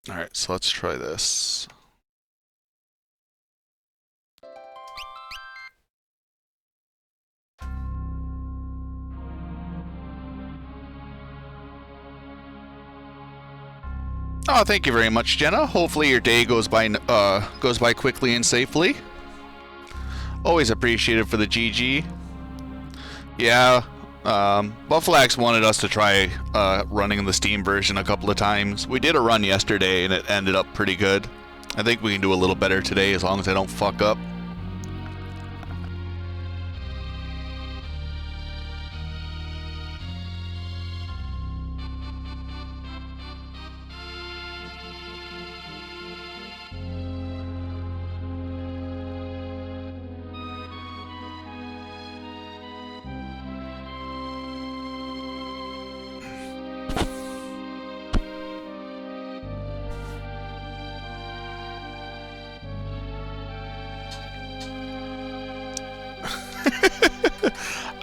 Alright, so let's try this. Oh, thank you very much, Jenna. Hopefully your day goes by quickly and safely. Always appreciated for the GG. Yeah, Buffalax wanted us to try running the Steam version a couple of times. We did a run yesterday and it ended up pretty good. I think we can do a little better today as long as I don't fuck up.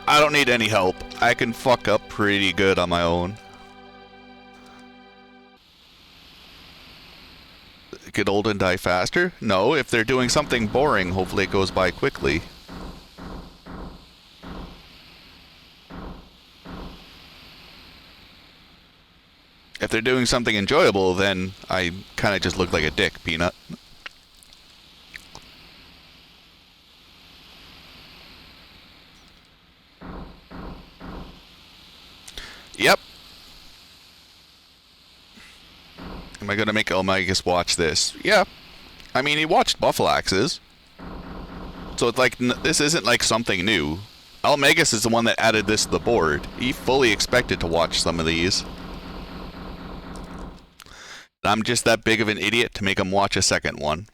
I don't need any help. I can fuck up pretty good on my own. Get old and die faster? No, if they're doing something boring, hopefully it goes by quickly. If they're doing something enjoyable, then I kind of just look like a dick, Peanut. Yep. Am I gonna make Elmagus watch this? Yeah. I mean, he watched Buffalax's. So it's like, this isn't like something new. Elmagus is the one that added this to the board. He fully expected to watch some of these. I'm just that big of an idiot to make him watch a second one.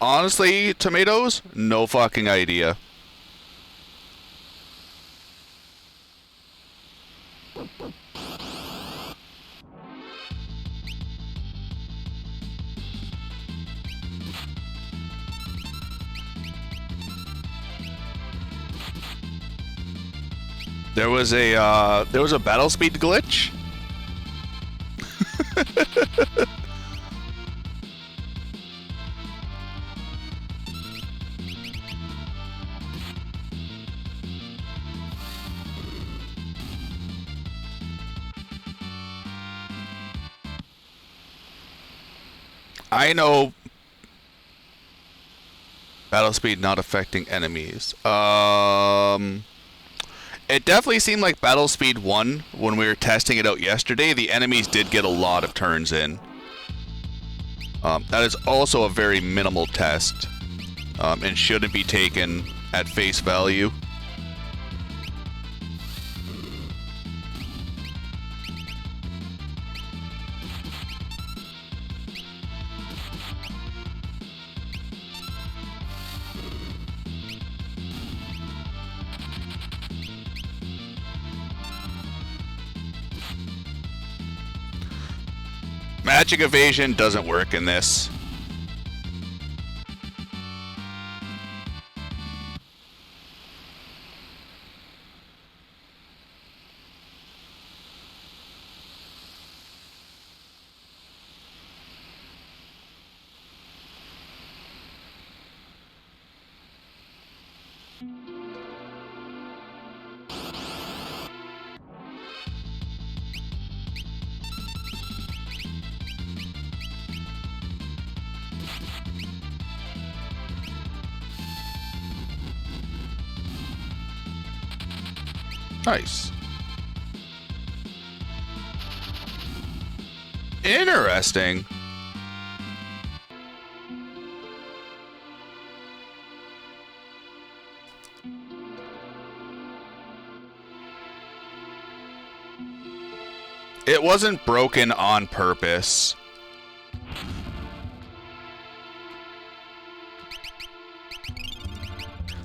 Honestly, tomatoes? No fucking idea. There was a battle speed glitch. I know battle speed not affecting enemies. It definitely seemed like battle speed 1 when we were testing it out yesterday. The enemies did get a lot of turns in. That is also a very minimal test and shouldn't be taken at face value. Magic evasion doesn't work in this. Nice. Interesting. It wasn't broken on purpose.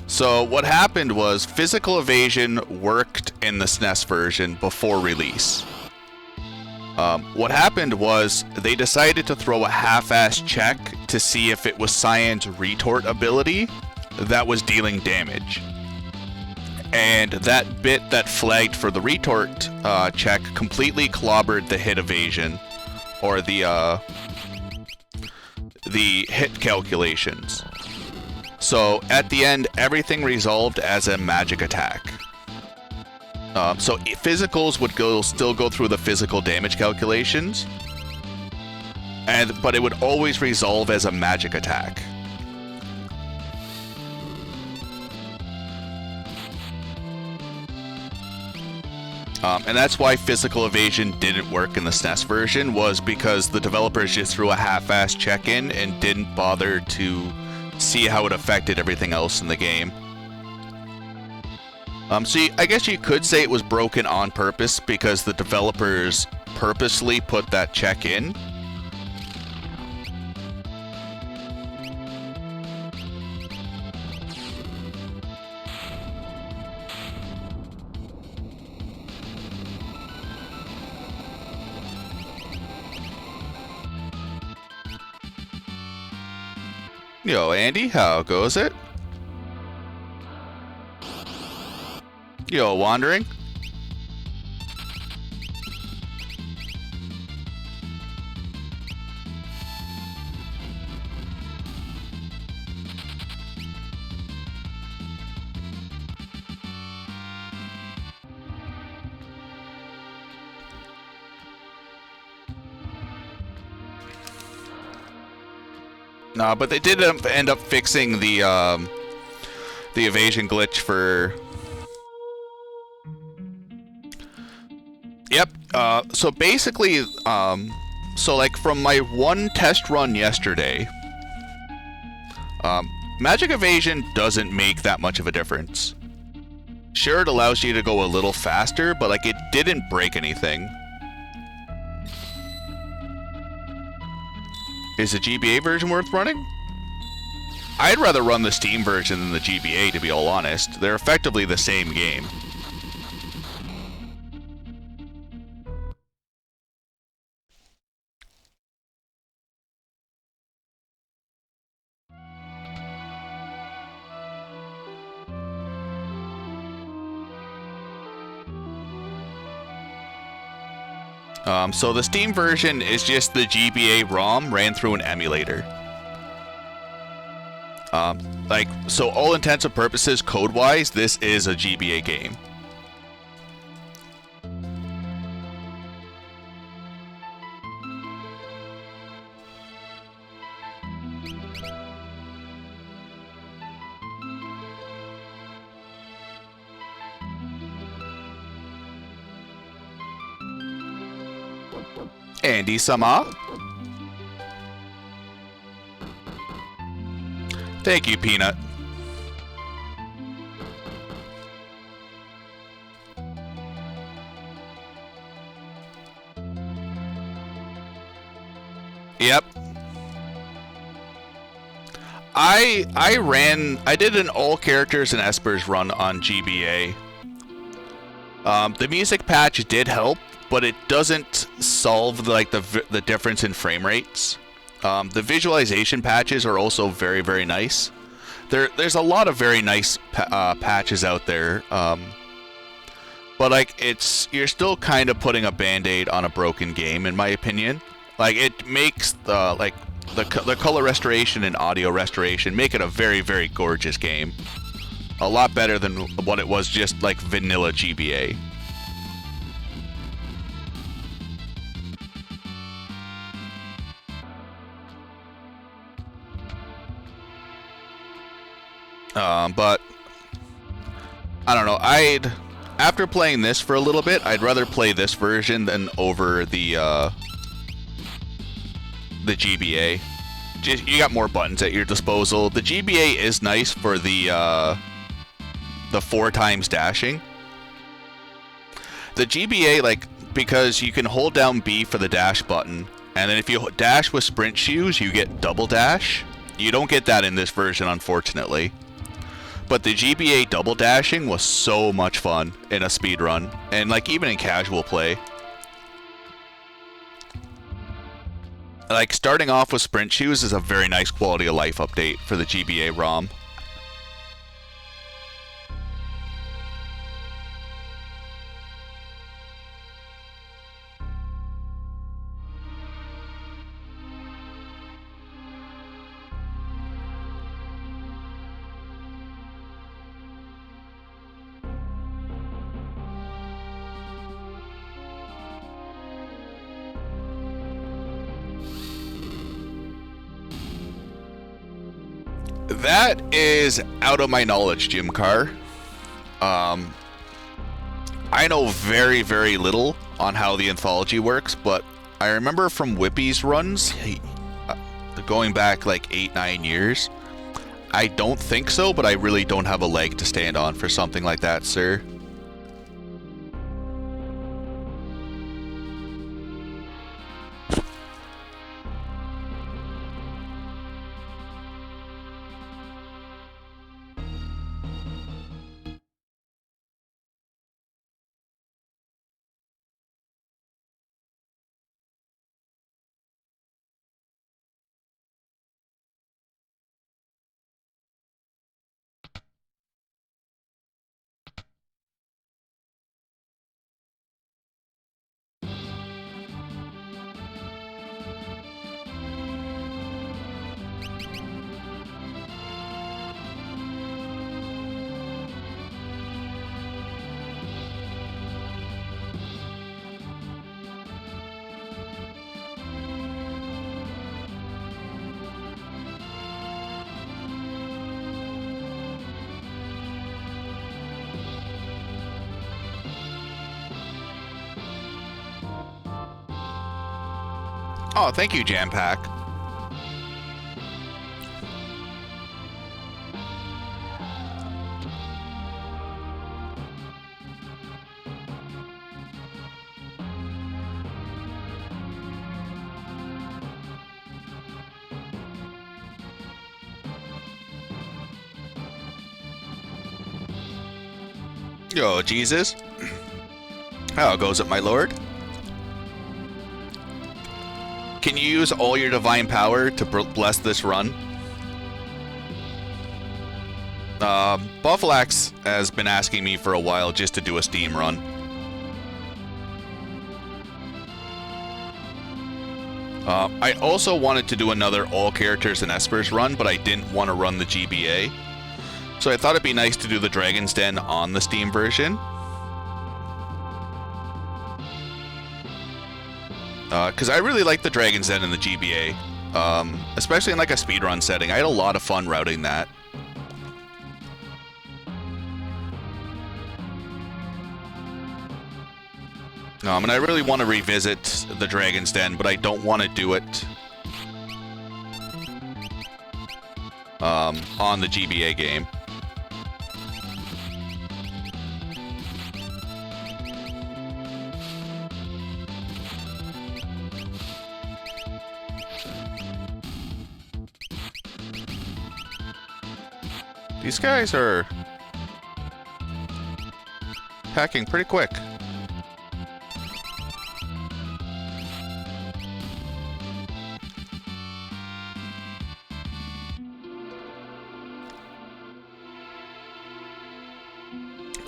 So what happened was physical evasion worked in the SNES version before release. What happened was they decided to throw a half-assed check to see if it was Cyan's retort ability that was dealing damage. And that bit that flagged for the retort check completely clobbered the hit evasion, or the hit calculations. So at the end, everything resolved as a magic attack. So physicals would still go through the physical damage calculations, but it would always resolve as a magic attack. And that's why physical evasion didn't work in the SNES version, was because the developers just threw a half-assed check-in and didn't bother to see how it affected everything else in the game. So I guess you could say it was broken on purpose because the developers purposely put that check in. Yo, Andy, how goes it? Yo, wandering? No, but they did end up fixing the evasion glitch for... Yep, so basically, so like from my one test run yesterday, magic evasion doesn't make that much of a difference. Sure, it allows you to go a little faster, but like it didn't break anything. Is the GBA version worth running? I'd rather run the Steam version than the GBA, to be all honest. They're effectively the same game. So the Steam version is just the GBA ROM ran through an emulator. So all intents and purposes, code-wise, this is a GBA game. Andy-sama. Thank you, Peanut. Yep. I did an all characters and espers run on GBA. The music patch did help, but it doesn't solve the difference in frame rates. The visualization patches are also very, very nice. There's a lot of very nice patches out there, but like you're still kind of putting a band-aid on a broken game, in my opinion. Like it makes the color restoration and audio restoration make it a very, very gorgeous game. A lot better than what it was just like vanilla GBA. But I don't know. After playing this for a little bit, I'd rather play this version than over the the GBA. Just, you got more buttons at your disposal. The GBA is nice for the 4 times dashing. The GBA, like, because you can hold down B for the dash button, and then if you dash with sprint shoes, you get double dash. You don't get that in this version, unfortunately. But the GBA double dashing was so much fun in a speed run, and like even in casual play. Like starting off with sprint shoes is a very nice quality of life update for the GBA ROM. That is out of my knowledge, Jim Carr. I know very, very little on how the anthology works, but I remember from Whippy's runs, going back like 8-9 years, I don't think so, but I really don't have a leg to stand on for something like that, sir. Oh, thank you, Jam Pack. Yo, Jesus. How goes it, my lord? Can you use all your divine power to bless this run? Buffalax has been asking me for a while just to do a Steam run. I also wanted to do another all characters and espers run, but I didn't want to run the GBA. So I thought it'd be nice to do the Dragon's Den on the Steam version. Because I really like the Dragon's Den in the GBA, especially in like a speedrun setting. I had a lot of fun routing that. And I really want to revisit the Dragon's Den, but I don't want to do it on the GBA game. These guys are packing pretty quick.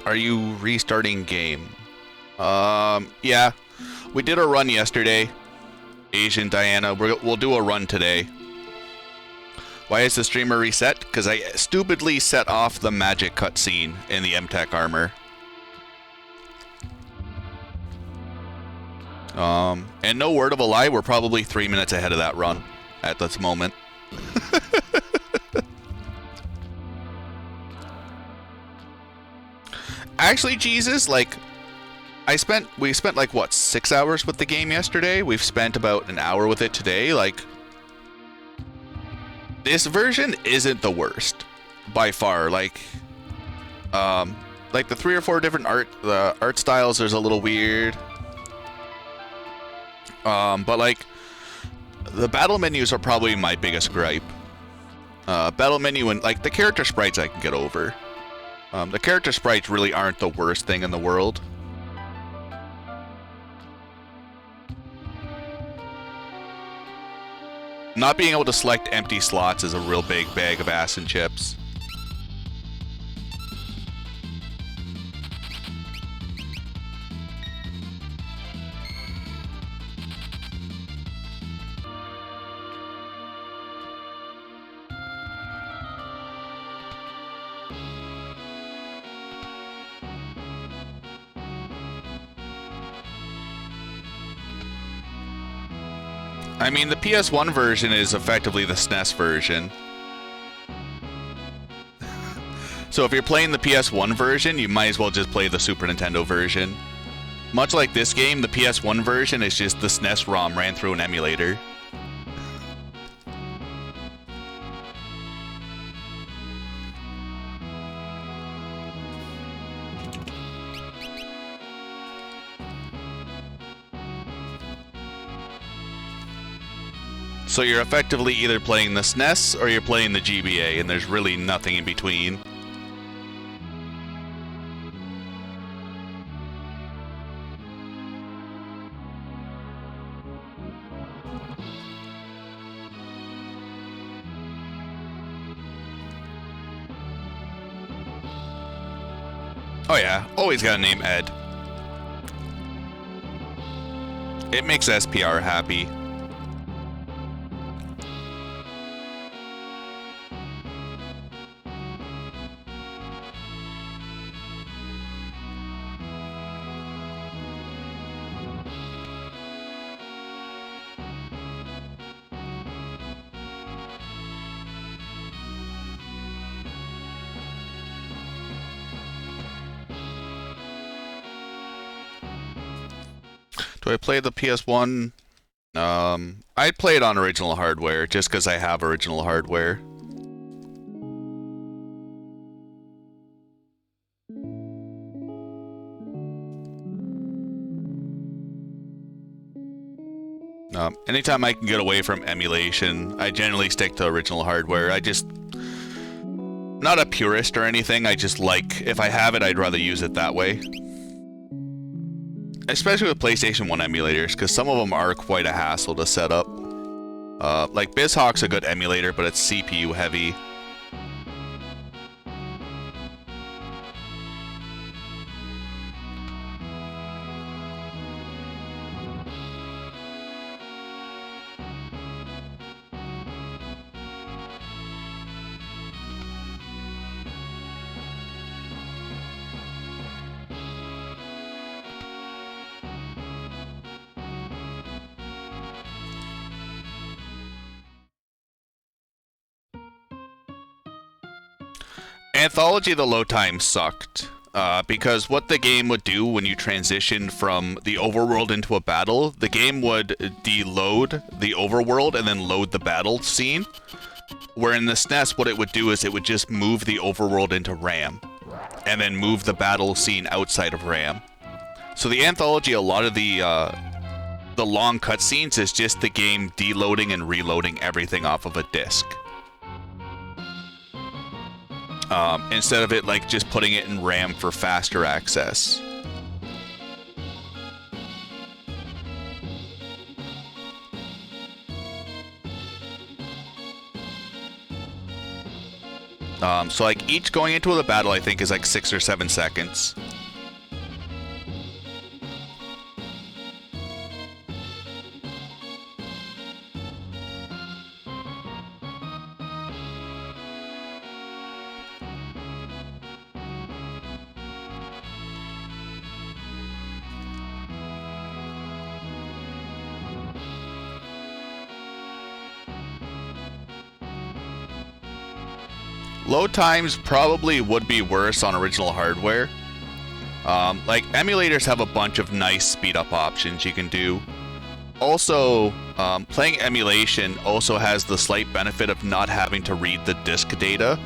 Are you restarting game? Yeah. We did a run yesterday. Asian Diana. We'll do a run today. Why is the streamer reset? Because I stupidly set off the magic cutscene in the MTech armor. And no word of a lie, we're probably 3 minutes ahead of that run at this moment. Actually, Jesus, like, we spent like, what, 6 hours with the game yesterday? We've spent about an hour with it today. Like, This version isn't the worst by far. Like the 3 or 4 different art styles is a little weird. But like the battle menus are probably my biggest gripe. Battle menu and like the character sprites I can get over. The character sprites really aren't the worst thing in the world. Not being able to select empty slots is a real big bag of ass and chips. I mean, the PS1 version is effectively the SNES version. So if you're playing the PS1 version, you might as well just play the Super Nintendo version. Much like this game, the PS1 version is just the SNES ROM ran through an emulator. So you're effectively either playing the SNES or you're playing the GBA, and there's really nothing in between. Oh yeah, always gotta name Ed. It makes SPR happy. Do I play the PS1? I'd play it on original hardware, just because I have original hardware. Anytime I can get away from emulation, I generally stick to original hardware. Not a purist or anything, I just like, if I have it, I'd rather use it that way. Especially with PlayStation 1 emulators, because some of them are quite a hassle to set up. Like BizHawk's a good emulator, but it's CPU heavy. Anthology, the load time sucked, because what the game would do when you transitioned from the overworld into a battle, the game would deload the overworld and then load the battle scene, where in the SNES what it would do is it would just move the overworld into RAM, and then move the battle scene outside of RAM. So the Anthology, a lot of the long cutscenes is just the game deloading and reloading everything off of a disc. Instead of it like just putting it in RAM for faster access. So like each going into the battle I think is like 6 or 7 seconds. Load times probably would be worse on original hardware. Like emulators have a bunch of nice speed up options you can do. Also, playing emulation also has the slight benefit of not having to read the disk data.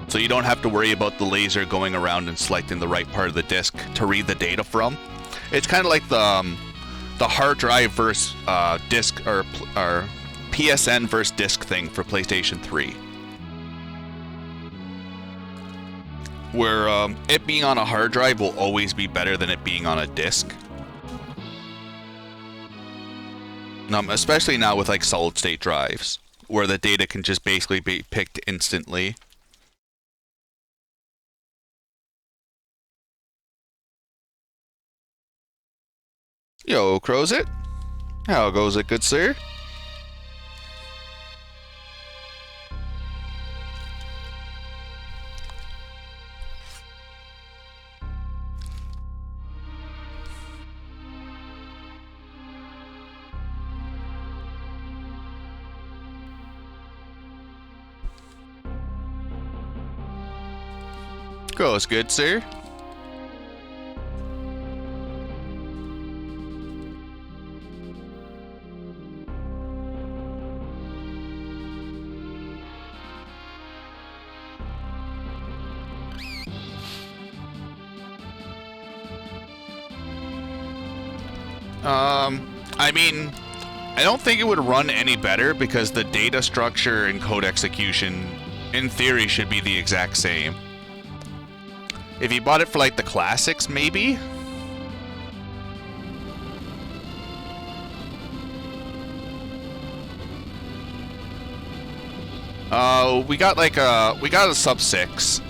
So you don't have to worry about the laser going around and selecting the right part of the disk to read the data from. It's kind of like the hard drive versus disk or PSN versus disk thing for PlayStation 3. Where it being on a hard drive will always be better than it being on a disk. Especially now with like solid state drives, where the data can just basically be picked instantly. Yo, Crowsit. How goes it, good sir? Goes good, sir. I mean, I don't think it would run any better because the data structure and code execution, in theory, should be the exact same. If you bought it for like the classics, maybe? We got a sub 6.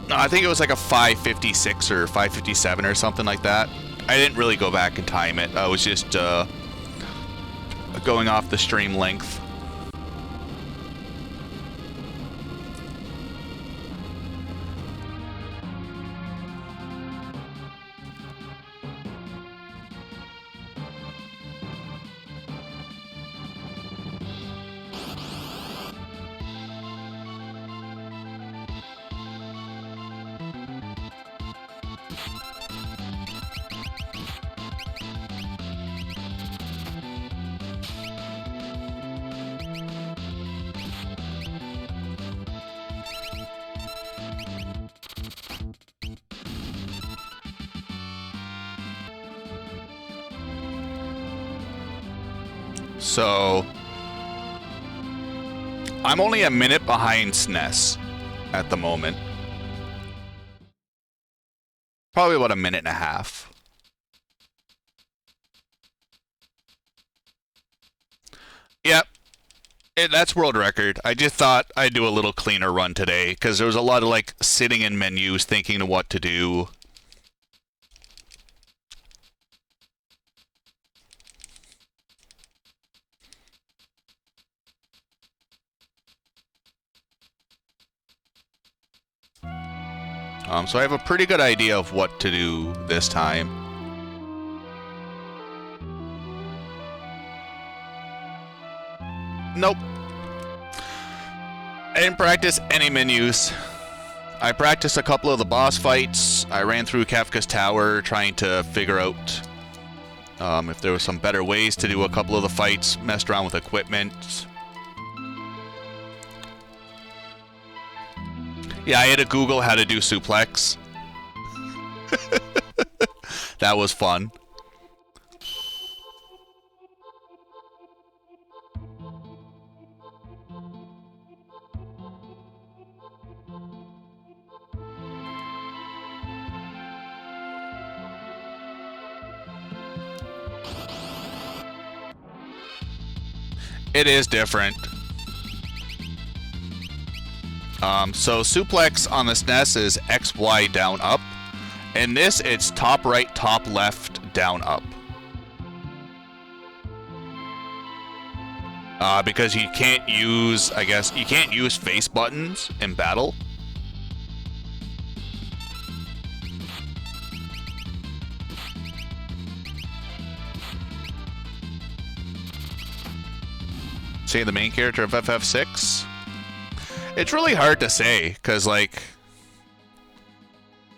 No, I think it was like a 556 or 557 or something like that. I didn't really go back and time it. I was just going off the stream length. So, I'm only a minute behind SNES at the moment. Probably about a minute and a half. Yep. That's world record. I just thought I'd do a little cleaner run today, because there was a lot of, like, sitting in menus thinking what to do. So I have a pretty good idea of what to do this time. Nope. I didn't practice any menus. I practiced a couple of the boss fights. I ran through Kefka's tower trying to figure out if there was some better ways to do a couple of the fights, messed around with equipment. Yeah, I had to Google how to do suplex. That was fun. It is different. So suplex on the SNES is X, Y, down, up. In this, it's top right, top left, down, up. Because you can't use, I guess, you can't use face buttons in battle. Say the main character of FF6? It's really hard to say, because, like,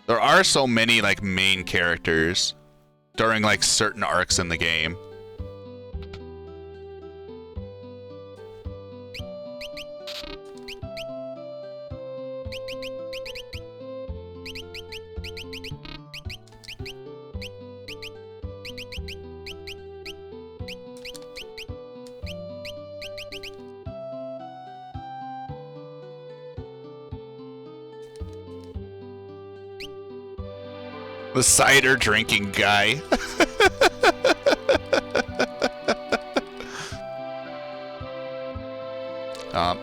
there are so many, like, main characters. during like certain arcs in the game. The cider drinking guy.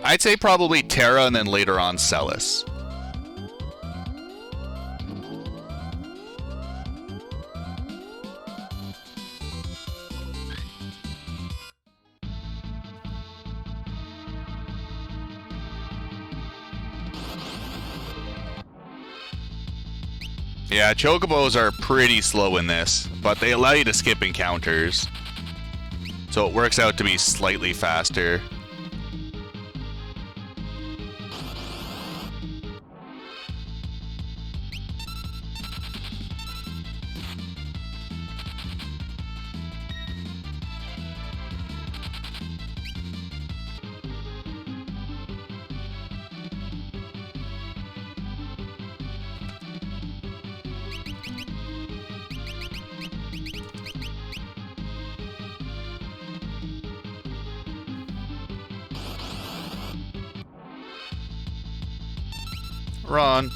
I'd say probably Terra and then later on Celes. Yeah, chocobos are pretty slow in this, but they allow you to skip encounters. So it works out to be slightly faster. Run.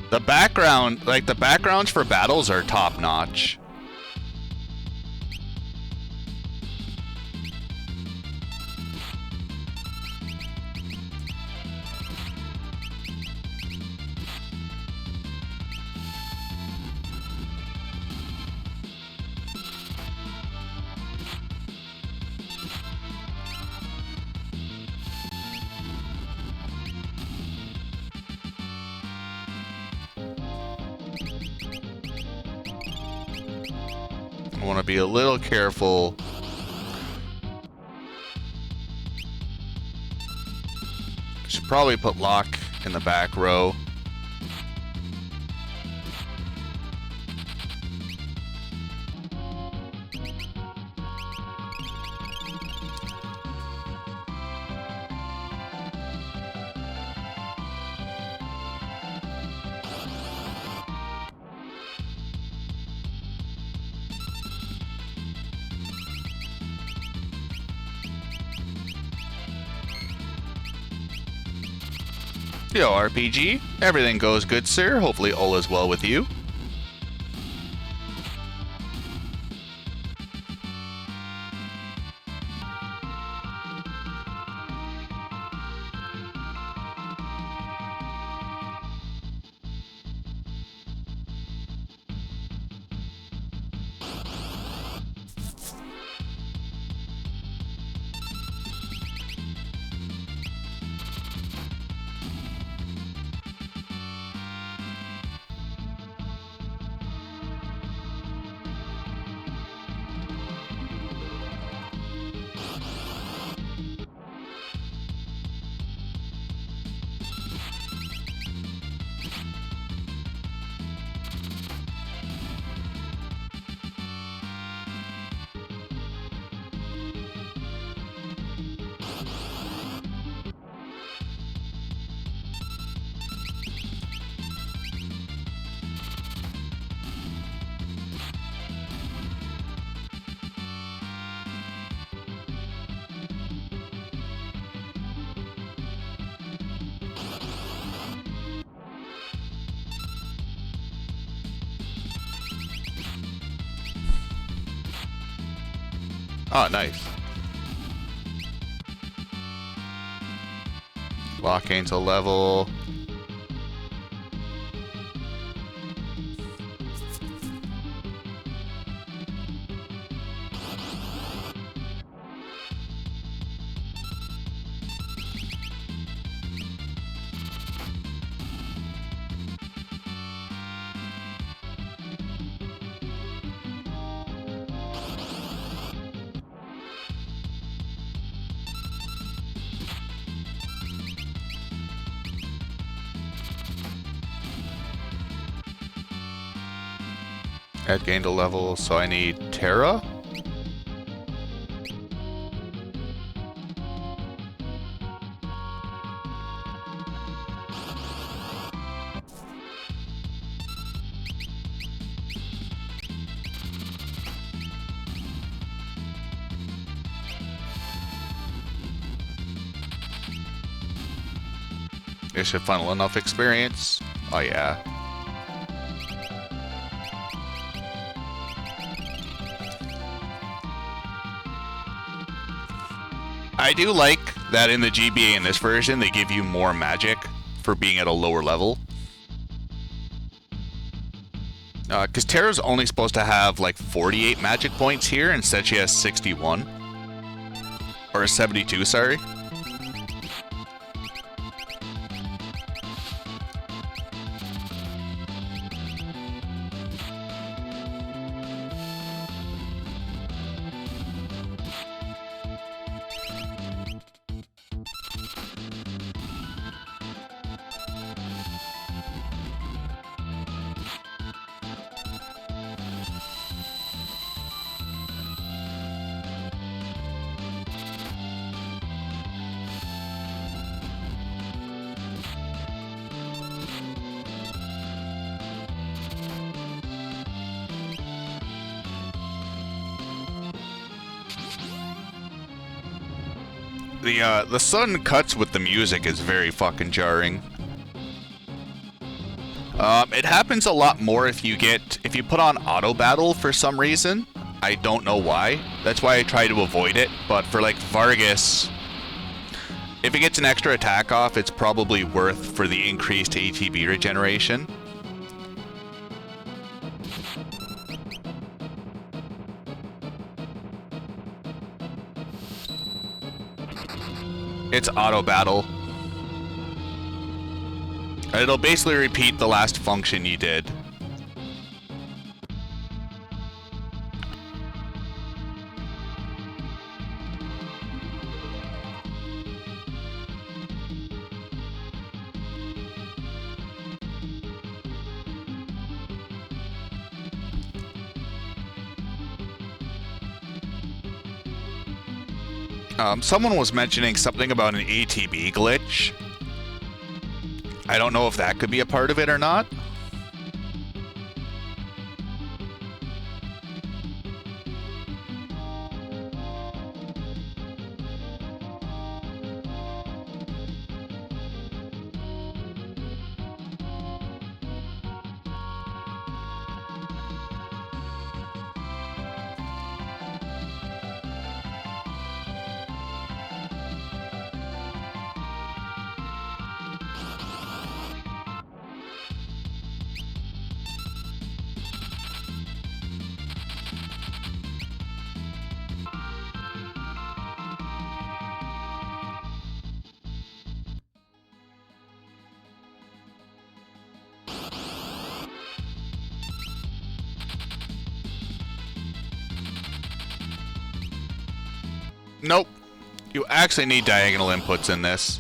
The background, like the backgrounds for battles are top notch. I want to be a little careful. Should probably put Locke in the back row. Yo, RPG. Everything goes good, sir. Hopefully all is well with you. Oh, nice. Lock into level. At gained a level, so I need Terra. It should funnel enough experience. Oh yeah. I do like that in the GBA in this version, they give you more magic for being at a lower level. Because Terra's only supposed to have like 48 magic points here, instead she has 61. Or 72, sorry. The sudden cuts with the music is very fucking jarring. It happens a lot more if you put on auto battle for some reason. I don't know why. That's why I try to avoid it. But for like Vargas, if it gets an extra attack off, it's probably worth for the increased ATB regeneration. It's auto battle. It'll basically repeat the last function you did. Someone was mentioning something about an ATB glitch. I don't know if that could be a part of it or not. Nope. You actually need diagonal inputs in this.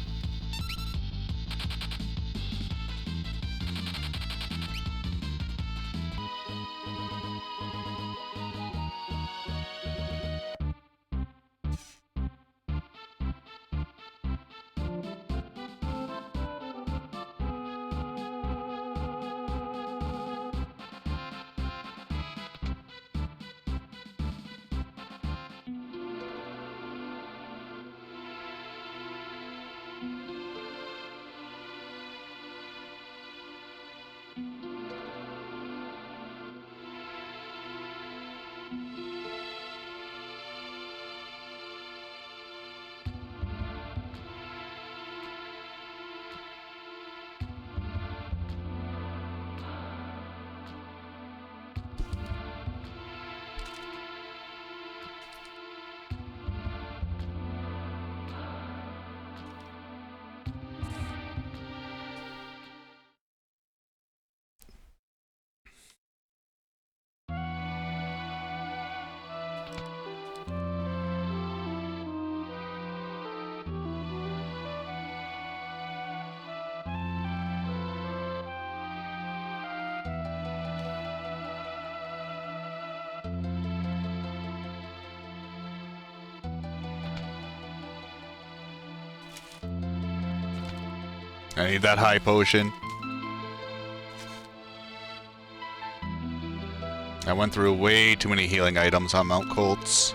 I need that high potion. I went through way too many healing items on Mount Colts.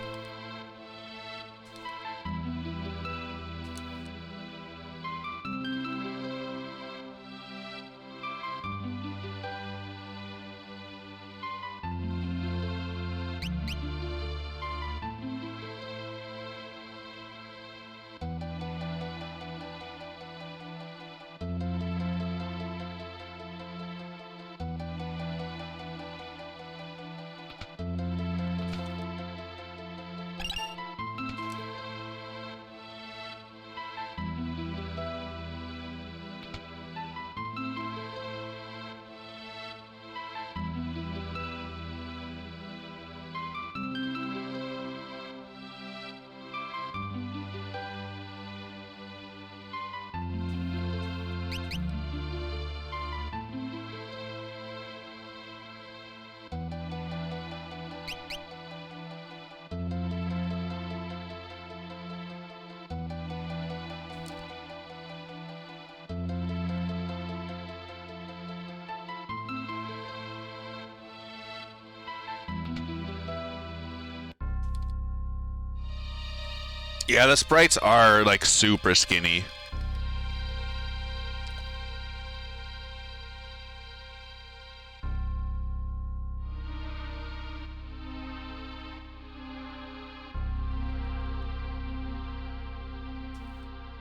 Yeah, the sprites are like super skinny.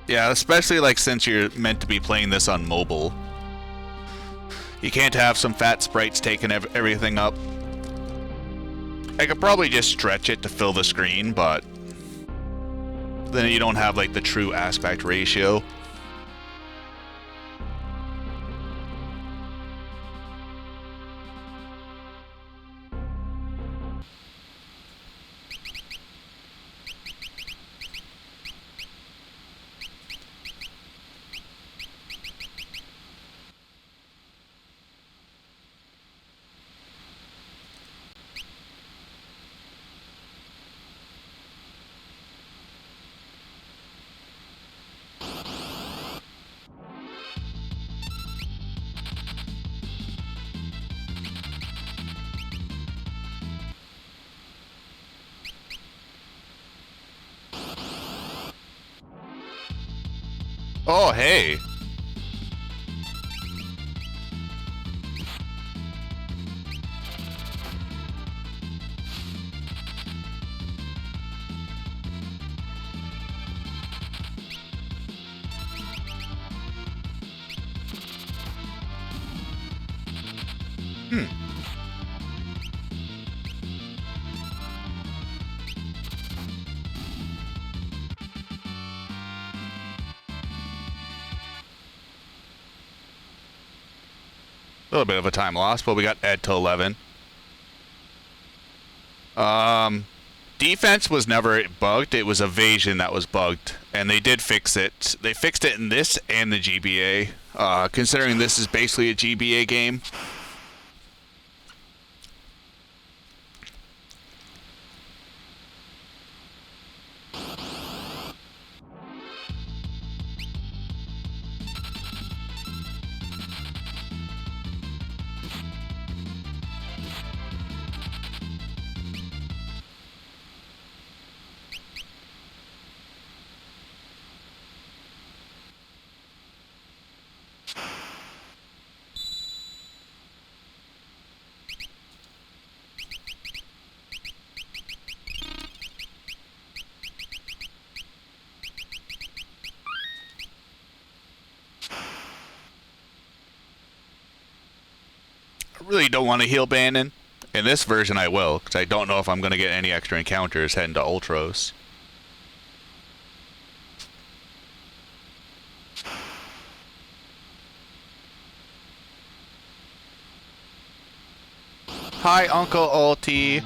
Yeah, especially like since you're meant to be playing this on mobile. You can't have some fat sprites taking everything up. I could probably just stretch it to fill the screen, but then you don't have like the true aspect ratio. Oh, hey. A little bit of a time loss, but we got Ed to 11. Defense was never bugged. It was evasion that was bugged, and they did fix it. They fixed it in this and the GBA. Considering this is basically a GBA game. I really don't want to heal Bannon. In this version I will, because I don't know if I'm going to get any extra encounters heading to Ultros. Hi, Uncle Ulti.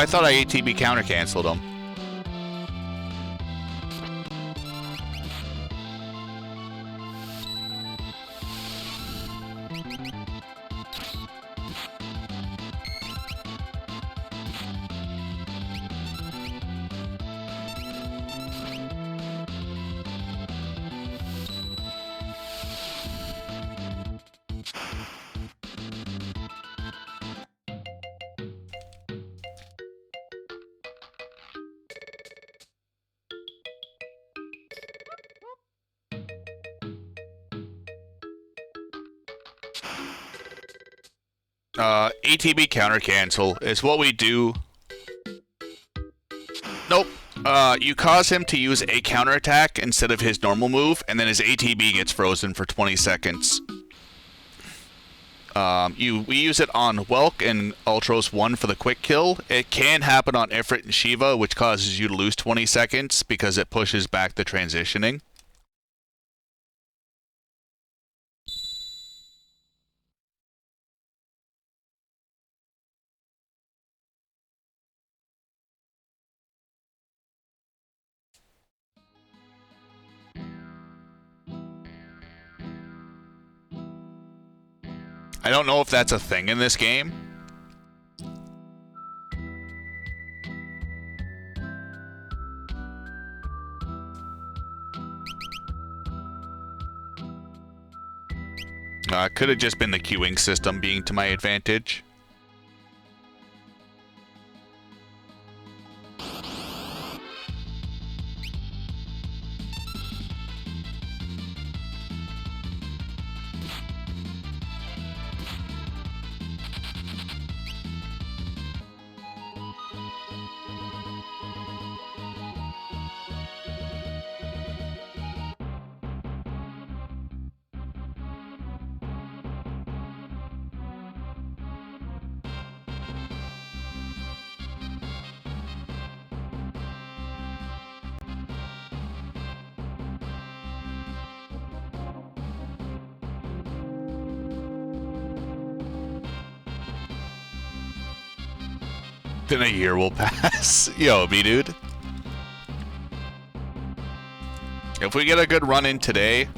I thought I ATB counter-canceled him. ATB counter cancel is what we do. Nope. You cause him to use a counterattack instead of his normal move, and then his ATB gets frozen for 20 seconds. We use it on Welk and Ultros 1 for the quick kill. It can happen on Ifrit and Shiva, which causes you to lose 20 seconds because it pushes back the transitioning. I don't know if that's a thing in this game. Could have just been the queuing system being to my advantage. Then a year will pass. Yo, me dude. If we get a good run in today,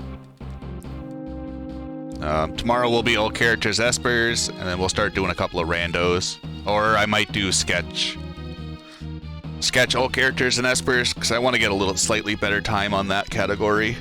tomorrow will be all characters espers, and then we'll start doing a couple of randos. Or I might do sketch all characters and espers, because I want to get a little slightly better time on that category.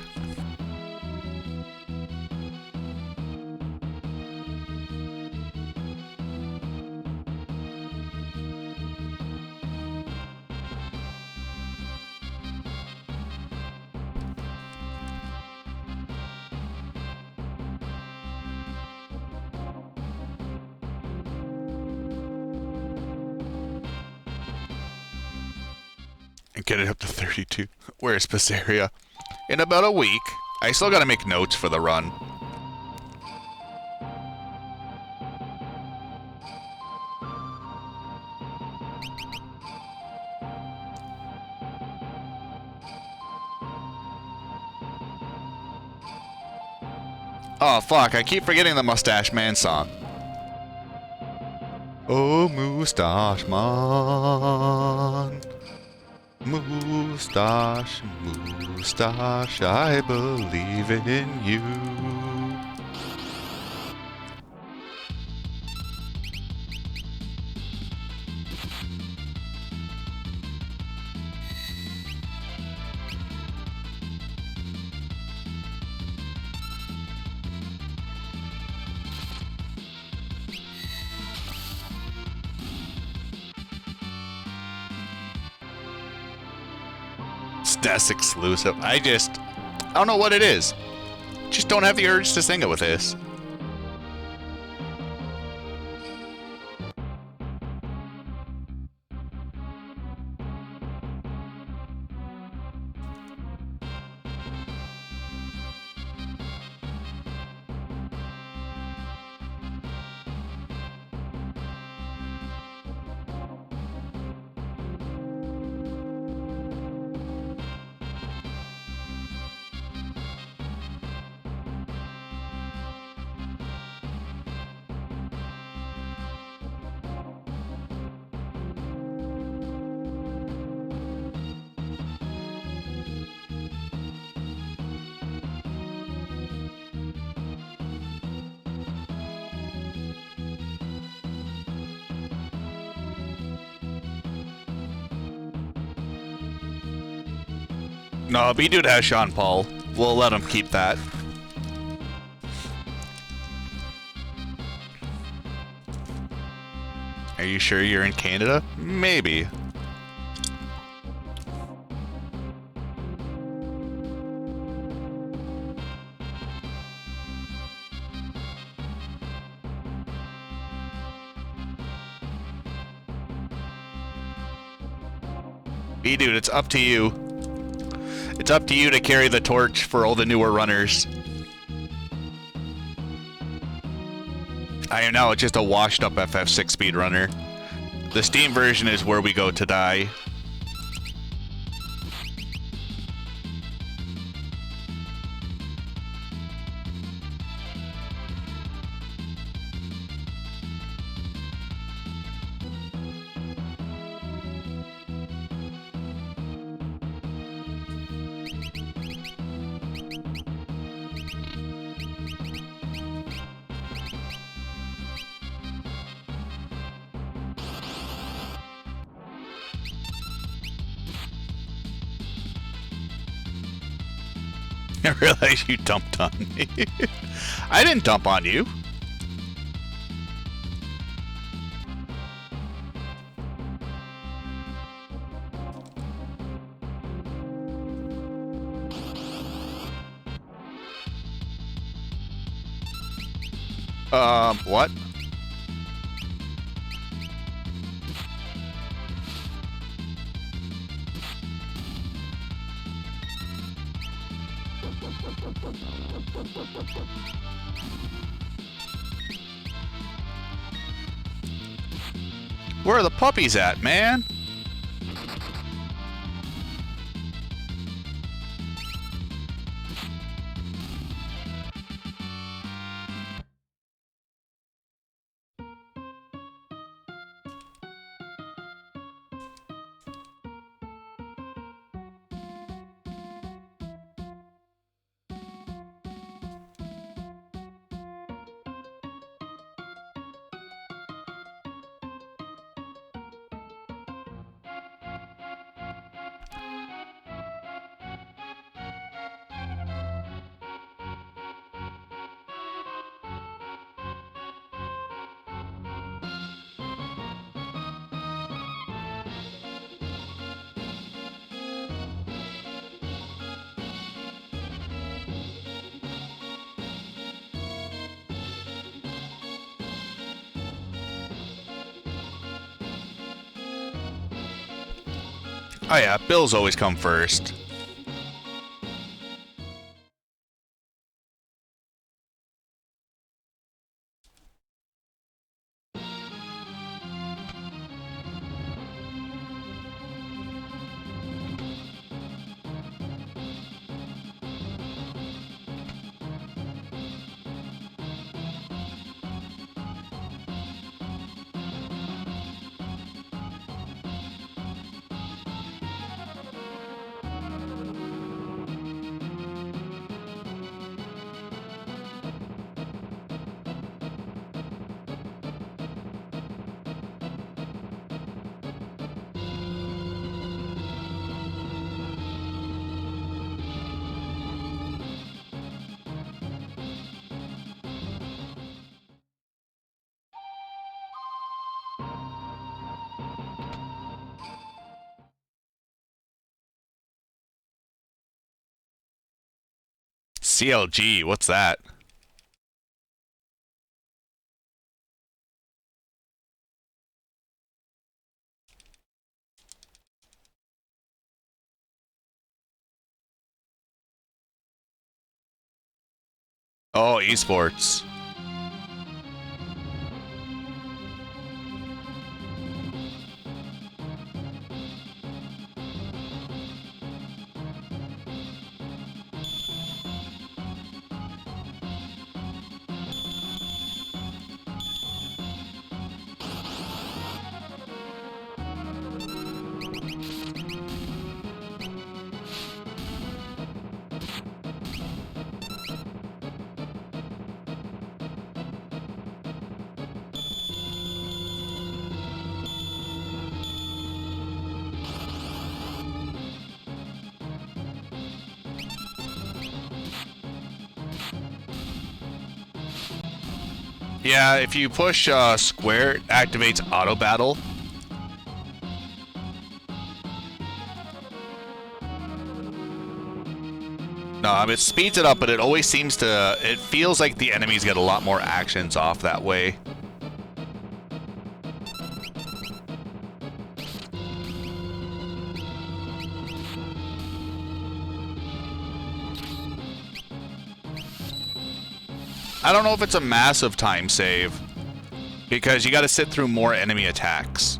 Get it up to 32. Where's Passeria? In about a week. I still gotta make notes for the run. Oh fuck, I keep forgetting the Mustache Man song. Oh, Mustache Man. Mustache, mustache, I believe in you. SNES exclusive. I don't know what it is. Just don't have the urge to sing it with this. No, B-Dude has Sean Paul. We'll let him keep that. Are you sure you're in Canada? Maybe. B-Dude, it's up to you. It's up to you to carry the torch for all the newer runners. I am now just a washed-up FF6 speedrunner. The Steam version is where we go to die. I realize you dumped on me. I didn't dump on you. What? Where are the puppies at, man? Oh yeah, bills always come first. CLG, what's that? Oh, esports. Yeah, if you push square, it activates auto battle. No, it speeds it up, but it always seems to... It feels like the enemies get a lot more actions off that way. I don't know if it's a massive time save, because you got to sit through more enemy attacks.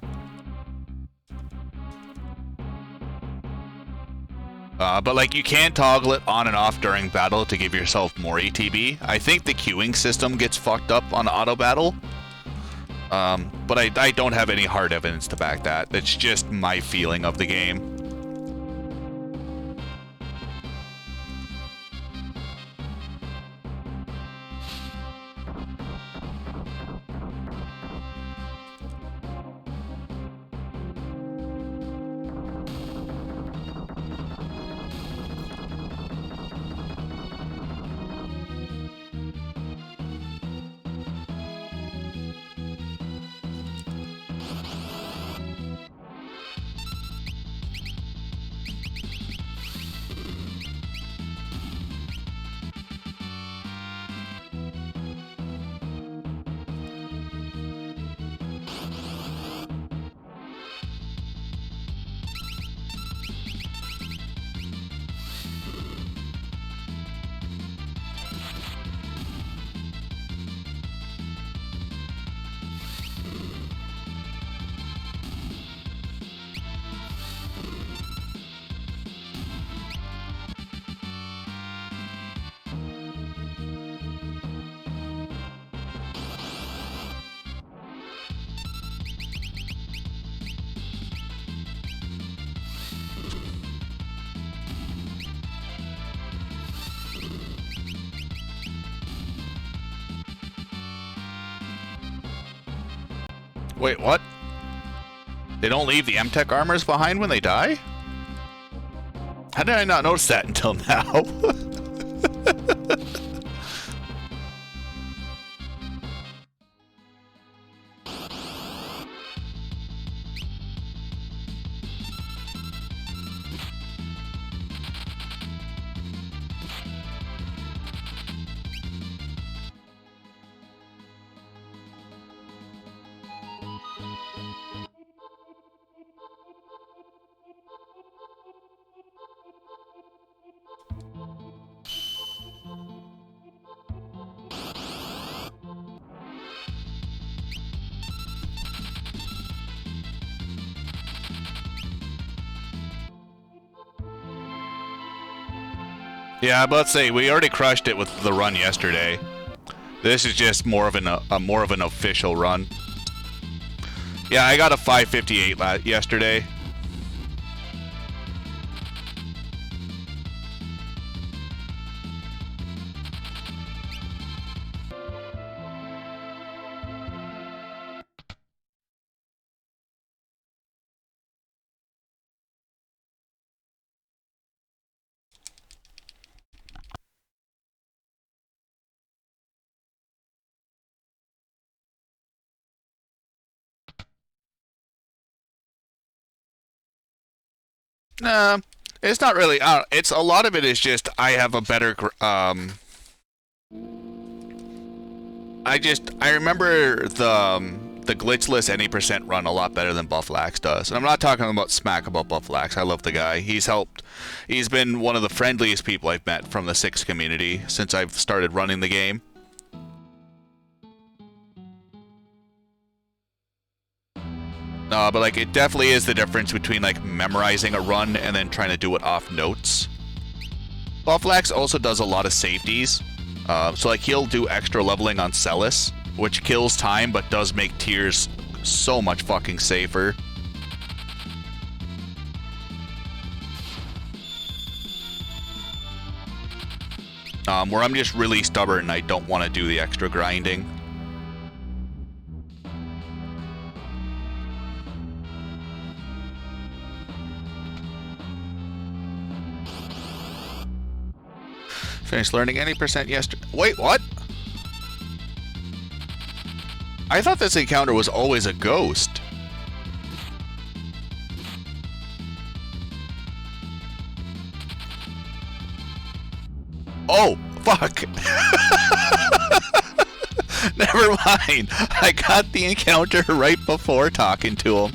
But like you can toggle it on and off during battle to give yourself more ETB. I think the queuing system gets fucked up on auto battle. But I don't have any hard evidence to back that. It's just my feeling of the game. Wait, what? They don't leave the M-Tech armors behind when they die? How did I not notice that until now? Yeah, but let's say we already crushed it with the run yesterday. This is just more of an official run. Yeah, I got a 558 yesterday. Nah, it's not really. It's a lot of it is just I have a better. I remember the glitchless any percent run a lot better than Bufflax does, and I'm not talking about smack about Bufflax. I love the guy. He's been one of the friendliest people I've met from the 6 community since I've started running the game. But like it definitely is the difference between like memorizing a run and then trying to do it off notes. Bufflax also does a lot of safeties. So like he'll do extra leveling on Celes, which kills time but does make tiers so much fucking safer. Where I'm just really stubborn and I don't want to do the extra grinding. Finished learning any percent yesterday. Wait, what? I thought this encounter was always a ghost. Oh, fuck. Never mind. I got the encounter right before talking to him.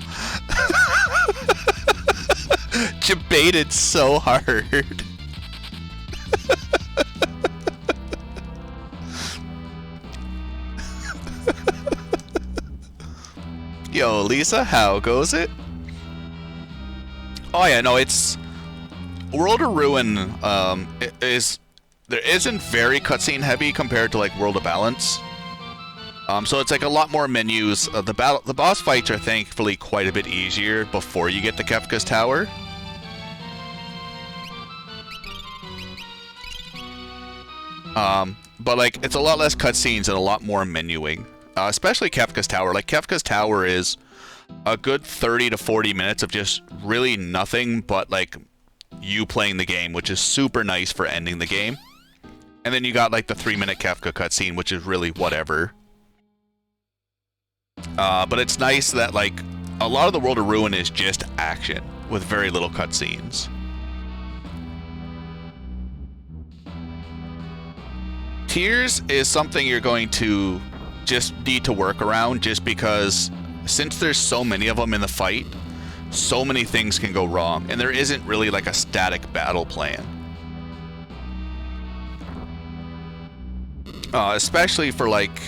Debated so hard. Yo, Lisa, how goes it? Oh yeah, no, it's World of Ruin. There isn't very cutscene heavy compared to like World of Balance. So it's like a lot more menus. The boss fights are thankfully quite a bit easier before you get to Kefka's Tower. But like it's a lot less cutscenes and a lot more menuing. Especially Kefka's Tower. Like Kefka's Tower is a good 30 to 40 minutes of just really nothing but like you playing the game, which is super nice for ending the game. And then you got like the 3-minute Kefka cutscene, which is really whatever. But it's nice that like a lot of the World of Ruin is just action with very little cutscenes. Tears is something you're going to just need to work around, just because since there's so many of them in the fight, so many things can go wrong, and there isn't really like a static battle plan. Especially for like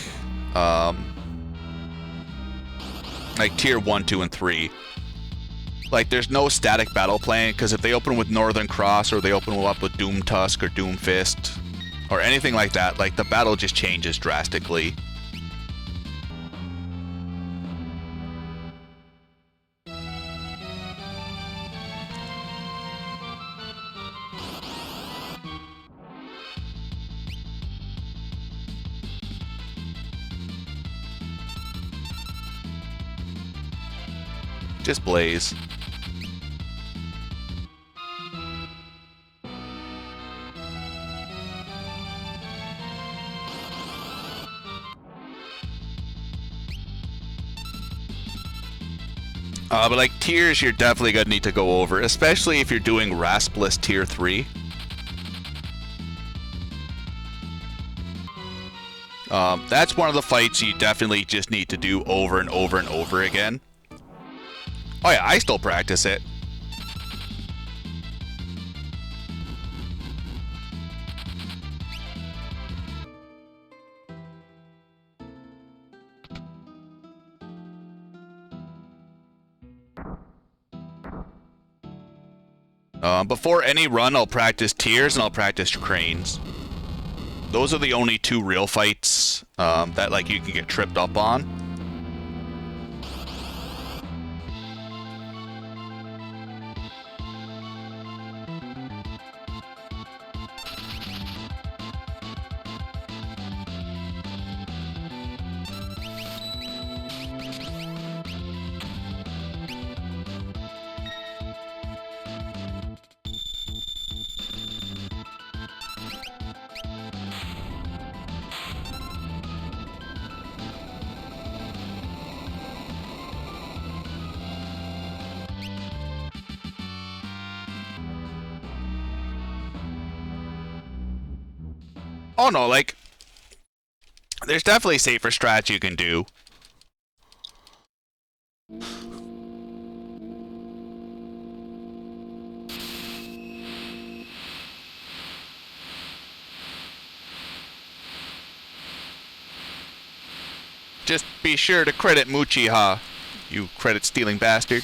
tier 1, 2, and 3. Like there's no static battle plan, because if they open with Northern Cross or they open up with Doom Tusk or Doom Fist or anything like that, like the battle just changes drastically. Just blaze. But like tiers, you're definitely gonna need to go over, especially if you're doing Raspless tier 3. That's one of the fights you definitely just need to do over and over and over again. Oh yeah, I still practice it. Before any run, I'll practice tiers and I'll practice cranes. Those are the only two real fights that like you can get tripped up on. Oh no, like, there's definitely safer strats you can do. Just be sure to credit Muchiha, you credit-stealing bastard.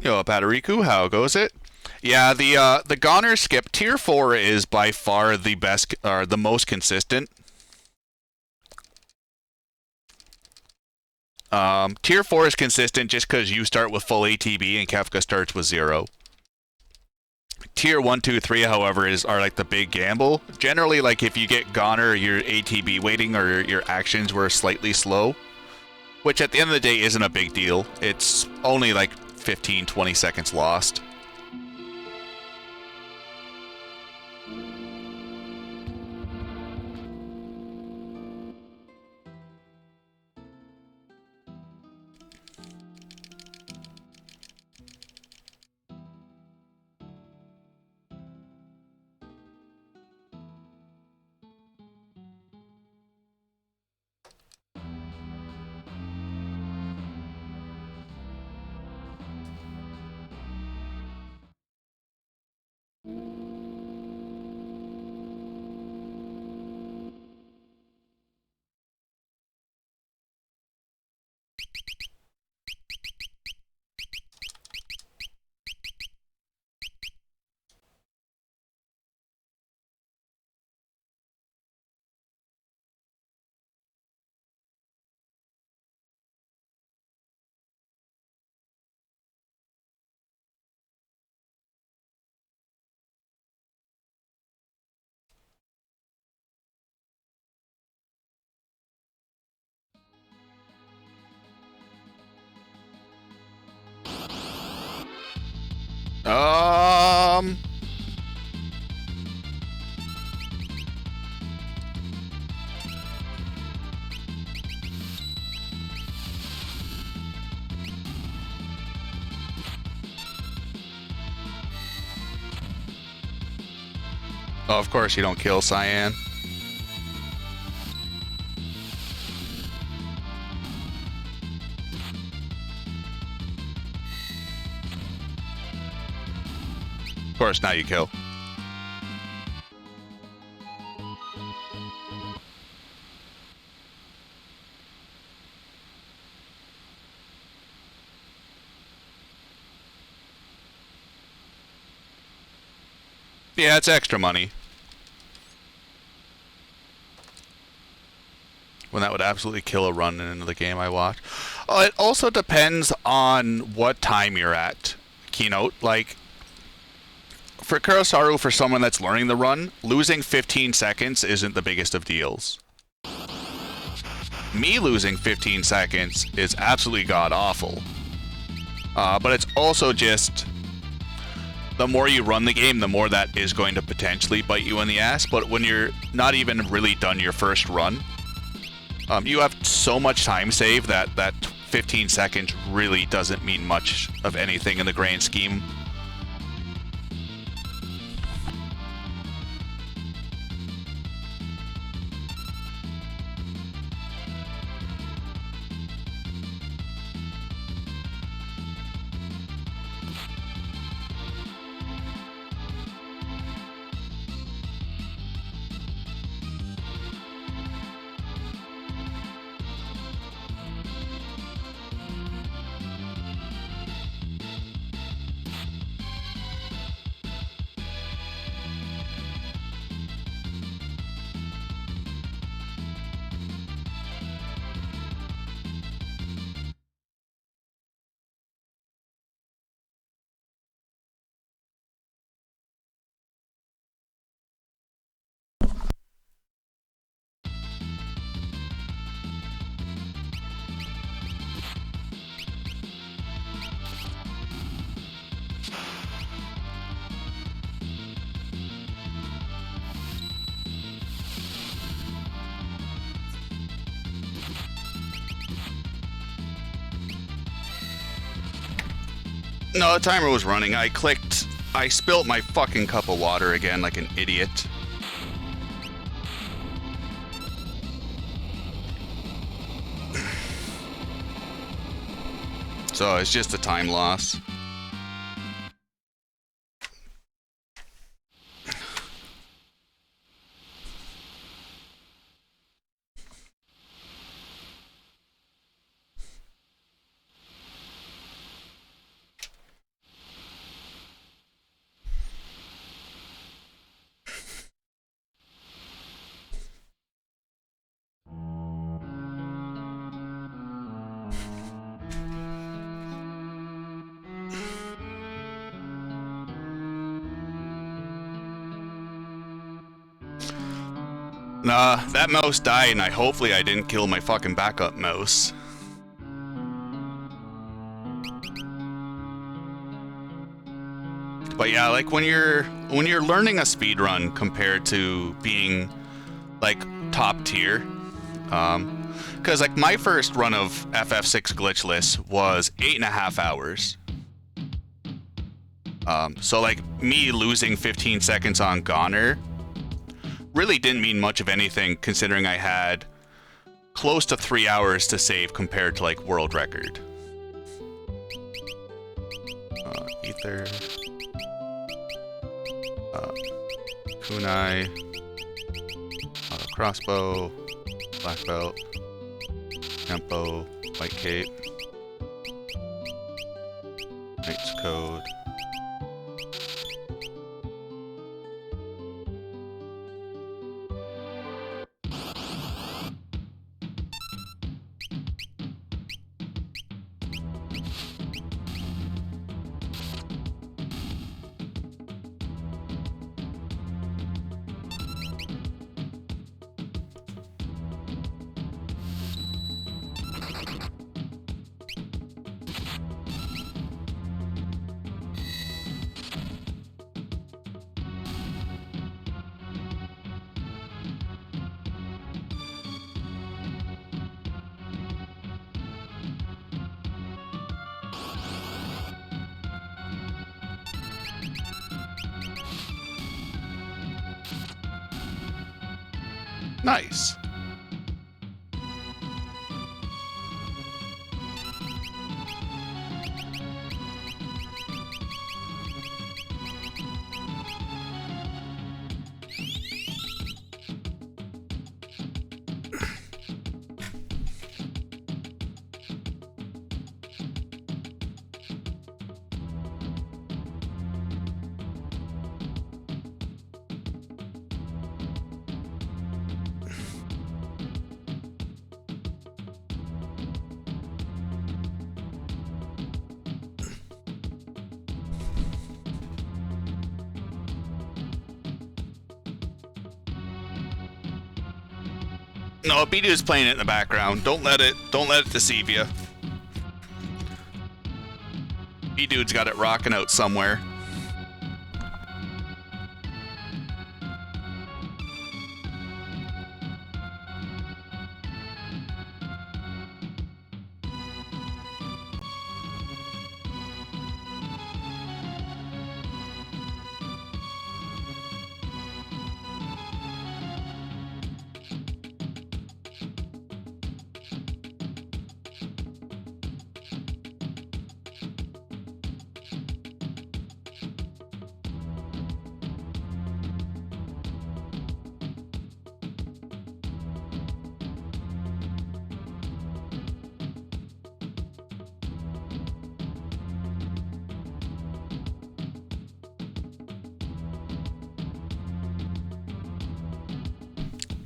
Yo, Patariku, how goes it? Yeah, the Goner skip tier 4 is by far the best, or the most consistent. Tier 4 is consistent just because you start with full ATB and Kefka starts with 0. Tier 1, 2, 3, however, are like the big gamble. Generally, like if you get Goner, your ATB waiting or your actions were slightly slow, which at the end of the day isn't a big deal. It's only like 15, 20 seconds lost. Oh, of course you don't kill Cyan. Of course, now you kill. Yeah, it's extra money. When that would absolutely kill a run into the game I watch. Oh, it also depends on what time you're at. Keynote, like, for Kurosaru, for someone that's learning the run, losing 15 seconds isn't the biggest of deals. Me losing 15 seconds is absolutely god-awful. But it's also just, the more you run the game, the more that is going to potentially bite you in the ass. But when you're not even really done your first run, you have so much time saved that 15 seconds really doesn't mean much of anything in the grand scheme. No, the timer was running. I spilt my fucking cup of water again like an idiot. So it's just a time loss. Nah, that mouse died, and hopefully I didn't kill my fucking backup mouse. But yeah, like when you're learning a speed run compared to being like top tier, because like my first run of FF6 Glitchless was 8.5 hours. So like me losing 15 seconds on Goner really didn't mean much of anything, considering I had close to 3 hours to save compared to like world record. Ether, kunai, auto crossbow, black belt, tempo, white cape, knight's code. Nice. No, B-Dude's playing it in the background. Don't let it deceive you. B-Dude's got it rocking out somewhere.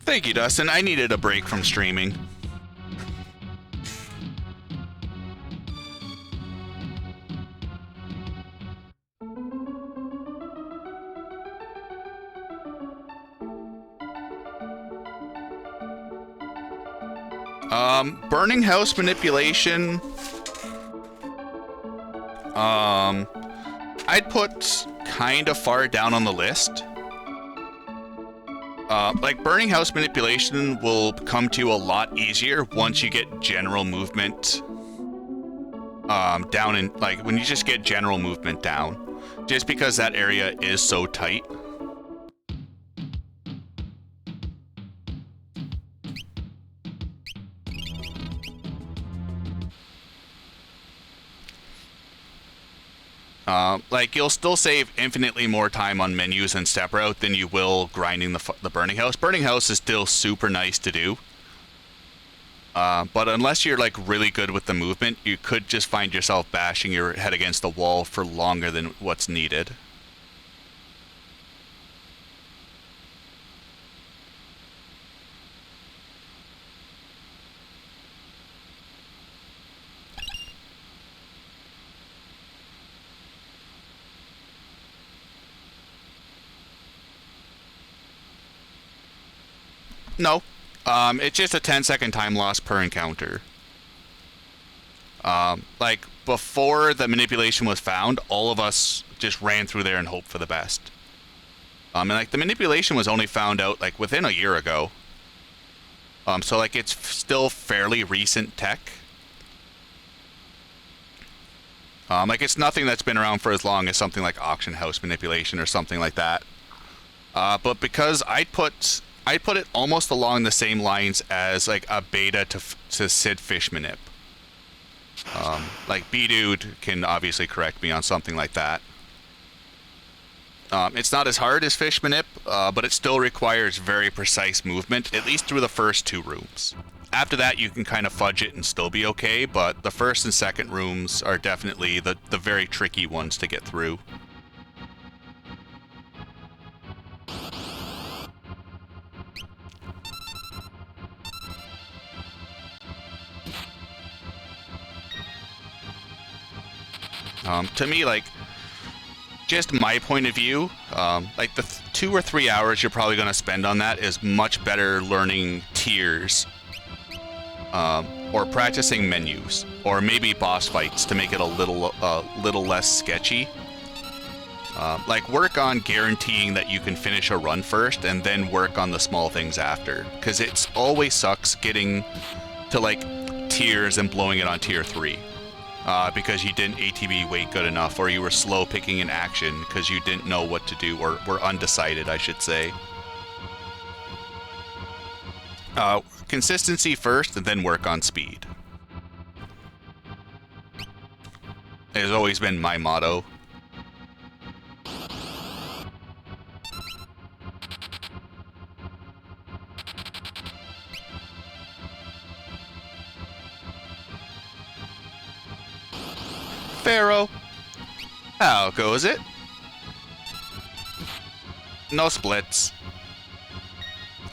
Thank you, Dustin. I needed a break from streaming. Burning house manipulation. I'd put kind of far down on the list. Like, burning house manipulation will come to you a lot easier once you get general movement down in, like, when you just get general movement down. Just because that area is so tight. Like, you'll still save infinitely more time on menus and step route than you will grinding the burning house. Burning house is still super nice to do. But unless you're, like, really good with the movement, you could just find yourself bashing your head against the wall for longer than what's needed. No. It's just a 10-second time loss per encounter. Like, before the manipulation was found, all of us just ran through there and hoped for the best. And like, the manipulation was only found out like within a year ago. So like, it's still fairly recent tech. Like, it's nothing that's been around for as long as something like auction house manipulation or something like that. But because I put it almost along the same lines as like a beta to Sid Fish manip. Like, B-Dude can obviously correct me on something like that. It's not as hard as Fish manip, but it still requires very precise movement, at least through the first 2 rooms. After that, you can kind of fudge it and still be okay, but the first and second rooms are definitely the very tricky ones to get through. To me, like, just my point of view, like the 2 or 3 hours you're probably going to spend on that is much better learning tiers, or practicing menus, or maybe boss fights to make it a little less sketchy. Like, work on guaranteeing that you can finish a run first, and then work on the small things after, because it always sucks getting to like tiers and blowing it on tier 3. Because you didn't ATB wait good enough, or you were slow picking an action because you didn't know what to do, or were undecided, I should say. Consistency first, and then work on speed. It has always been my motto. Pharaoh. How goes it? No splits.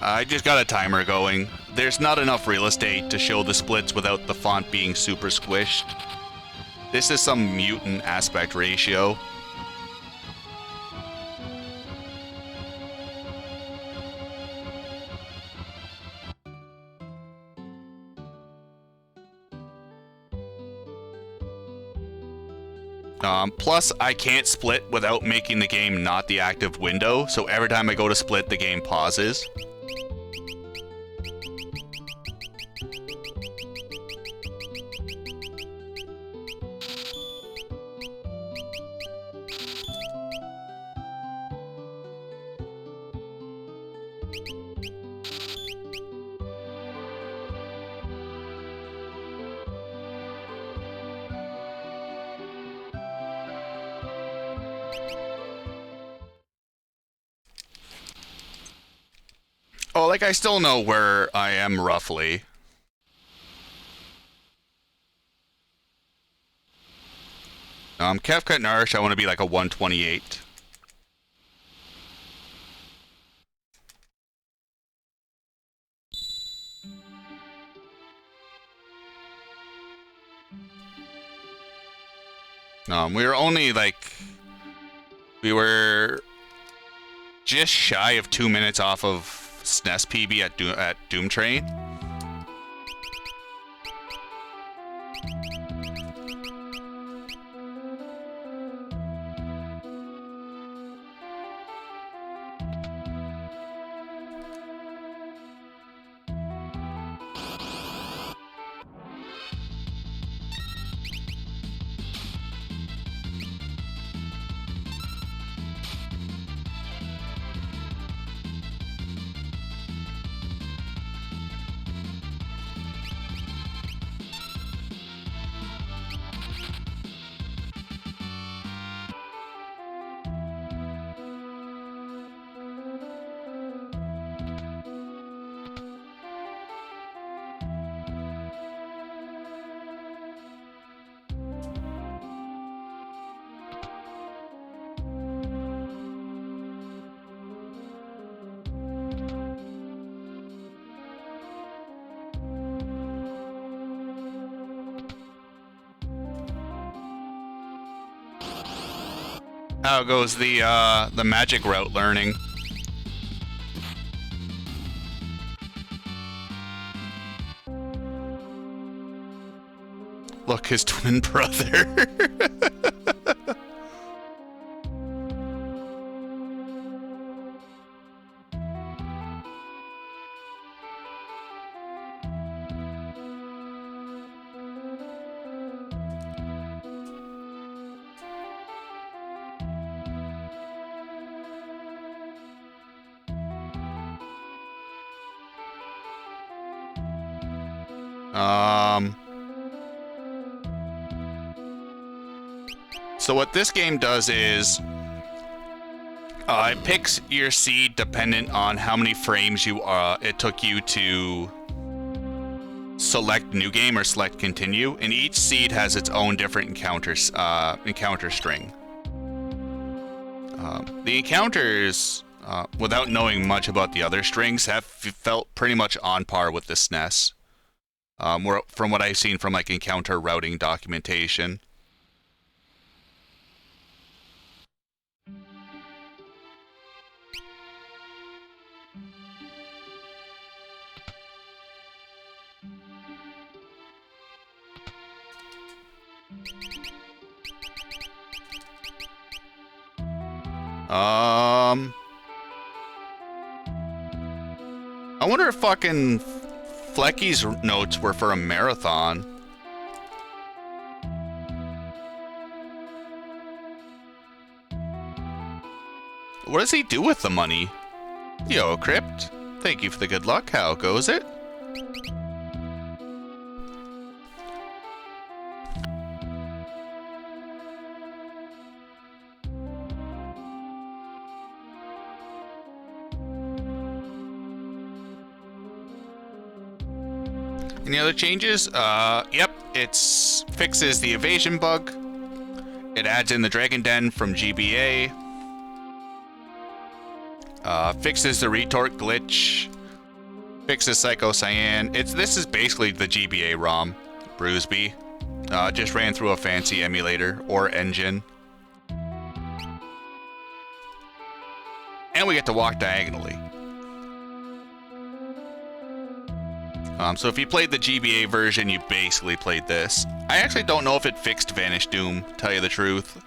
I just got a timer going. There's not enough real estate to show the splits without the font being super squished. This is some mutant aspect ratio. Plus, I can't split without making the game not the active window, so every time I go to split, the game pauses. Oh, like, I still know where I am roughly. Kefka Narshe, I want to be like a 128. We were only like... We were just shy of 2 minutes off of SNES PB at Doom Train. How goes the magic route learning? Look, his twin brother. So what this game does is it picks your seed dependent on how many frames it took you to select new game or select continue, and each seed has its own different encounter string. The encounters, without knowing much about the other strings, have felt pretty much on par with the SNES. From what I've seen from like encounter routing documentation. I wonder if fucking Flecky's notes were for a marathon. What does he do with the money? Yo, Crypt. Thank you for the good luck. How goes it? Any other changes? Yep, it fixes the evasion bug. It adds in the Dragon Den from GBA. Fixes the retort glitch. Fixes Psycho Cyan. This is basically the GBA ROM, Bruiseby. Just ran through a fancy emulator or engine. And we get to walk diagonally. So if you played the GBA version, you basically played this. I actually don't know if it fixed Vanish Doom, to tell you the truth.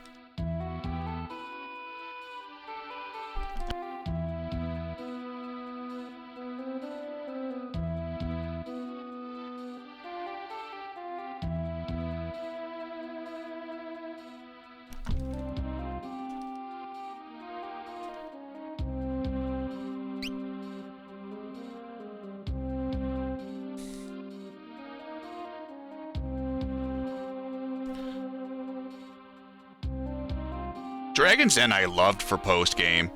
Dragon's Den I loved for post-game.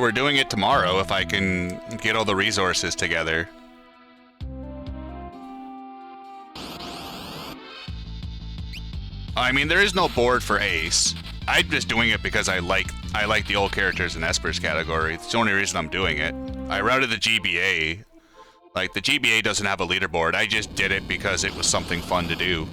We're doing it tomorrow if I can get all the resources together. I mean, there is no board for Ace. I'm just doing it because I like the old characters in Esper's category. It's the only reason I'm doing it. I routed the GBA. Like, the GBA doesn't have a leaderboard. I just did it because it was something fun to do.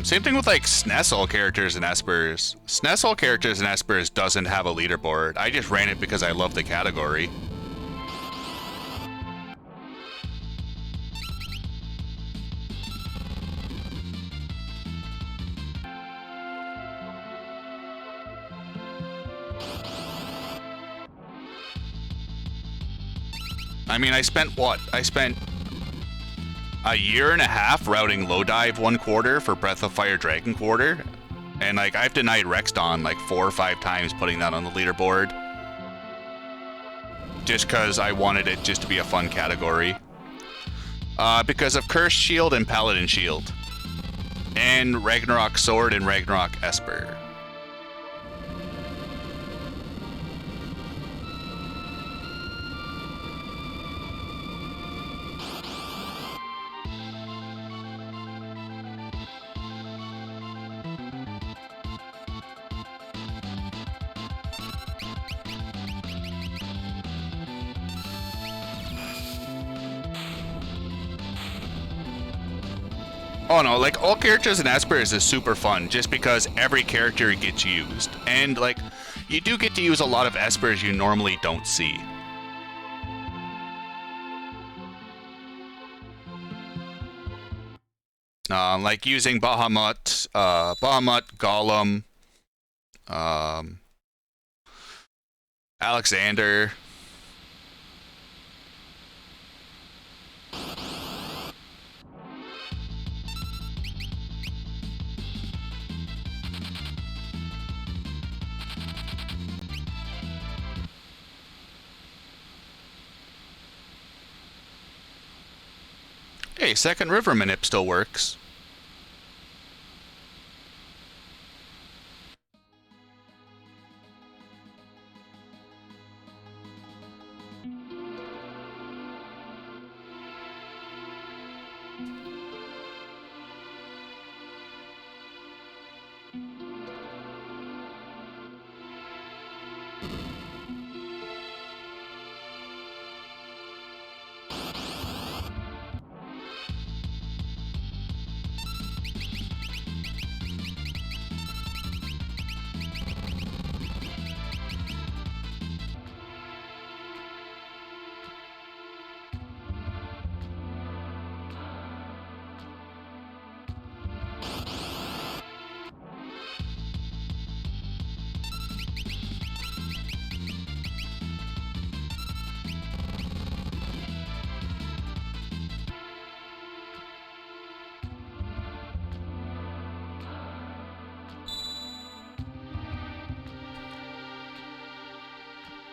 Same thing with like SNES all characters and Espers. SNES all characters and Espers doesn't have a leaderboard. I just ran it because I love the category. I mean, I spent what? I a year and a half routing low dive 1 quarter for Breath of Fire Dragon quarter, and like I've denied Rexdon like 4 or 5 times putting that on the leaderboard, just because I wanted it just to be a fun category. Because of Cursed Shield and Paladin Shield, and Ragnarok Sword and Ragnarok Esper. Oh no, like all characters in Espers is super fun just because every character gets used. And like, you do get to use a lot of Espers you normally don't see. Like using Bahamut, Golem, Alexander. Hey, Second River Manip still works.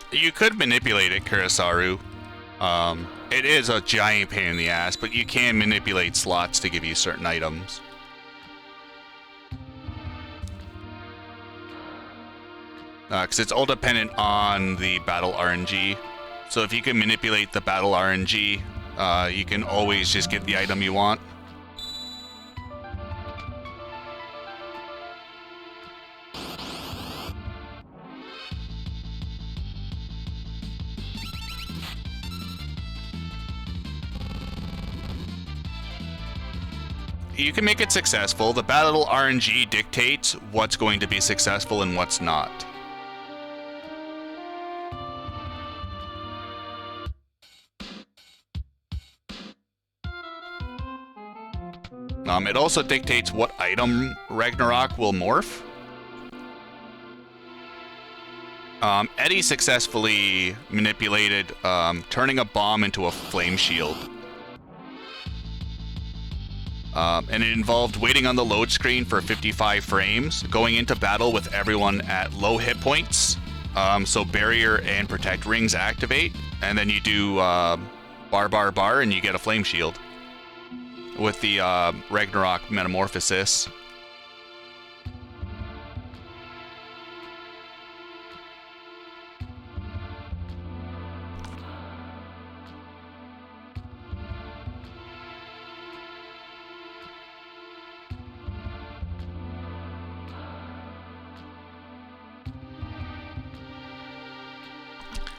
You could manipulate it, Kurisaru. It is a giant pain in the ass, but you can manipulate slots to give you certain items. Because it's all dependent on the battle RNG. So if you can manipulate the battle RNG, you can always just get the item you want. You can make it successful. The battle RNG dictates what's going to be successful and what's not. It also dictates what item Ragnarok will morph. Eddie successfully manipulated turning a bomb into a flame shield. And it involved waiting on the load screen for 55 frames, going into battle with everyone at low hit points, so barrier and protect rings activate, and then you do bar, and you get a flame shield with the Ragnarok Metamorphosis.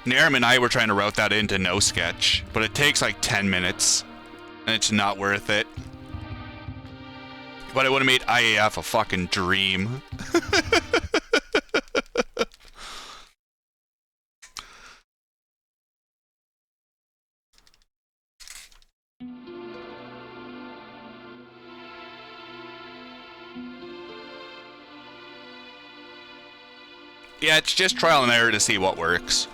Narum and I were trying to route that into no sketch, but it takes like 10 minutes, and it's not worth it. But it would have made IAF a fucking dream. Yeah, it's just trial and error to see what works.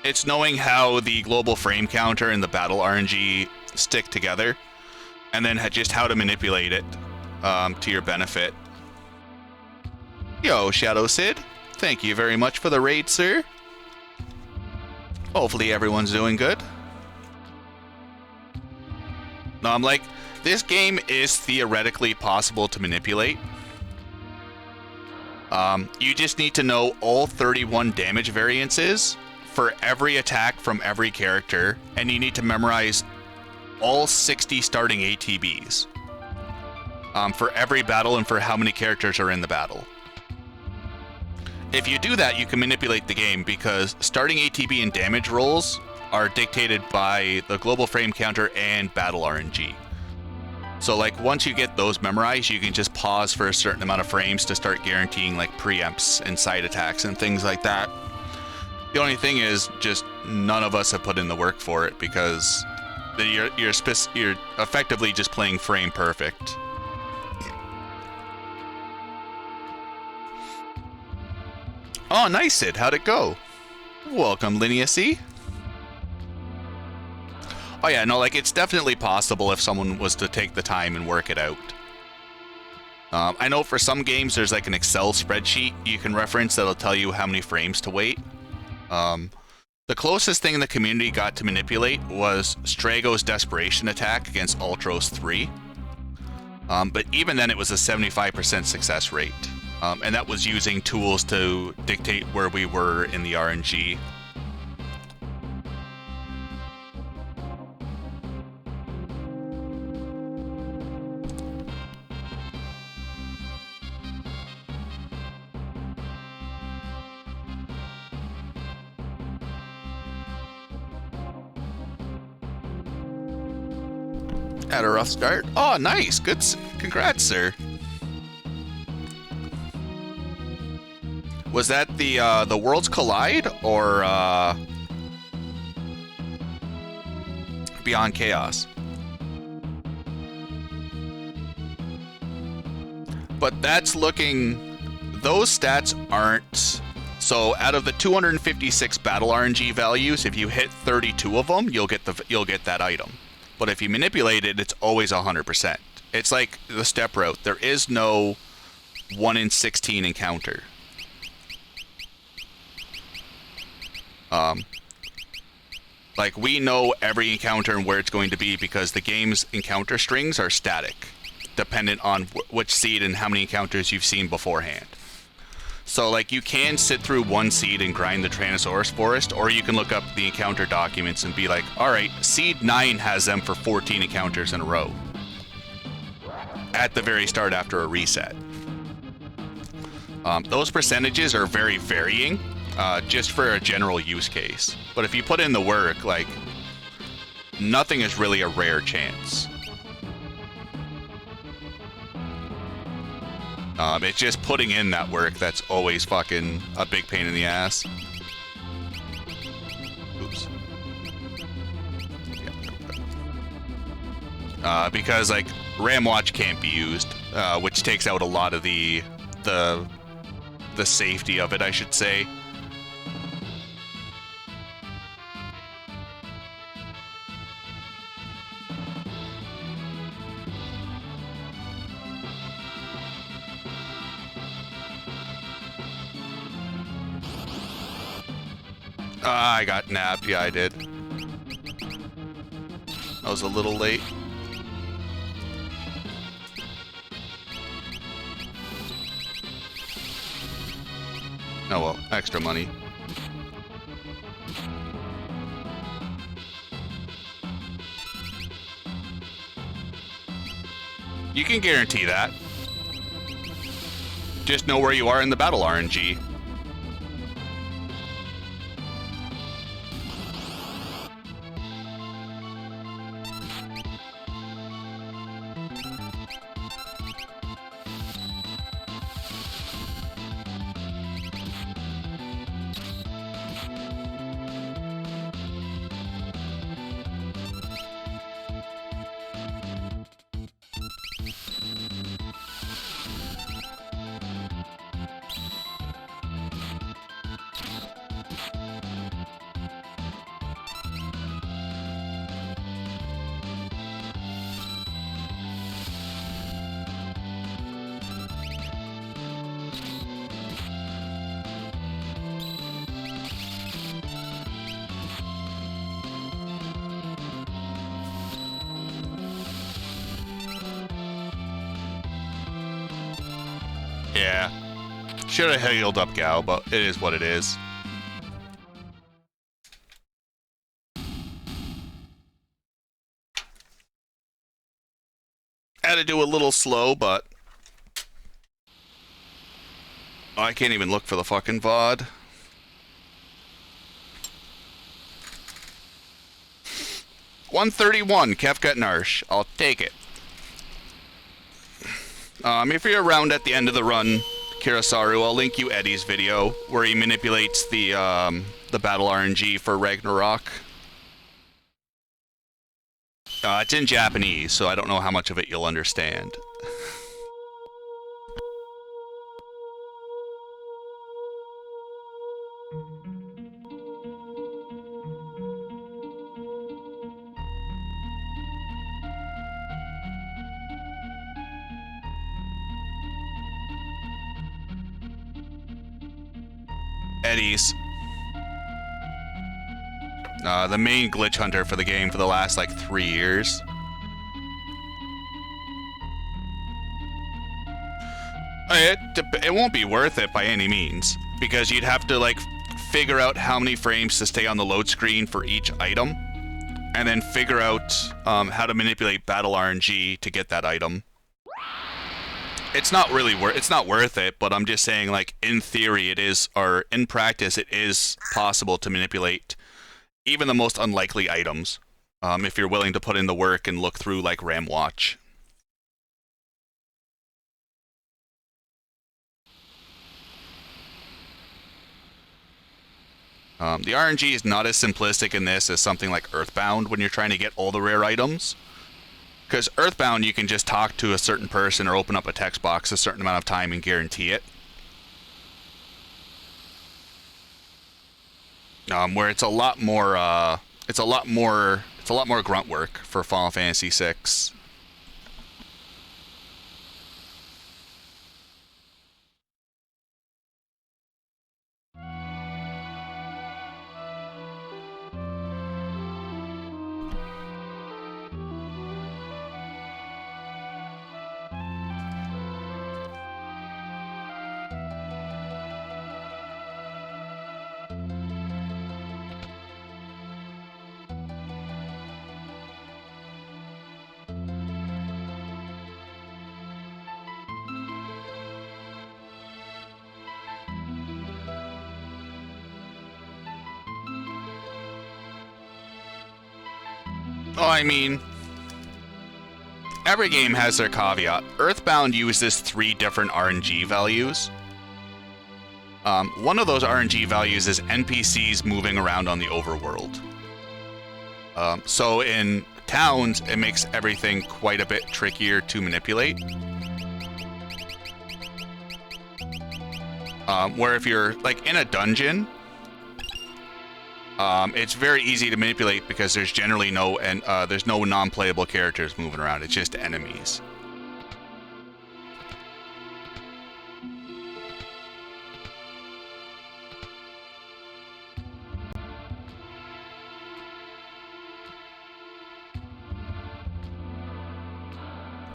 It's knowing how the global frame counter and the battle RNG stick together, and then just how to manipulate it to your benefit. Yo, Shadow Sid, thank you very much for the raid, sir. Hopefully everyone's doing good. No, I'm like, this game is theoretically possible to manipulate. You just need to know all 31 damage variances for every attack from every character, and you need to memorize all 60 starting ATBs for every battle and for how many characters are in the battle. If you do that, you can manipulate the game because starting ATB and damage rolls are dictated by the global frame counter and battle RNG. So like once you get those memorized, you can just pause for a certain amount of frames to start guaranteeing like preempts and side attacks and things like that. The only thing is just none of us have put in the work for it because you're effectively just playing frame perfect. Oh, nice, Sid. How'd it go? Welcome, Linnea C. Oh yeah, no, like it's definitely possible if someone was to take the time and work it out. I know for some games there's like an Excel spreadsheet you can reference that'll tell you how many frames to wait. The closest thing the community got to manipulate was Strago's Desperation attack against Ultros 3. But even then it was a 75% success rate. And that was using tools to dictate where we were in the RNG. Had a rough start. Oh, nice. Good. Congrats, sir. Was that the Worlds Collide or Beyond Chaos? But that's looking. Those stats aren't. So out of the 256 battle RNG values, if you hit 32 of them, you'll get that item. But if you manipulate it, it's always 100%. It's like the step route. There is no 1 in 16 encounter. Like we know every encounter and where it's going to be because the game's encounter strings are static, dependent on which seed and how many encounters you've seen beforehand. So like you can sit through one seed and grind the Tyrannosaurus Forest, or you can look up the encounter documents and be like, alright, seed 9 has them for 14 encounters in a row. At the very start after a reset. Those percentages are very varying, just for a general use case. But if you put in the work, like, nothing is really a rare chance. It's just putting in that work that's always fucking a big pain in the ass. Oops. Yeah. Because, like, RAM Watch can't be used, which takes out a lot of the safety of it, I should say. I got nabbed. Yeah, I did. I was a little late. Oh well, extra money. You can guarantee that. Just know where you are in the battle RNG. Yeah. Should have healed up Gao, but it is what it is. Had to do a little slow, but... Oh, I can't even look for the fucking VOD. $131, Kefka Narshe. I'll take it. If you're around at the end of the run, Kirasaru, I'll link you Eddie's video where he manipulates the battle RNG for Ragnarok. It's in Japanese, so I don't know how much of it you'll understand. Eddie's. The main glitch hunter for the game for the last, like, 3 years. It won't be worth it by any means, because you'd have to, like, figure out how many frames to stay on the load screen for each item, and then figure out how to manipulate battle RNG to get that item. It's not really it's not worth it, but I'm just saying, like, in theory it is, or in practice it is possible to manipulate even the most unlikely items, if you're willing to put in the work and look through, like, RAM Watch. The RNG is not as simplistic in this as something like Earthbound when you're trying to get all the rare items. Because Earthbound, you can just talk to a certain person or open up a text box a certain amount of time and guarantee it. Where it's a lot more, it's a lot more grunt work for Final Fantasy VI. Oh, I mean, every game has their caveat. Earthbound uses 3 different RNG values. One of those RNG values is NPCs moving around on the overworld. So in towns, it makes everything quite a bit trickier to manipulate. Where if you're, like, in a dungeon, it's very easy to manipulate because there's generally no non-playable characters moving around. It's just enemies.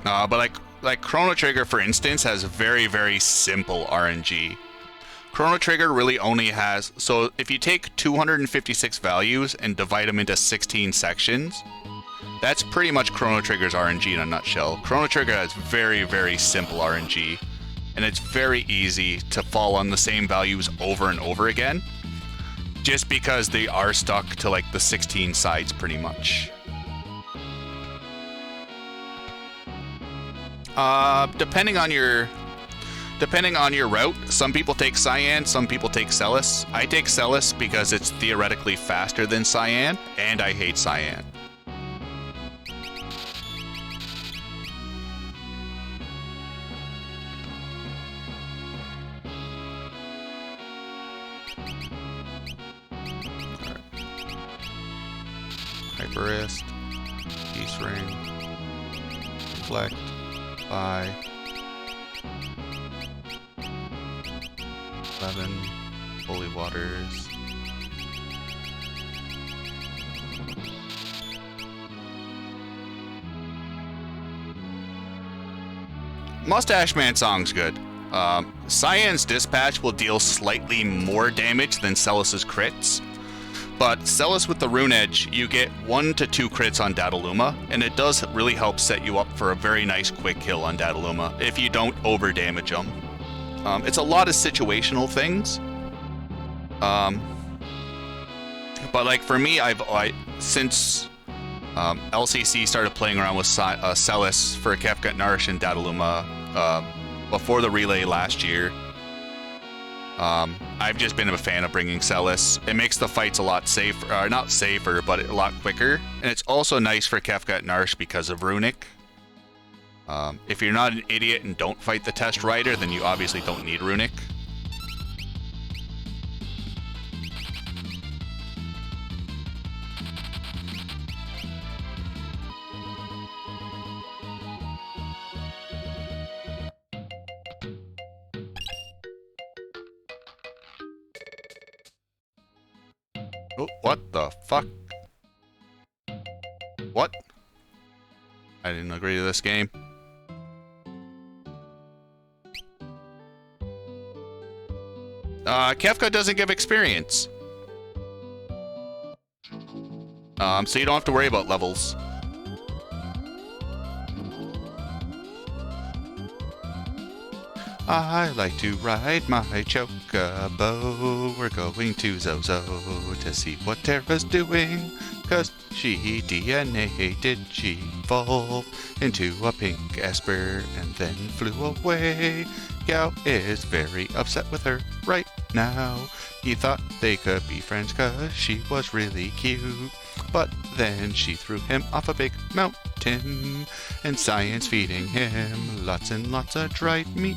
But like Chrono Trigger, for instance, has very, very simple RNG. Chrono Trigger really only has... So if you take 256 values and divide them into 16 sections, that's pretty much Chrono Trigger's RNG in a nutshell. Chrono Trigger has very, very simple RNG, and it's very easy to fall on the same values over and over again, just because they are stuck to, like, the 16 sides pretty much. Depending on your route, some people take Cyan, some people take Celes. I take Celes because it's theoretically faster than Cyan, and I hate Cyan. Hyperist, Peace Ring, Reflect, Buy, 11, Holy Waters. Mustache Man song's good. Cyan's Dispatch will deal slightly more damage than Celes' crits, but Celes with the Rune Edge, you get 1 to 2 crits on Dataluma, and it does really help set you up for a very nice quick kill on Dataluma if you don't over damage them. It's a lot of situational things. But like for me, since LCC started playing around with Celes for Kefka Narshe and Dataluma before the relay last year, I've just been a fan of bringing Celes. It makes the fights a lot safer, not safer, but a lot quicker. And it's also nice for Kefka Narshe because of Runic. If you're not an idiot and don't fight the Test Rider, then you obviously don't need Runic. Oh, what the fuck? What? I didn't agree to this game. Kefka doesn't give experience. So you don't have to worry about levels. I like to ride my chocobo. We're going to Zozo to see what Terra's doing. Cause she DNA'd, she evolved into a pink Esper and then flew away. Gao is very upset with her right now. He thought they could be friends cause she was really cute. But then she threw him off a big mountain, and Science feeding him lots and lots of dried meat.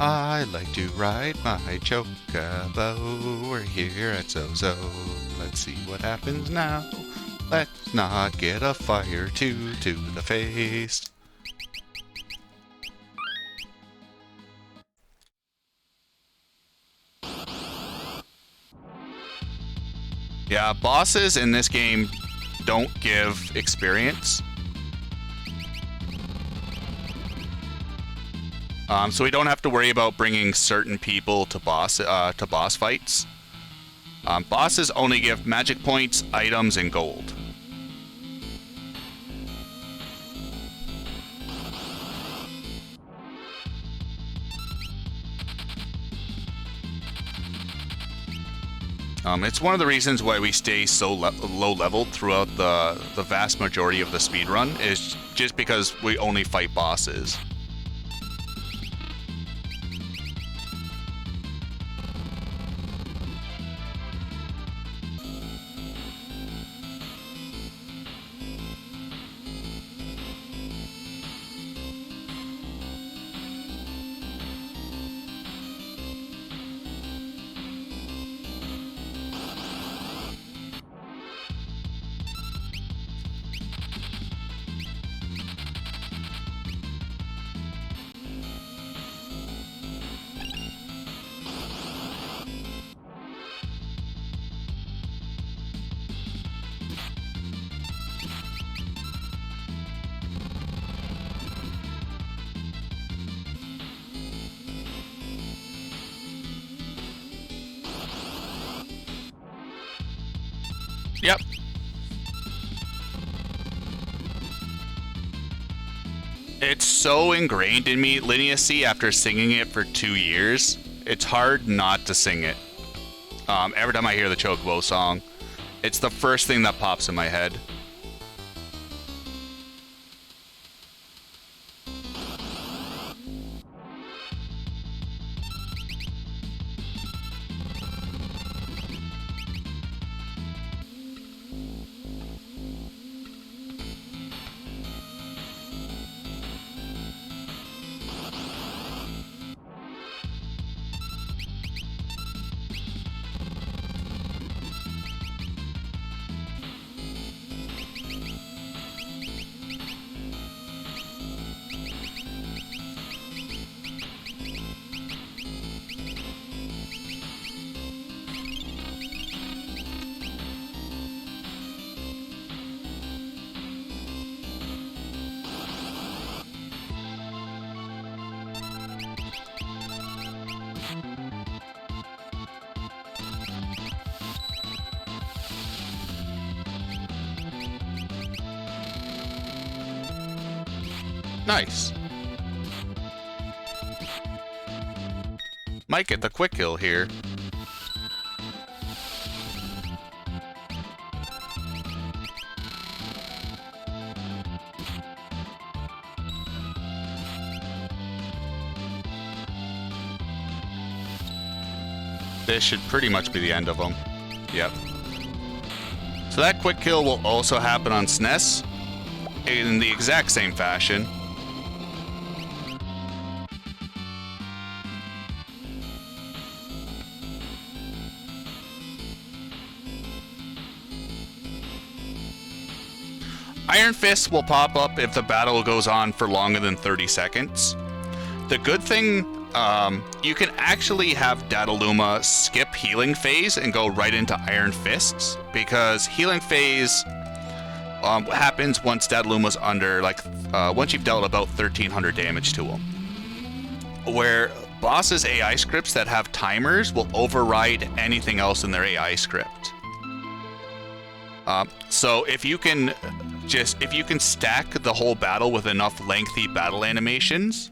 I like to ride my chocobo. We're here at Zozo. Let's see what happens now. Let's not get a fire to the face. Yeah, bosses in this game don't give experience. So we don't have to worry about bringing certain people to boss fights. Bosses only give magic points, items, and gold. It's one of the reasons why we stay so low leveled throughout the vast majority of the speedrun, is just because we only fight bosses. Yep. It's so ingrained in me, Leniacy, after singing it for 2 years. It's hard not to sing it. Every time I hear the Chocobo song, it's the first thing that pops in my head. Nice. Might get the quick kill here. This should pretty much be the end of him. Yep. So that quick kill will also happen on Celes in the exact same fashion. Iron Fist will pop up if the battle goes on for longer than 30 seconds. The good thing, you can actually have Dataluma skip healing phase and go right into Iron Fists, because healing phase happens once Dataluma's under, once you've dealt about 1300 damage to him. Where bosses' AI scripts that have timers will override anything else in their AI script. So if you can stack the whole battle with enough lengthy battle animations,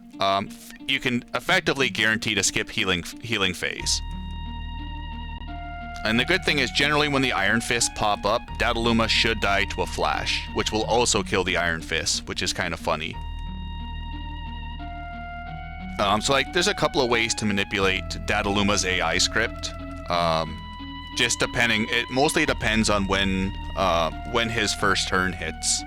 you can effectively guarantee to skip healing phase. And the good thing is, generally when the Iron Fists pop up, Dataluma should die to a flash, which will also kill the Iron Fist, which is kind of funny. There's a couple of ways to manipulate Dataluma's AI script. Just depending, it mostly depends on when his first turn hits.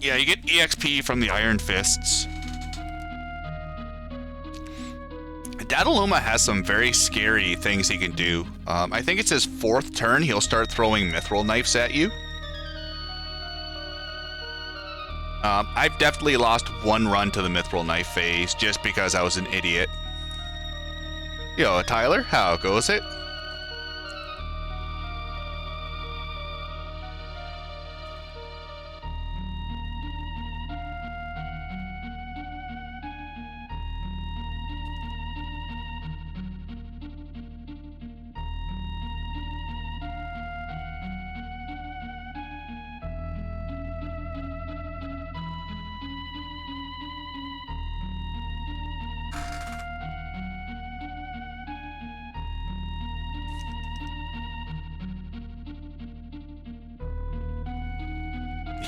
Yeah, you get EXP from the Iron Fists. Dataluma has some very scary things he can do. I think it's his 4th turn, he'll start throwing mithril knives at you. I've definitely lost one run to the mithril knife phase just because I was an idiot. Yo, Tyler, how goes it?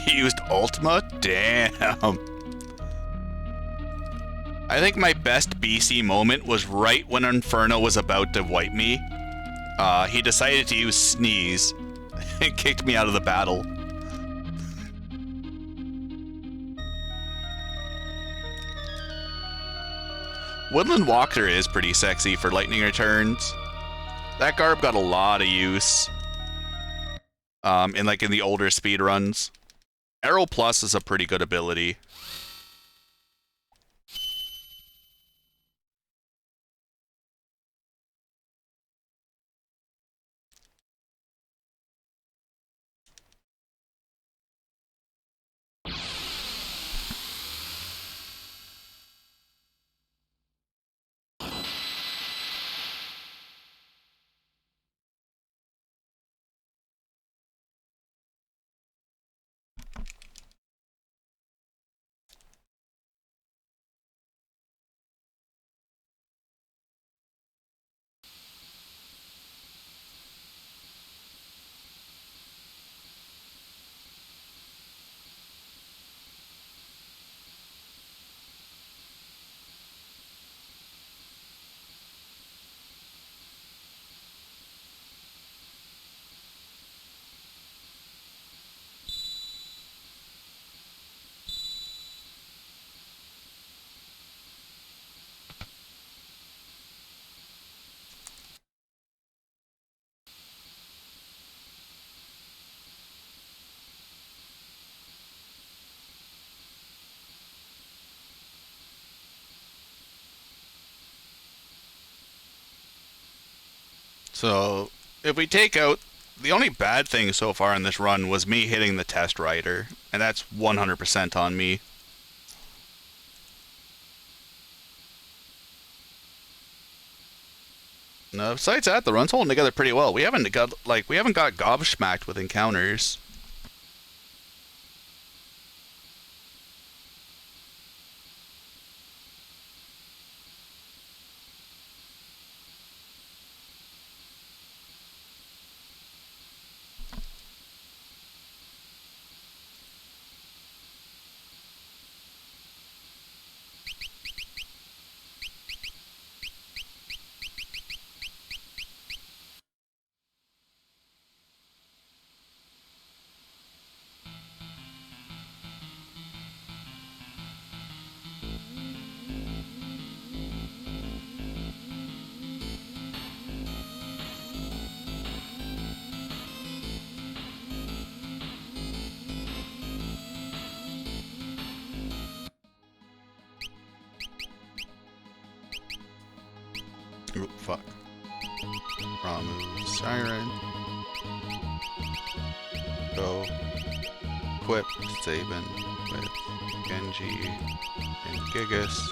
He used Ultima? Damn. I think my best BC moment was right when Inferno was about to wipe me. He decided to use Sneeze and kicked me out of the battle. Woodland Walker is pretty sexy for lightning returns. That garb got a lot of use in the older speedruns. Arrow Plus is a pretty good ability. So, if we take out... The only bad thing so far in this run was me hitting the test rider, and that's 100% on me. No, besides that, the run's holding together pretty well. We haven't got gobsmacked with encounters. Oop, fuck. Ramuh, Siren. Go. Equip, Sabin with Genji and Gigas.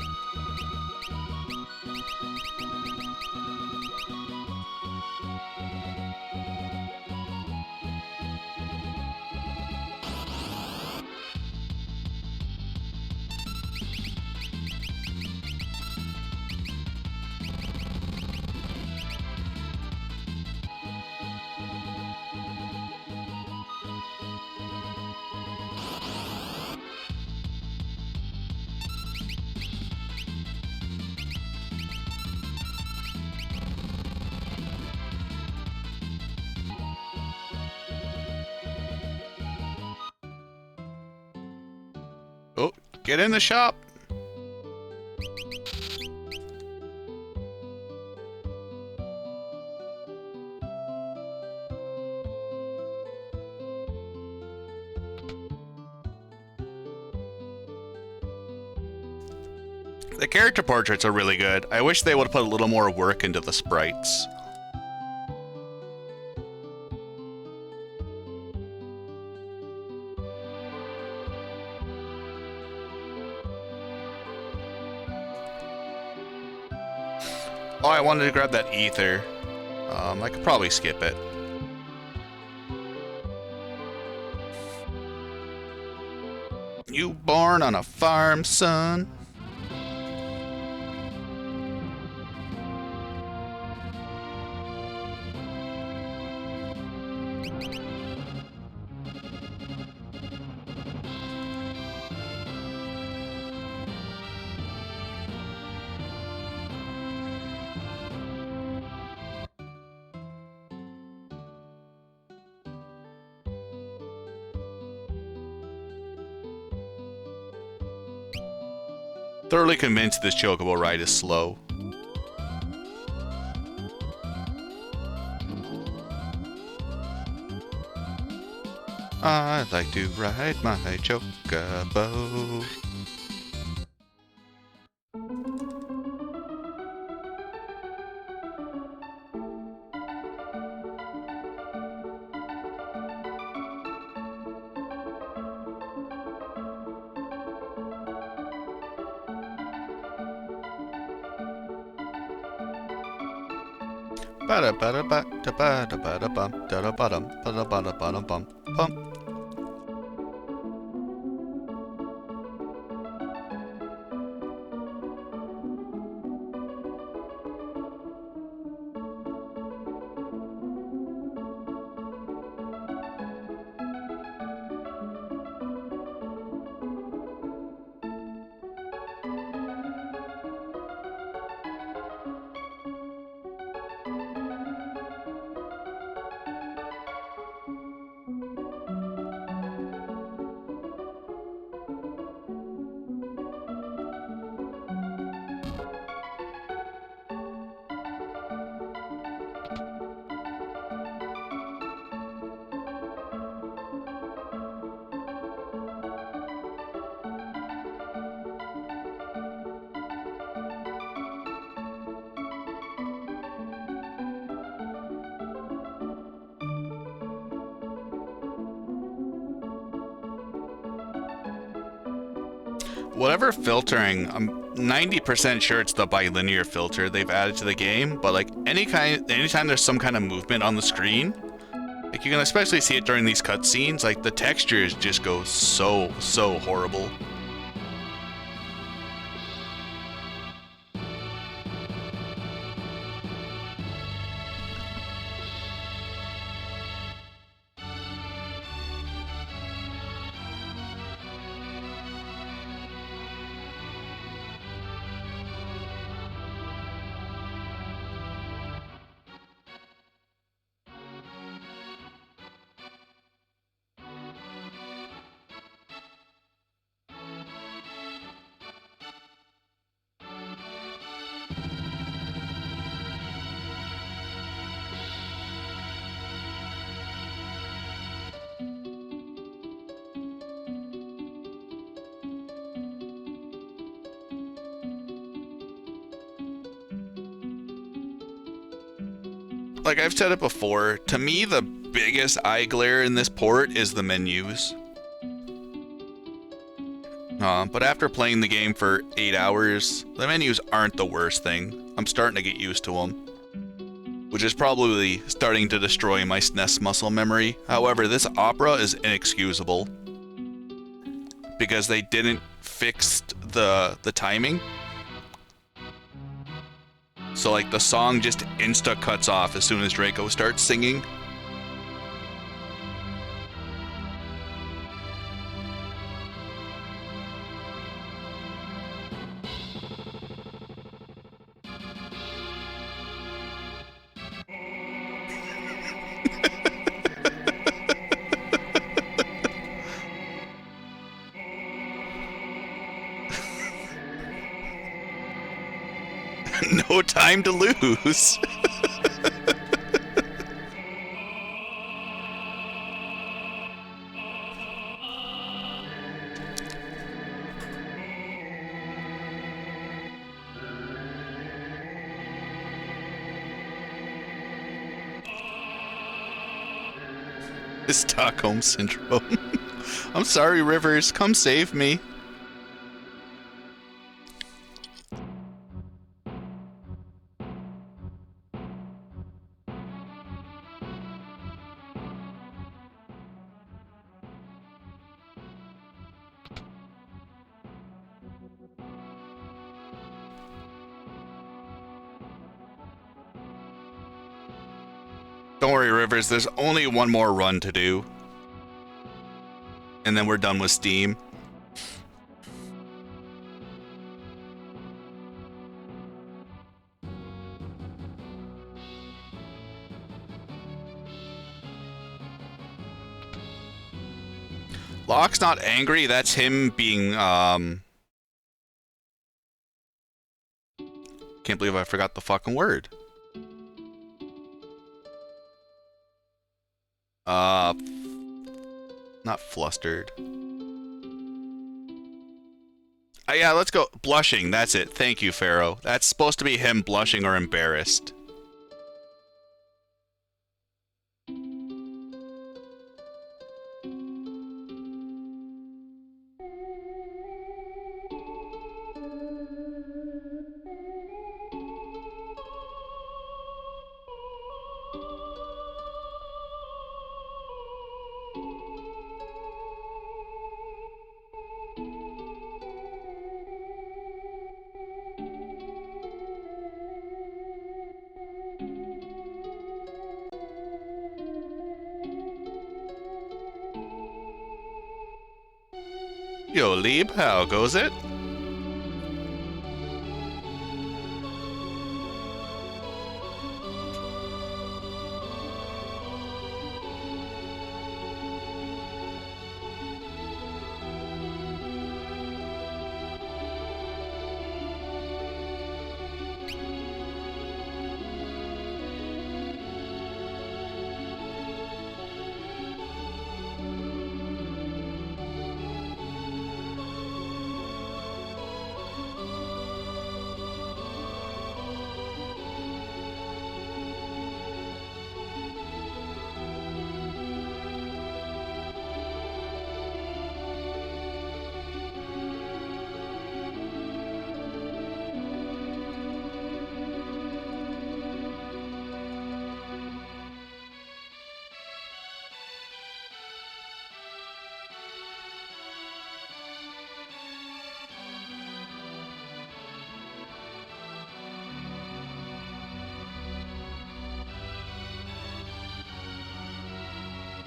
Oh, get in the shop! The character portraits are really good. I wish they would have put a little more work into the sprites. Oh, I wanted to grab that ether. I could probably skip it. You born on a farm, son? Thoroughly convinced this chocobo ride is slow. I'd like to ride my chocobo. Whatever filtering, I'm 90% sure it's the bilinear filter they've added to the game, but like anytime there's some kind of movement on the screen, like you can especially see it during these cutscenes, like the textures just go so horrible. Like I've said it before, to me the biggest eye glare in this port is the menus. But after playing the game for 8 hours, the menus aren't the worst thing. I'm starting to get used to them, which is probably starting to destroy my SNES muscle memory. However, this opera is inexcusable because they didn't fix the timing. So like the song just insta cuts off as soon as Draco starts singing. No time to lose. Stockholm Syndrome. I'm sorry, Rivers. Come save me. Don't worry, Rivers, there's only one more run to do. And then we're done with Steam. Locke's not angry, that's him being, Can't believe I forgot the fucking word. Not flustered. Yeah, let's go. Blushing, that's it. Thank you, Pharaoh. That's supposed to be him blushing or embarrassed. Yo, Lieb, how goes it?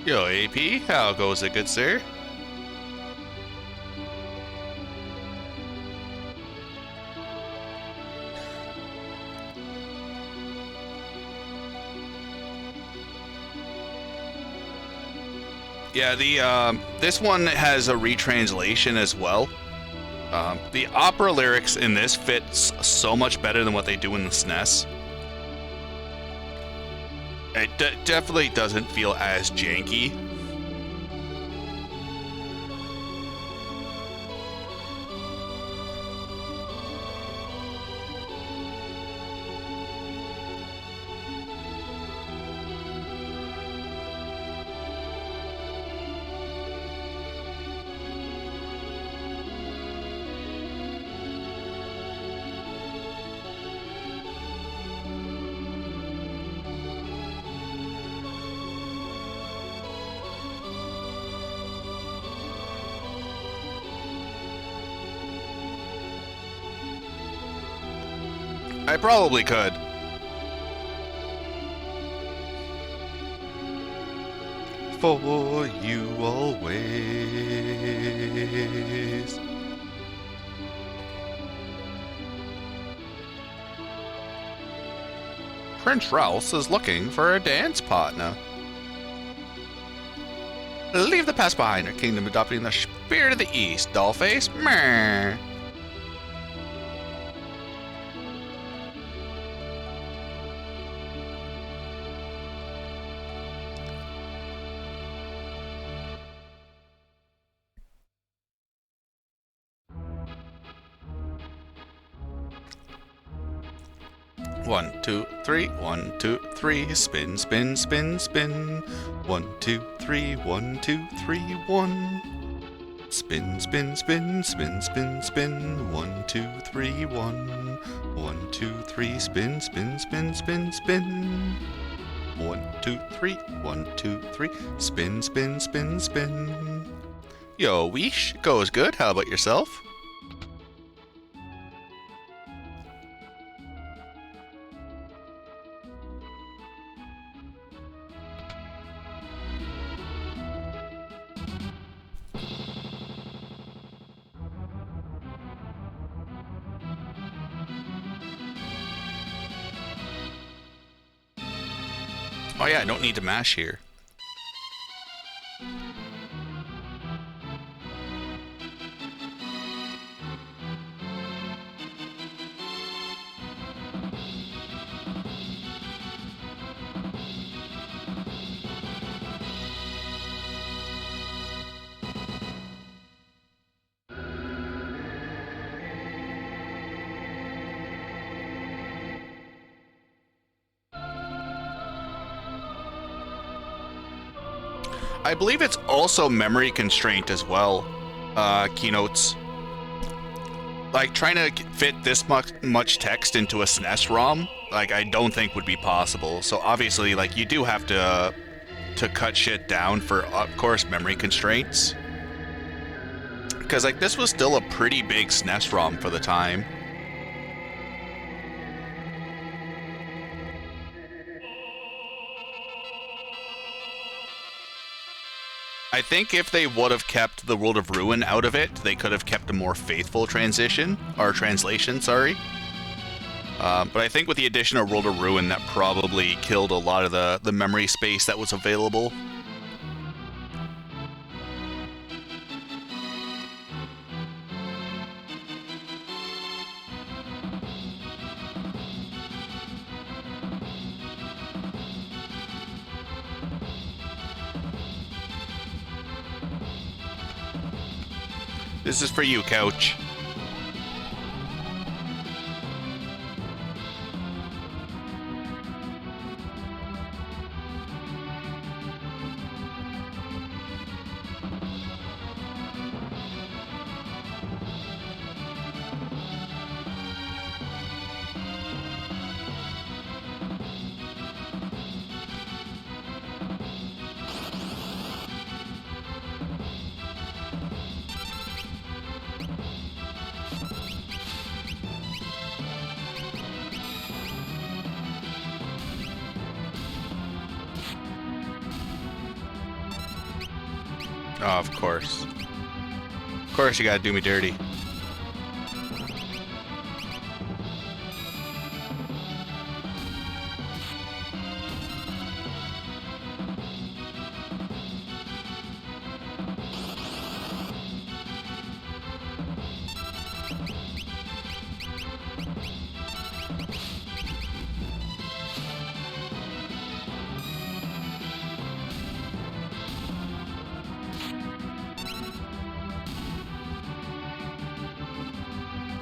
Yo, AP, how goes it, good sir? Yeah, this one has a retranslation as well. The opera lyrics in this fits so much better than what they do in the SNES. It definitely doesn't feel as janky. I probably could. For you always. Prince Rouse is looking for a dance partner. Leave the past behind, our kingdom adopting the spirit of the East, dollface. Meh. One, two, three, 1, 2, 3, spin, spin, spin, spin. 1, 2, 3, 1, 2, 3, 1. Spin, spin, spin, spin, spin, spin. 1, 2, 3, 1. 1, 2, 3, spin, spin, spin, spin, spin. 1, 2, 3, 1, 2, 3, spin, spin, spin, spin. Yo, Weesh, goes good. How about yourself? Oh yeah, I don't need to mash here. I believe it's also memory constraint as well, keynotes. Like, trying to fit this much text into a SNES ROM, like, I don't think would be possible. So obviously, like, you do have to cut shit down for, of course, memory constraints. Because, like, this was still a pretty big SNES ROM for the time. I think if they would have kept the World of Ruin out of it, they could have kept a more faithful translation, sorry. But I think with the addition of World of Ruin, that probably killed a lot of the memory space that was available. This is for you, Couch. Oh, of course. Of course you gotta do me dirty.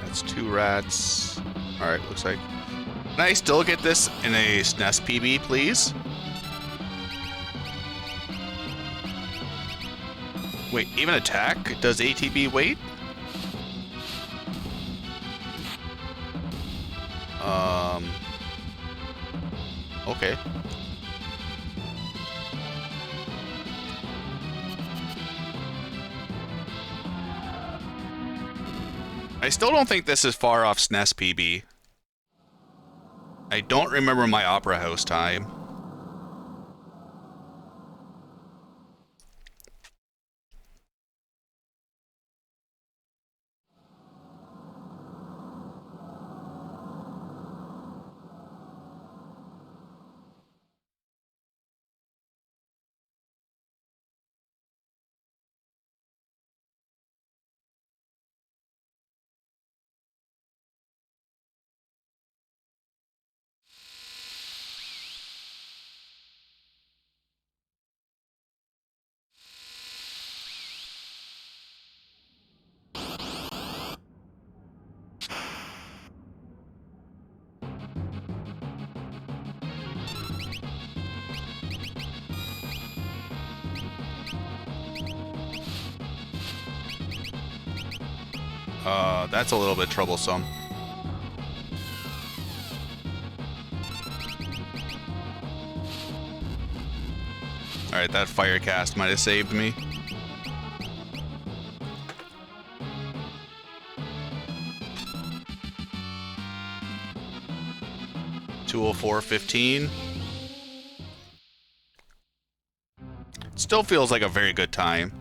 That's 2 rats. Alright, looks like... Can I still get this in a SNES PB, please? Wait, even attack? Does ATB wait? Okay. I still don't think this is far off SNES PB. I don't remember my Opera House time. That's a little bit troublesome. Alright, that fire cast might have saved me. $204.15. Still feels like a very good time.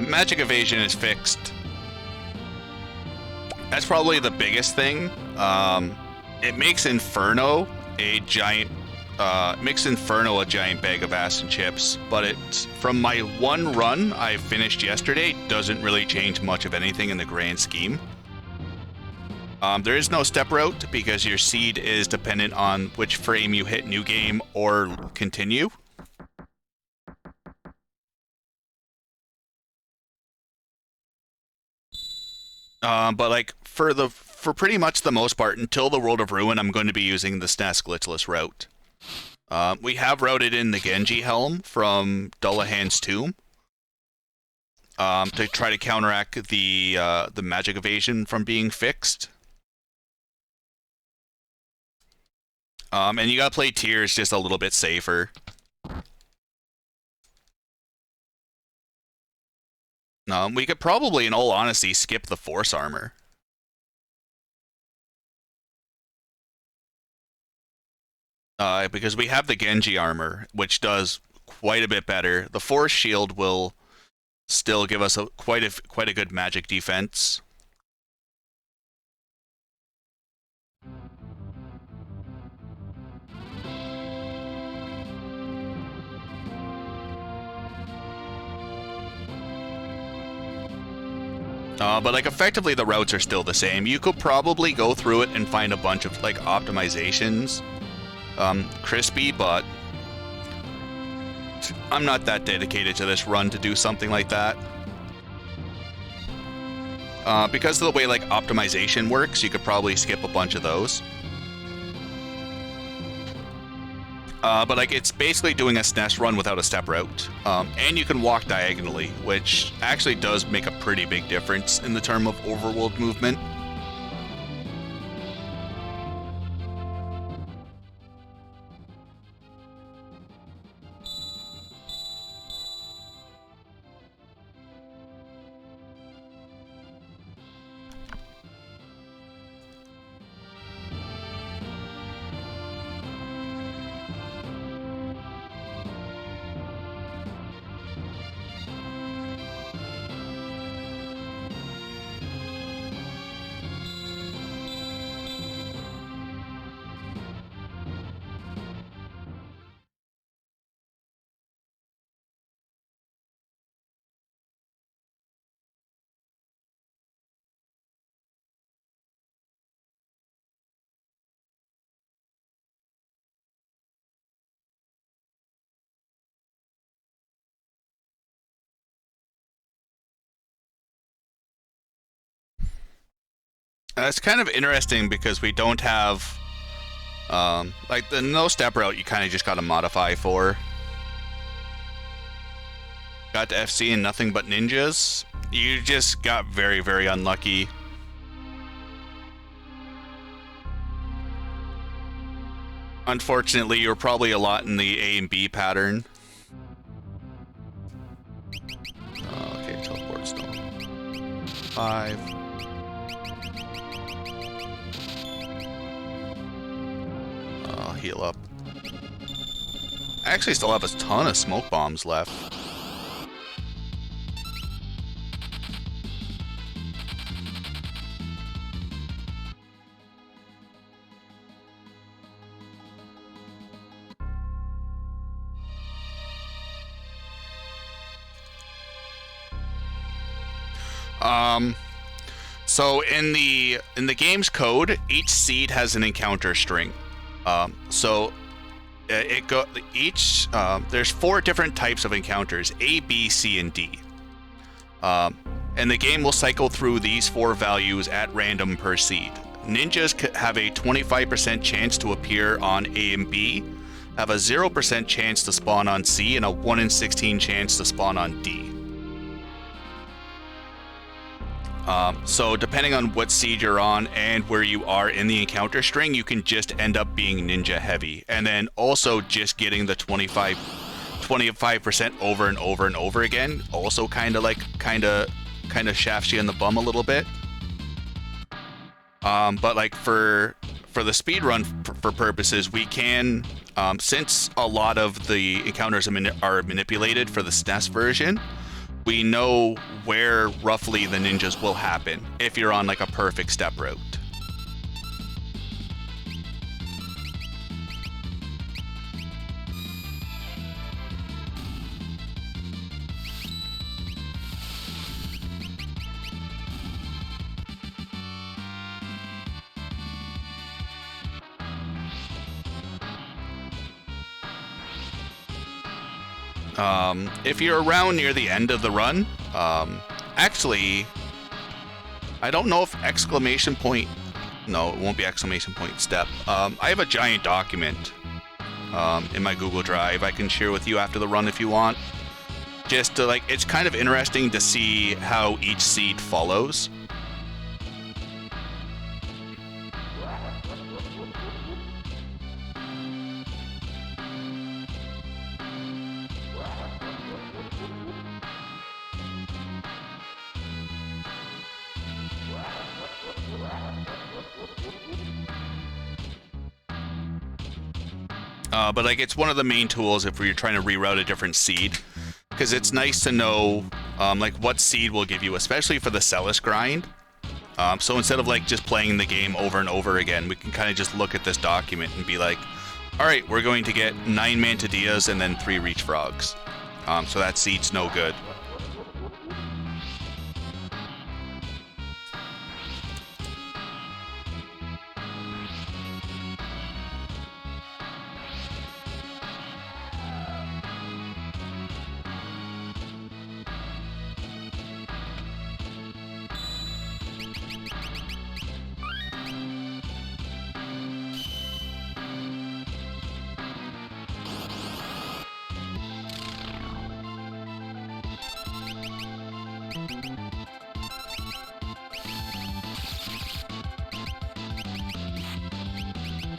Magic evasion is fixed. That's probably the biggest thing. It makes Inferno a giant bag of ass and chips, but it's from my one run I finished yesterday, doesn't really change much of anything in the grand scheme. There is no step route because your seed is dependent on which frame you hit new game or continue. But like for pretty much the most part, until the World of Ruin, I'm going to be using the SNES glitchless route. We have routed in the Genji Helm from Dullahan's Tomb to try to counteract the magic evasion from being fixed. And you gotta play Tears just a little bit safer. We could probably, in all honesty, skip the Force Armor. Because we have the Genji armor, which does quite a bit better. The Force Shield will still give us quite a good magic defense. But like effectively the routes are still the same. You could probably go through it and find a bunch of like optimizations. Crispy, but I'm not that dedicated to this run to do something like that. Because of the way like optimization works, you could probably skip a bunch of those. But like it's basically doing a SNES run without a step route. And you can walk diagonally, which actually does make a pretty big difference in the term of overworld movement. It's kind of interesting because we don't have, like the no step route. You kind of just got to modify for. Got to FC and nothing but ninjas. You just got very, very unlucky. Unfortunately, you're probably a lot in the A and B pattern. Okay, teleport stone. 5. I'll heal up. I actually still have a ton of smoke bombs left. So in the game's code, each seed has an encounter string. There's 4 different types of encounters: A, B, C, and D. And the game will cycle through these 4 values at random per seed. Ninjas have a 25% chance to appear on A and B, have a 0% chance to spawn on C, and a 1 in 16 chance to spawn on D. So depending on what seed you're on and where you are in the encounter string, you can just end up being ninja heavy, and then also just getting the 25% over and over and over again also kind of shafts you in the bum a little bit. But like for the speed run for purposes, we can, since a lot of the encounters are manipulated for the SNES version, we know where roughly the ninjas will happen if you're on like a perfect step route. If you're around near the end of the run, actually, I don't know if exclamation point, no, it won't be exclamation point step. I have a giant document in my Google Drive I can share with you after the run if you want. Just to like, it's kind of interesting to see how each seed follows. But like, it's one of the main tools if you're trying to reroute a different seed, because it's nice to know like what seed will give you, especially for the Celes grind. So instead of like just playing the game over and over again, we can kind of just look at this document and be like, all right, we're going to get 9 Mantadillas and then 3 Reach Frogs. So that seed's no good.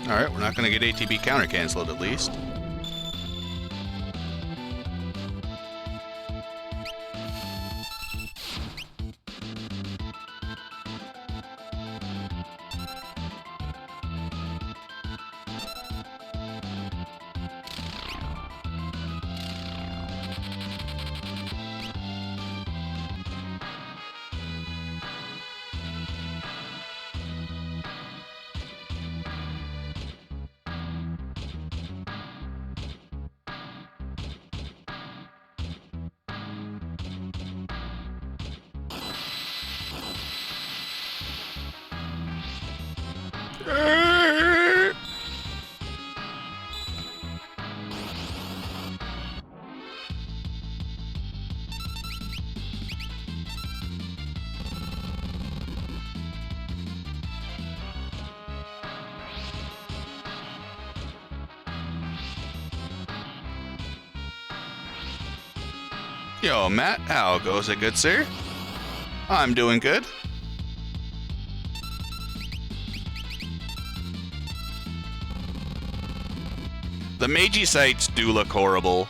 Alright, we're not going to get ATB counter canceled at least. Yo, Matt, how goes it, good sir? I'm doing good. The Meiji sites do look horrible.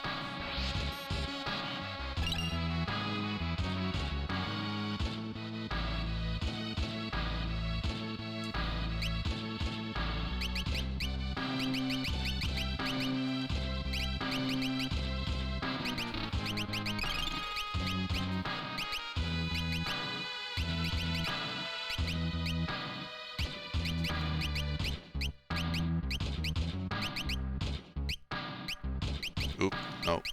Oop, no.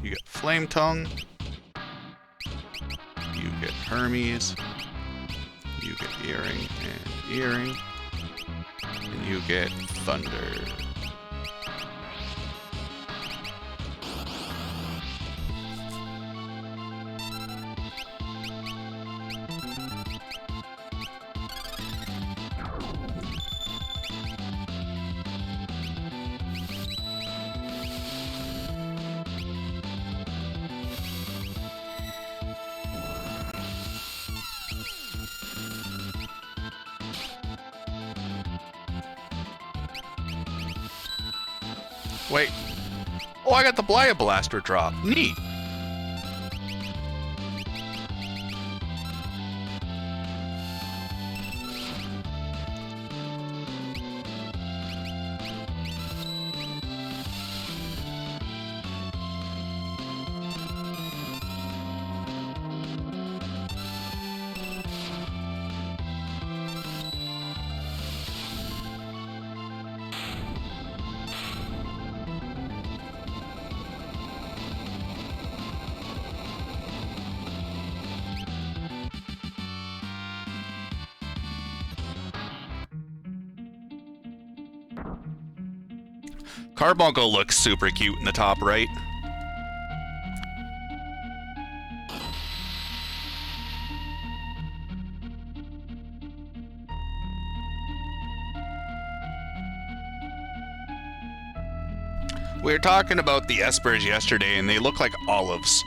You get Flame Tongue. You get Hermes. You get Earring and Earring. And you get Thunder. Wait. Oh, I got the Blaya Blaster drop. Neat. Carbuncle looks super cute in the top right. We were talking about the espers yesterday, and they look like olives.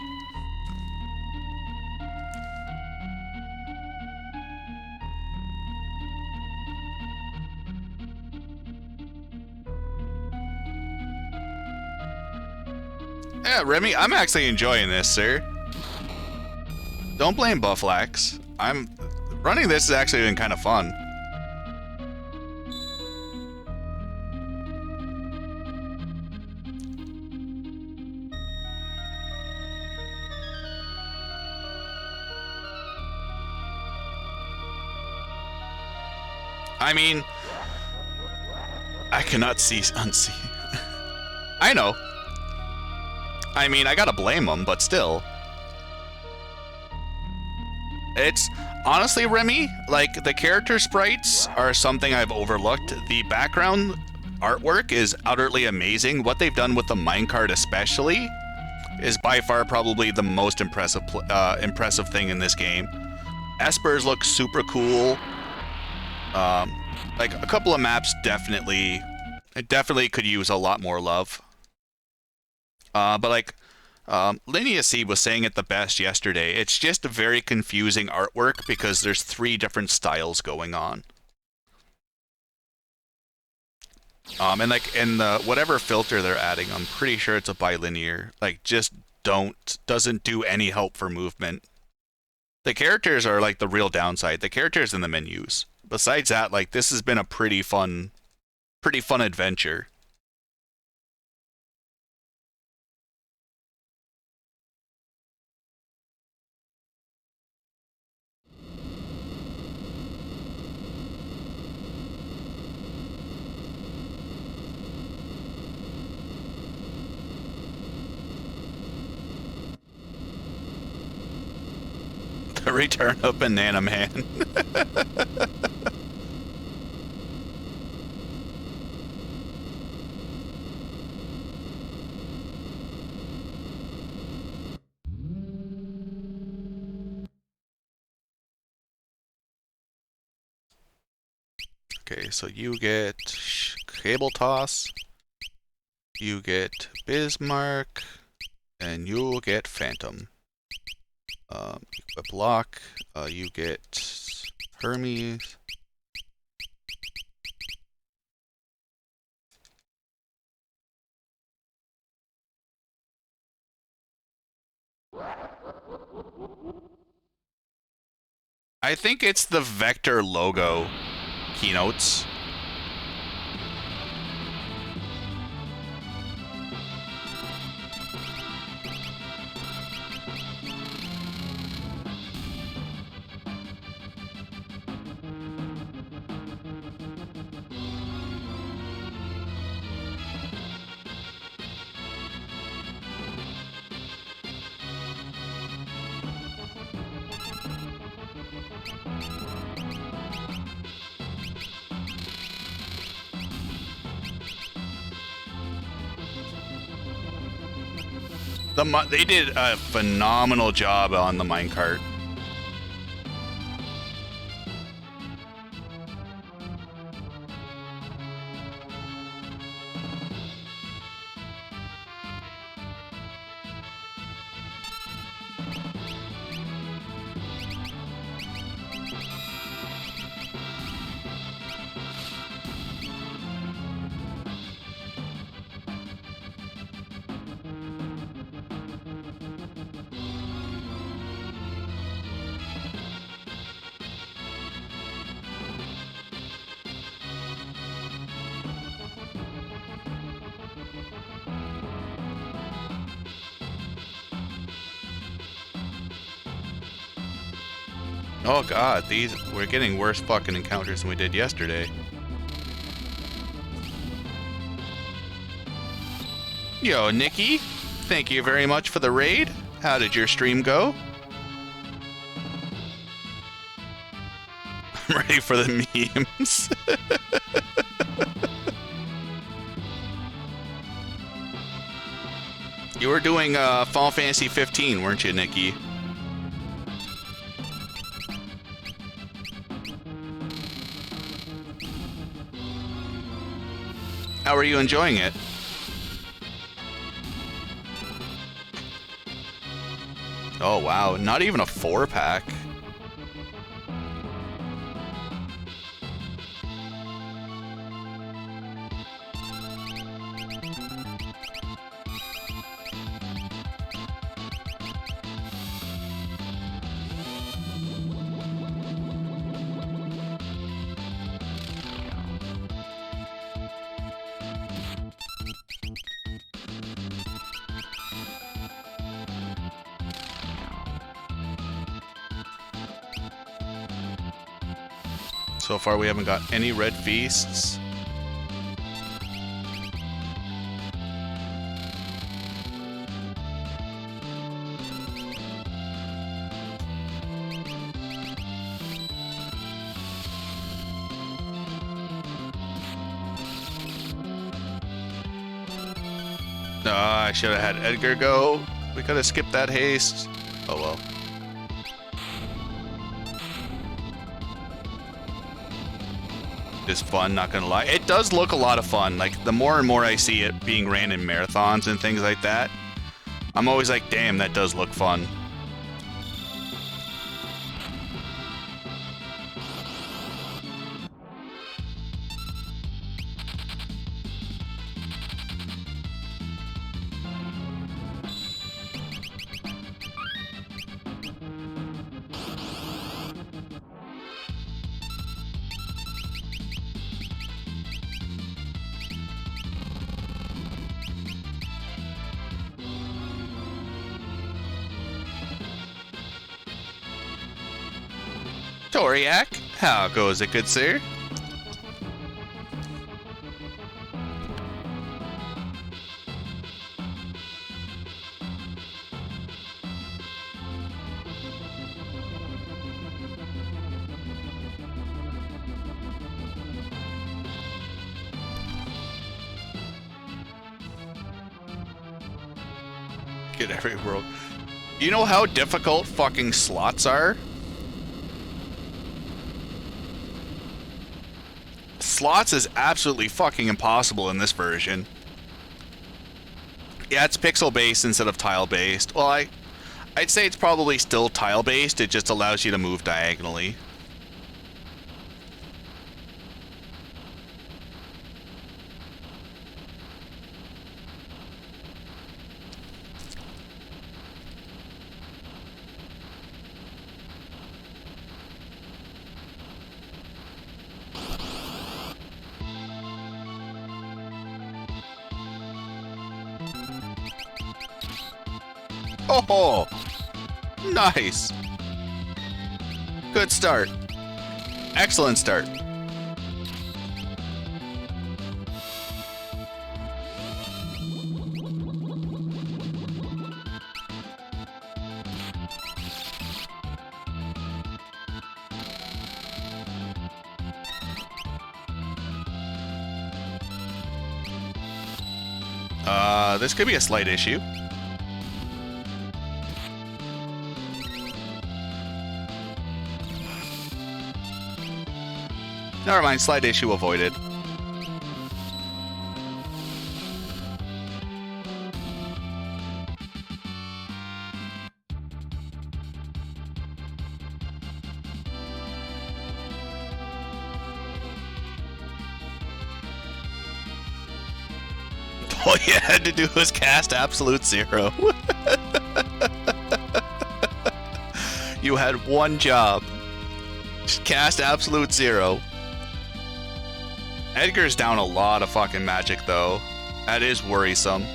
Yeah, Remy, I'm actually enjoying this, sir. Don't blame Bufflax. Running this has actually been kind of fun. I mean, I cannot unsee. I know. I mean, I gotta blame them, but still. It's honestly, Remy, like, the character sprites are something I've overlooked. The background artwork is utterly amazing. What they've done with the minecart especially is by far probably the most impressive thing in this game. Espers look super cool. Like, a couple of maps definitely could use a lot more love. But like, Linnea C was saying it the best yesterday. It's just a very confusing artwork because there's 3 different styles going on. And like, in the whatever filter they're adding, I'm pretty sure it's a bilinear. Like, just doesn't do any help for movement. The characters are like the real downside. The characters in the menus. Besides that, like, this has been a pretty fun adventure. The return of Banana Man. Okay, so you get Cable Toss. You get Bismarck, and you'll get Phantom. Equip Lock, you get Hermes. I think it's the Vector logo keynotes. They did a phenomenal job on the minecart. Oh god, we're getting worse fucking encounters than we did yesterday. Yo, Nikki, thank you very much for the raid. How did your stream go? I'm ready for the memes. You were doing Final Fantasy 15, weren't you, Nikki? How are you enjoying it? Oh wow, not even a 4-pack. So far we haven't got any red feasts. I should have had Edgar go. We could have skipped that haste. Oh well. Is fun, not gonna lie. It does look a lot of fun. Like, the more and more I see it being ran in marathons and things like that, I'm always like, damn, that does look fun. Toriak, how goes it, good sir? Get every world. You know how difficult fucking slots are? Slots is absolutely fucking impossible in this version. Yeah, it's pixel-based instead of tile-based. Well, I'd say it's probably still tile-based, it just allows you to move diagonally. Oh, nice. Good start. Excellent start. This could be a slight issue. Never mind, slight issue avoided. All you had to do was cast Absolute Zero. You had one job. Just cast Absolute Zero. Edgar's down a lot of fucking magic, though. That is worrisome.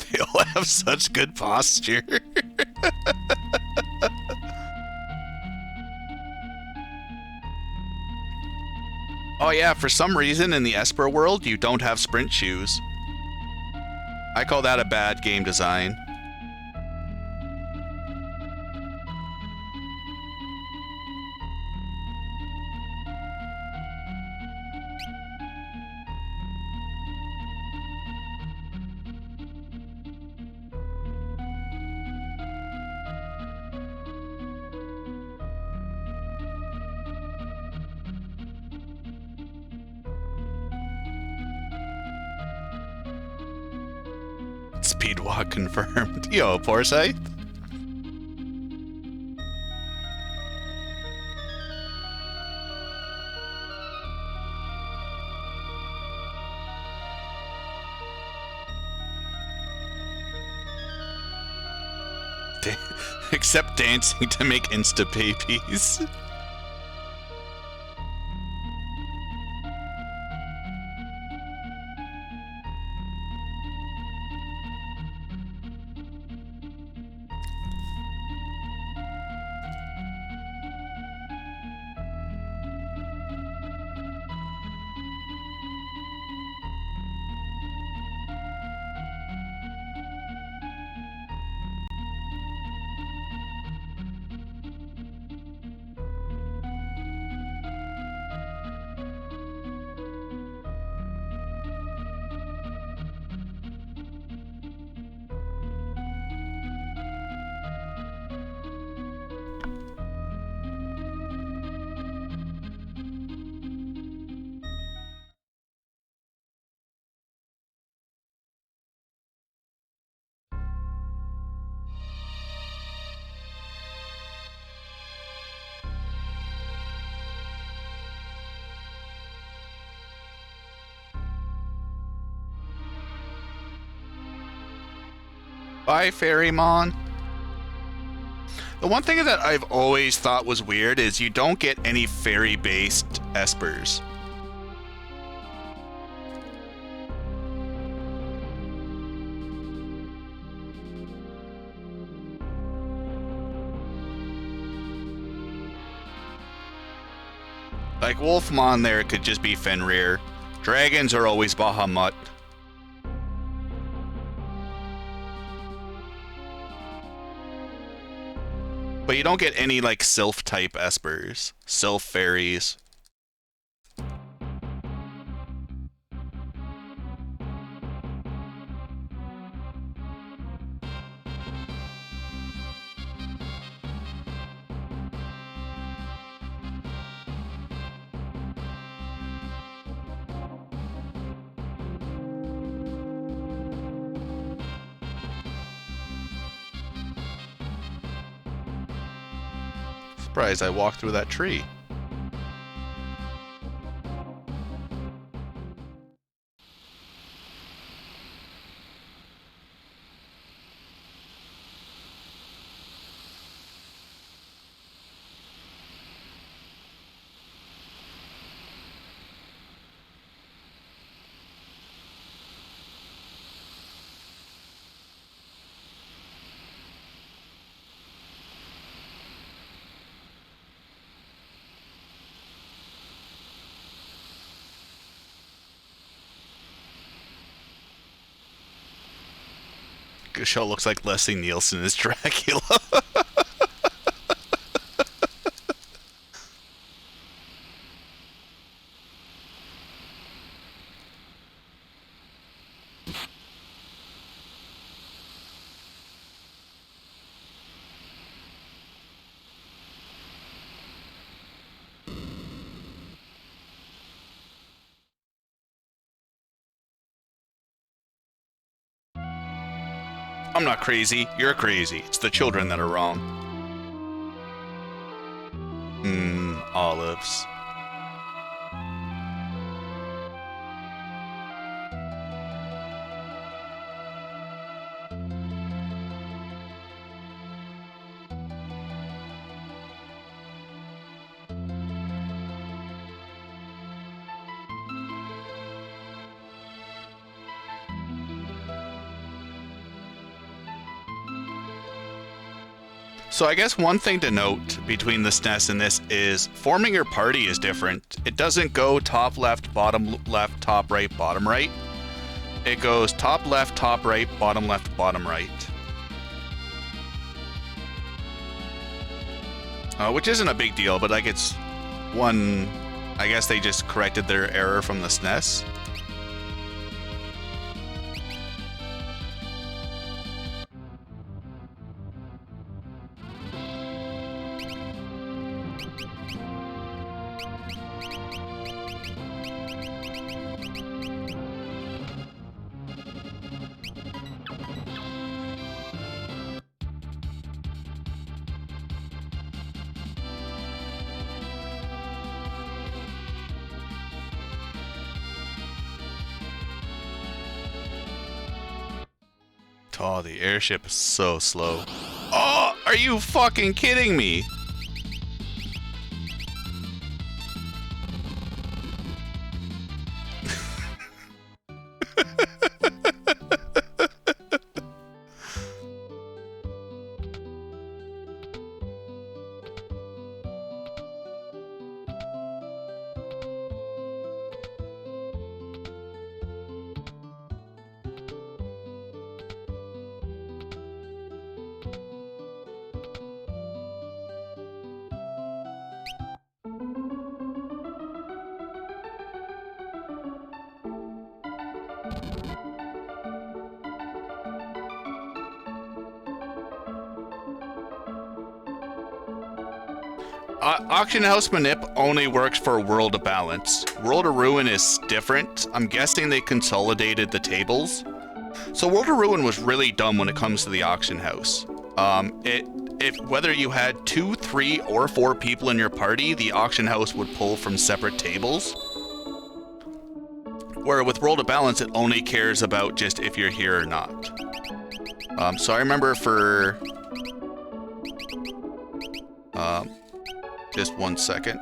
They all have such good posture. Oh yeah, for some reason in the Esper world, you don't have sprint shoes. I call that a bad game design. Speedwalk confirmed. Yo, Forsyth? Except dancing to make insta babies. Bye, Ferrymon. The one thing that I've always thought was weird is you don't get any fairy-based espers. Like, Wolfmon there could just be Fenrir. Dragons are always Bahamut. But you don't get any, like, Sylph-type Espers. Sylph Fairies. Surprised I walked through that tree. Show looks like Leslie Nielsen as Dracula. I'm not crazy. You're crazy. It's the children that are wrong. Olives. So I guess one thing to note between the SNES and this is forming your party is different. It doesn't go top left, top right, bottom right. It goes top left, bottom right. Which isn't a big deal, but like it's one... I guess they just corrected their error from the SNES. Oh, the airship is so slow. Oh, are you fucking kidding me? Auction House Manip only works for World of Balance. World of Ruin is different. I'm guessing they consolidated the tables. So World of Ruin was really dumb when it comes to the auction house. Whether you had 2, 3, or 4 people in your party, the auction house would pull from separate tables. Where with World of Balance, it only cares about just if you're here or not. So I remember for... just one second.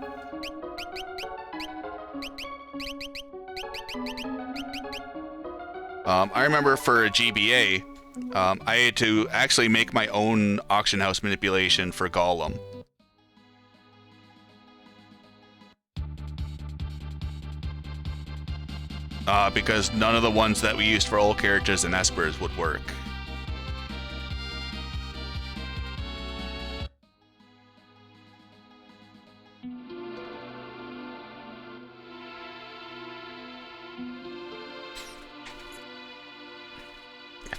I remember for a GBA, I had to actually make my own auction house manipulation for Gollum. because none of the ones that we used for all characters and espers would work.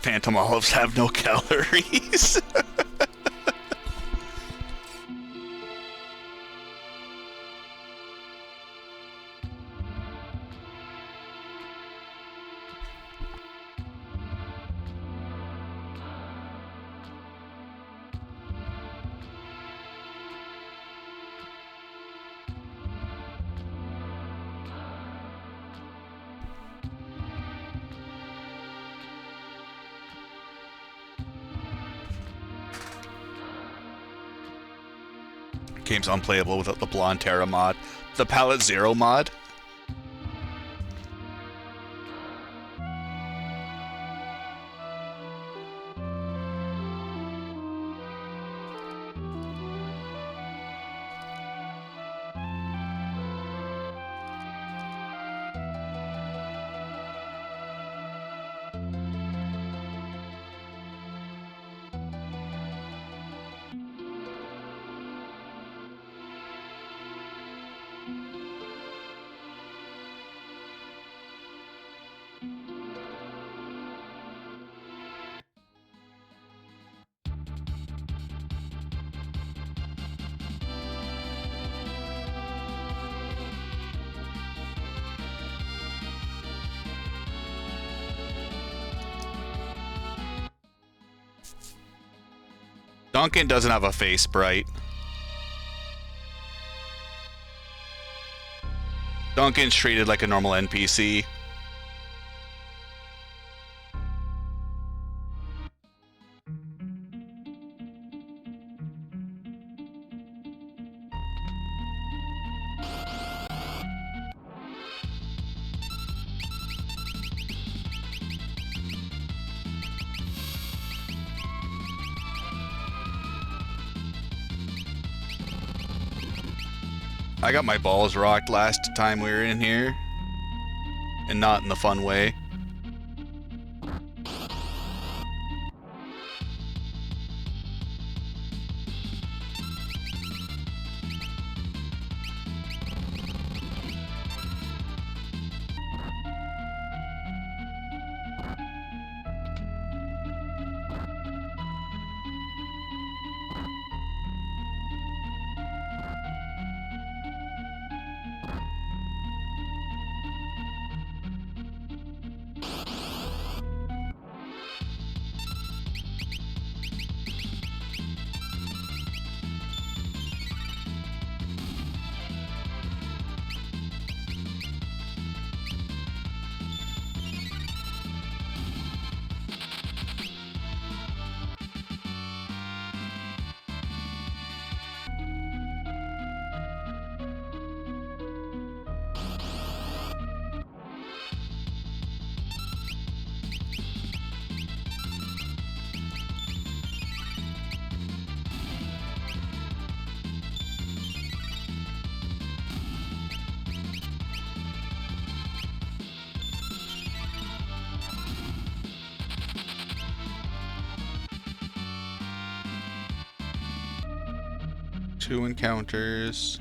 Phantom olives have no calories. Game's unplayable without the Blonde Terra mod. The Palette Zero mod. Duncan doesn't have a face sprite. Duncan's treated like a normal NPC. I got my balls rocked last time we were in here. And not in the fun way. Two encounters.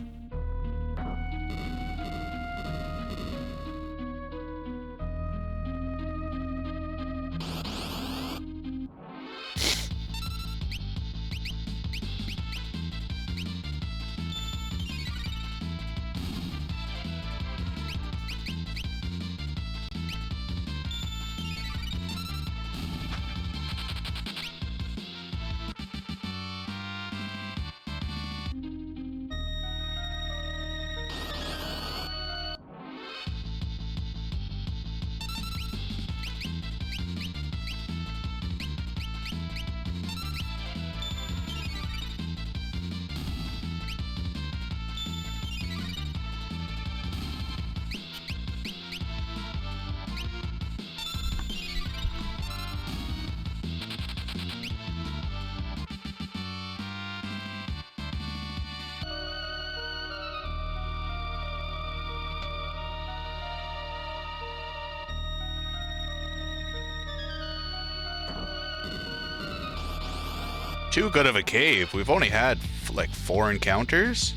Too good of a cave. We've only had like 4 encounters.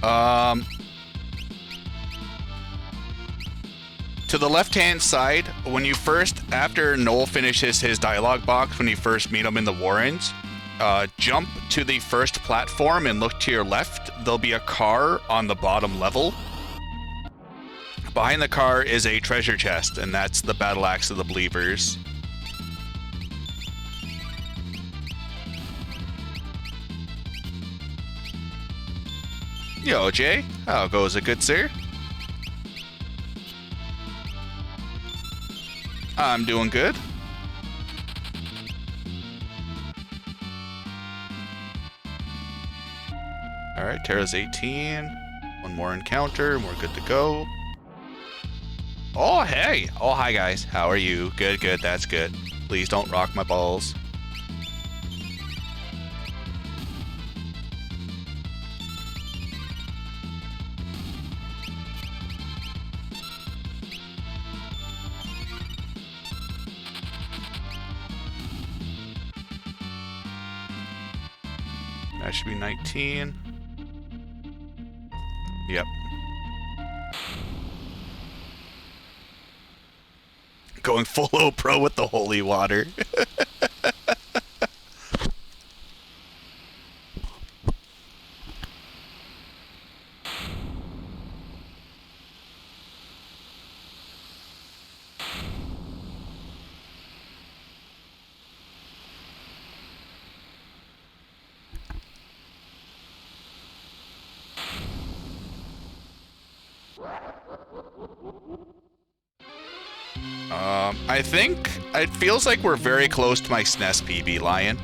To the left-hand side, when you first, after Noel finishes his dialogue box, when you first meet him in the Warrens, jump to the first platform and look to your left. There'll be a car on the bottom level. Behind the car is a treasure chest, and that's the battle axe of the Believers. Yo, Jay. How goes it, good sir? I'm doing good. Alright, Terra's 18. One more encounter, and we're good to go. Oh, hey! Oh, hi, guys. How are you? Good, good. That's good. Please don't rock my balls. That should be 19. Yep. Going full O-Pro with the holy water. I think it feels like we're very close to my SNES PB, Lion.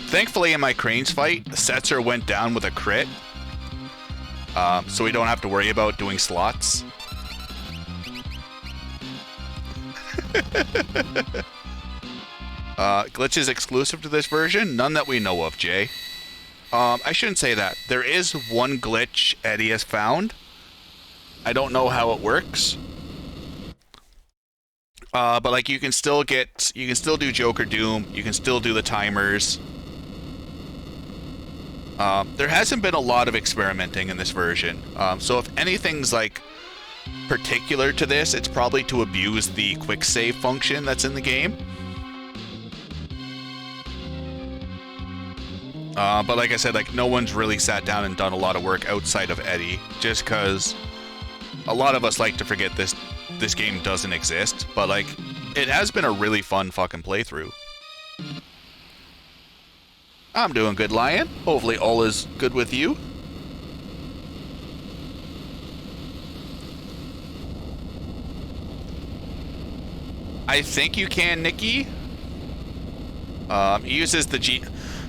Thankfully, in my Cranes fight, Setzer went down with a crit, so we don't have to worry about doing slots. Glitch is exclusive to this version? None that we know of, Jay. I shouldn't say that. There is one glitch Eddie has found. I don't know how it works. But like you can still do Joker Doom, you can still do the timers. There hasn't been a lot of experimenting in this version. So if anything's like particular to this, it's probably to abuse the quick save function that's in the game. But like I said, like no one's really sat down and done a lot of work outside of Eddie, just because a lot of us like to forget this game doesn't exist. But like, it has been a really fun fucking playthrough. I'm doing good, Lion. Hopefully all is good with you. I think you can, Nikki. It uses the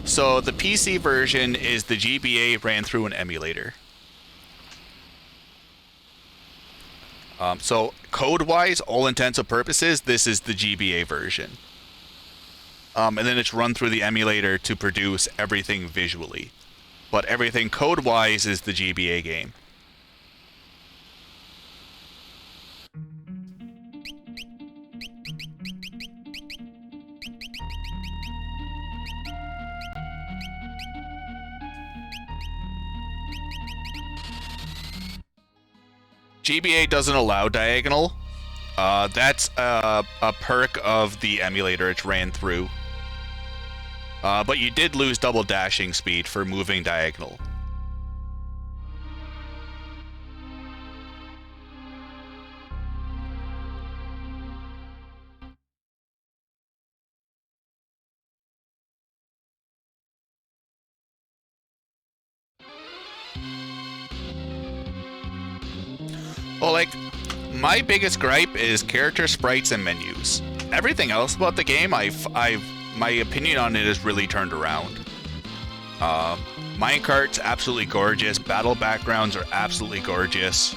So the PC version is the GBA ran through an emulator. So code-wise, all intents and purposes, this is the GBA version. And then it's run through the emulator to produce everything visually. But everything code-wise is the GBA game. GBA doesn't allow diagonal. That's a perk of the emulator it's ran through. But you did lose double dashing speed for moving diagonal. Well, like, my biggest gripe is character sprites and menus. Everything else about the game, my opinion on it is really turned around. Minecart's absolutely gorgeous. Battle backgrounds are absolutely gorgeous.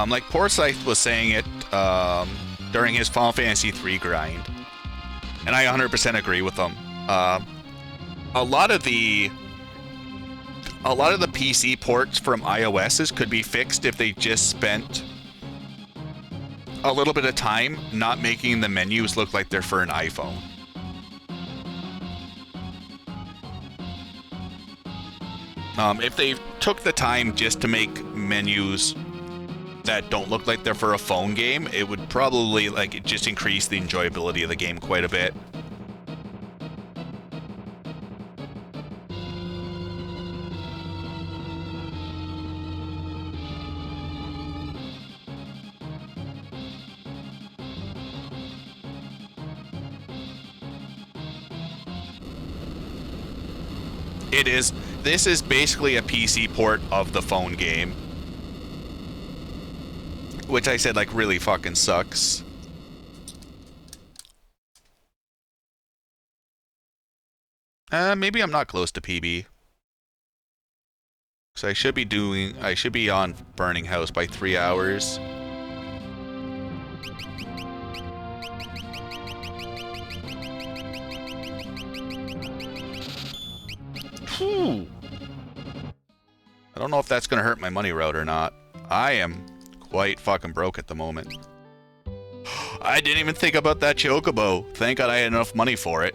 Like Forsyth was saying it during his Final Fantasy III grind, and I 100% agree with him. A lot of the PC ports from iOS's could be fixed if they just spent a little bit of time not making the menus look like they're for an iPhone. If they took the time just to make menus that don't look like they're for a phone game, it would probably just increase the enjoyability of the game quite a bit. This is basically a PC port of the phone game. Which I said, really fucking sucks. Maybe I'm not close to PB. So I should be on Burning House by 3 hours. Whew. I don't know if that's gonna hurt my money route or not. I am quite fucking broke at the moment. I didn't even think about that chocobo. Thank God I had enough money for it.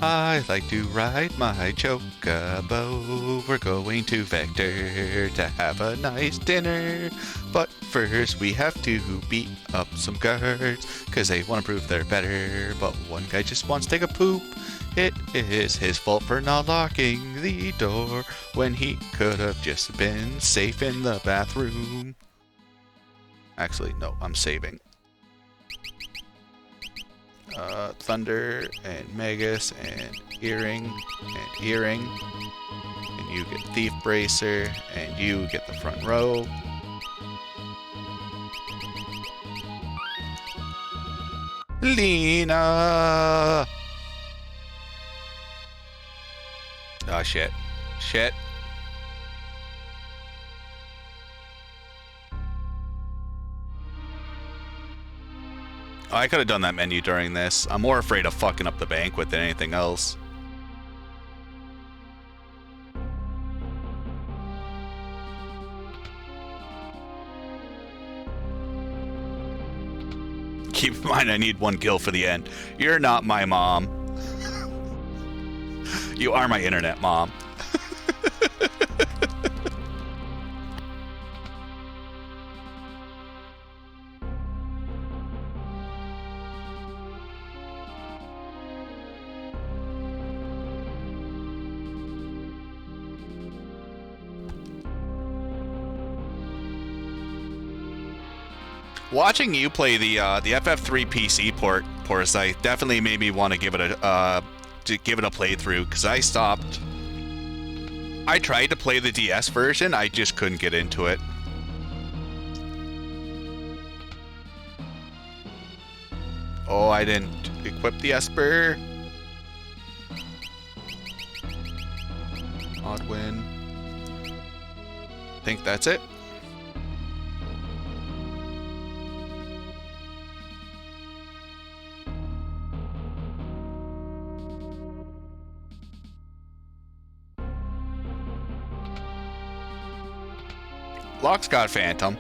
I like to ride my chocobo. We're going to Vector to have a nice dinner. But first we have to beat up some guards, cause they want to prove they're better. But one guy just wants to take a poop. It is his fault for not locking the door when he could have just been safe in the bathroom. Actually, no, I'm saving. Thunder and Magus and Earring and Earring. And you get Thief Bracer and you get the front row. Lena! Oh, shit. Shit. Oh, I could have done that menu during this. I'm more afraid of fucking up the banquet than anything else. Keep in mind I need 1 gil for the end. You're not my mom. You are my internet mom. Watching you play the FF3 PC port, Forsyth, definitely made me want to give it a playthrough, because I stopped. I tried to play the DS version, I just couldn't get into it. Oh, I didn't equip the Esper. Odd win. Think that's it. Locke's got Phantom.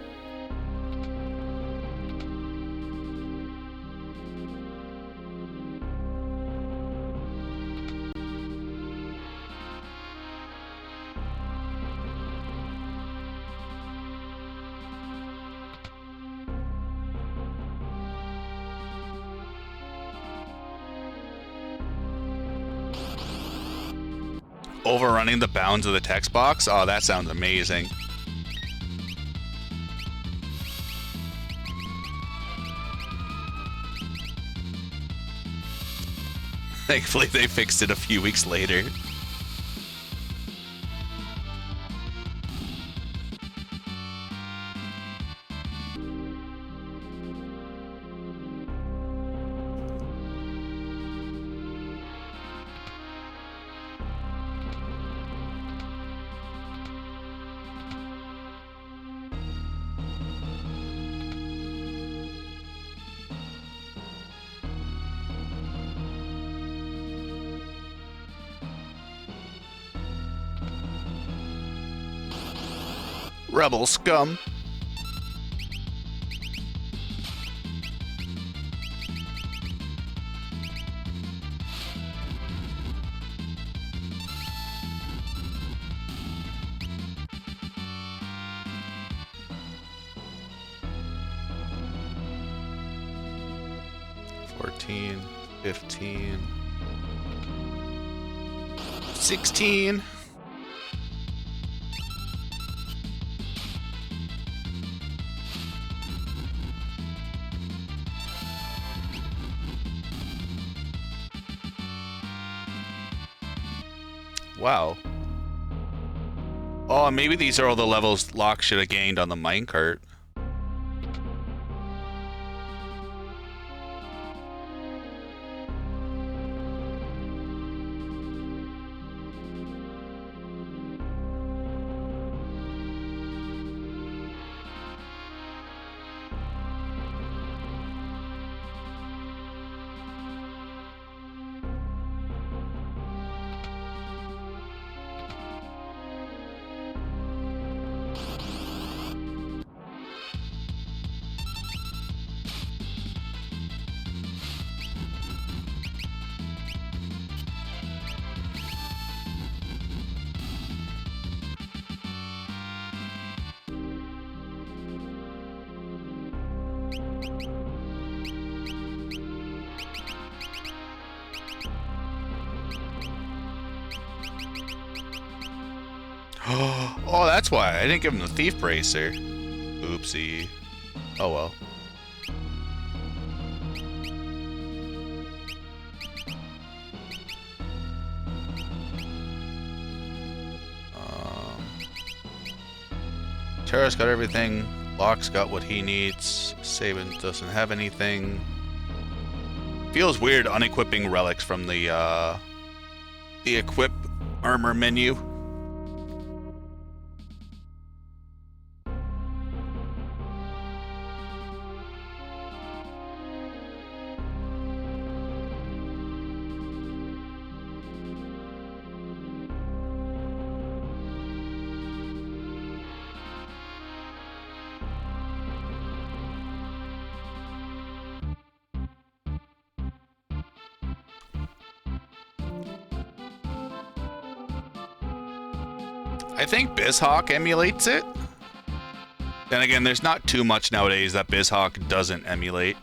Overrunning the bounds of the text box? Oh, that sounds amazing. Thankfully, they fixed it a few weeks later. Rebel scum. $14, $15, $16. Wow. Oh, maybe these are all the levels Locke should have gained on the minecart. Oh, that's why. I didn't give him the Thief Bracer. Oopsie. Oh well. Tara's got everything. Locke's got what he needs. Sabin doesn't have anything. Feels weird unequipping relics from the equip armor menu. I think BizHawk emulates it. Then again, there's not too much nowadays that BizHawk doesn't emulate.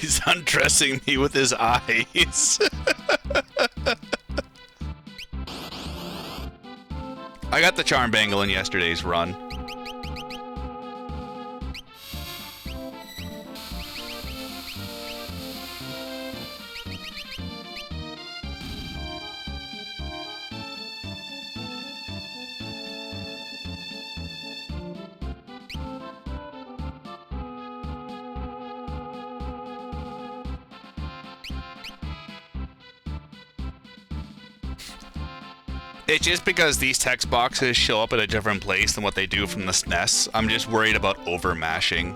He's undressing me with his eyes. I got the charm bangle in yesterday's run. It's just because these text boxes show up at a different place than what they do from the SNES. I'm just worried about over-mashing.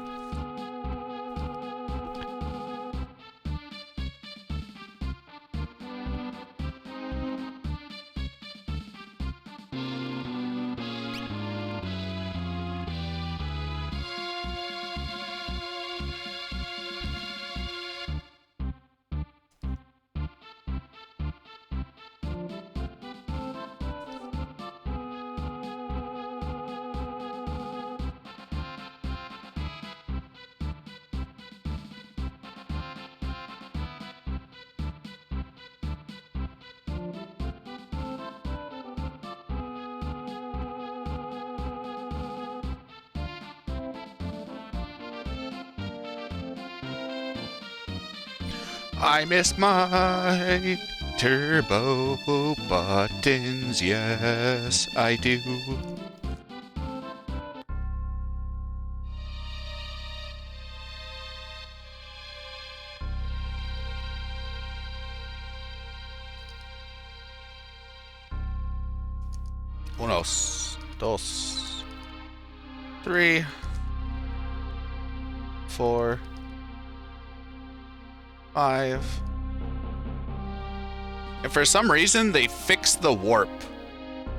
I miss my turbo buttons, yes, I do. Unos, dos, 3, 4, 5. And for some reason, they fixed the warp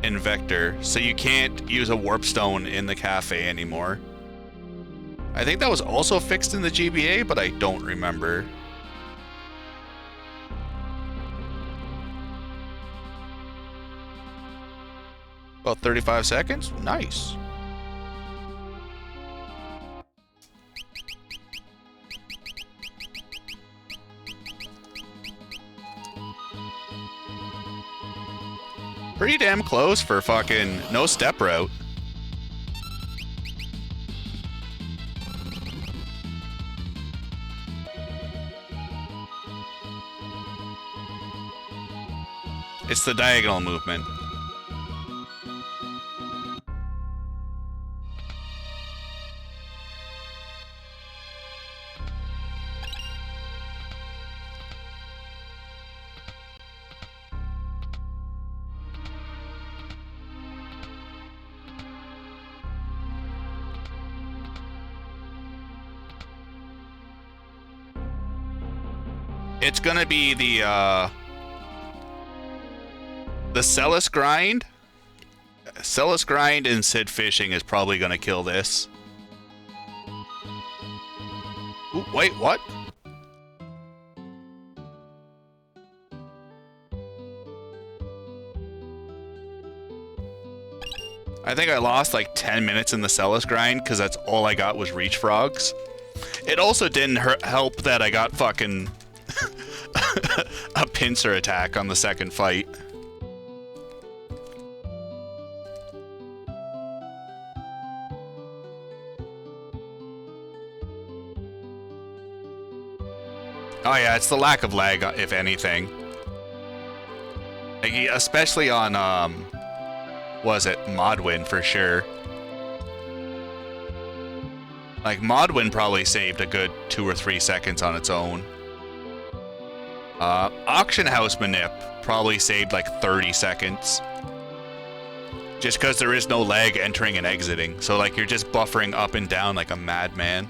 in Vector, so you can't use a warp stone in the cafe anymore. I think that was also fixed in the GBA, but I don't remember. About 35 seconds? Nice. Pretty damn close for fucking no step route. It's the diagonal movement. It's gonna be the Celes grind. Celes grind and Sid fishing is probably gonna kill this. Ooh, wait, what? I think I lost like 10 minutes in the Celes grind because that's all I got was reach frogs. It also didn't help that I got fucking a pincer attack on the second fight. Oh yeah, it's the lack of lag, if anything. Like, especially on, was it Modwin for sure. Like, Modwin probably saved a good 2 or 3 seconds on its own. Auction House Manip probably saved like 30 seconds. Just because there is no lag entering and exiting. So like you're just buffering up and down like a madman.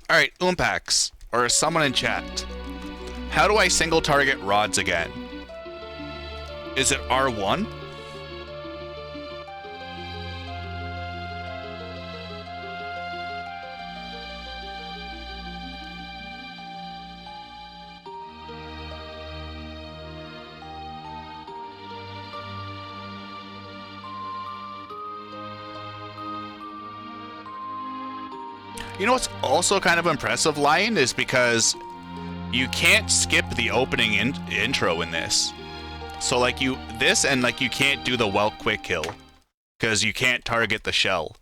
Alright, Oompax, or someone in chat. How do I single target rods again? Is it R1? You know what's also kind of impressive, Lion, is because you can't skip the opening intro in this. So like you can't do the well quick kill because you can't target the shell.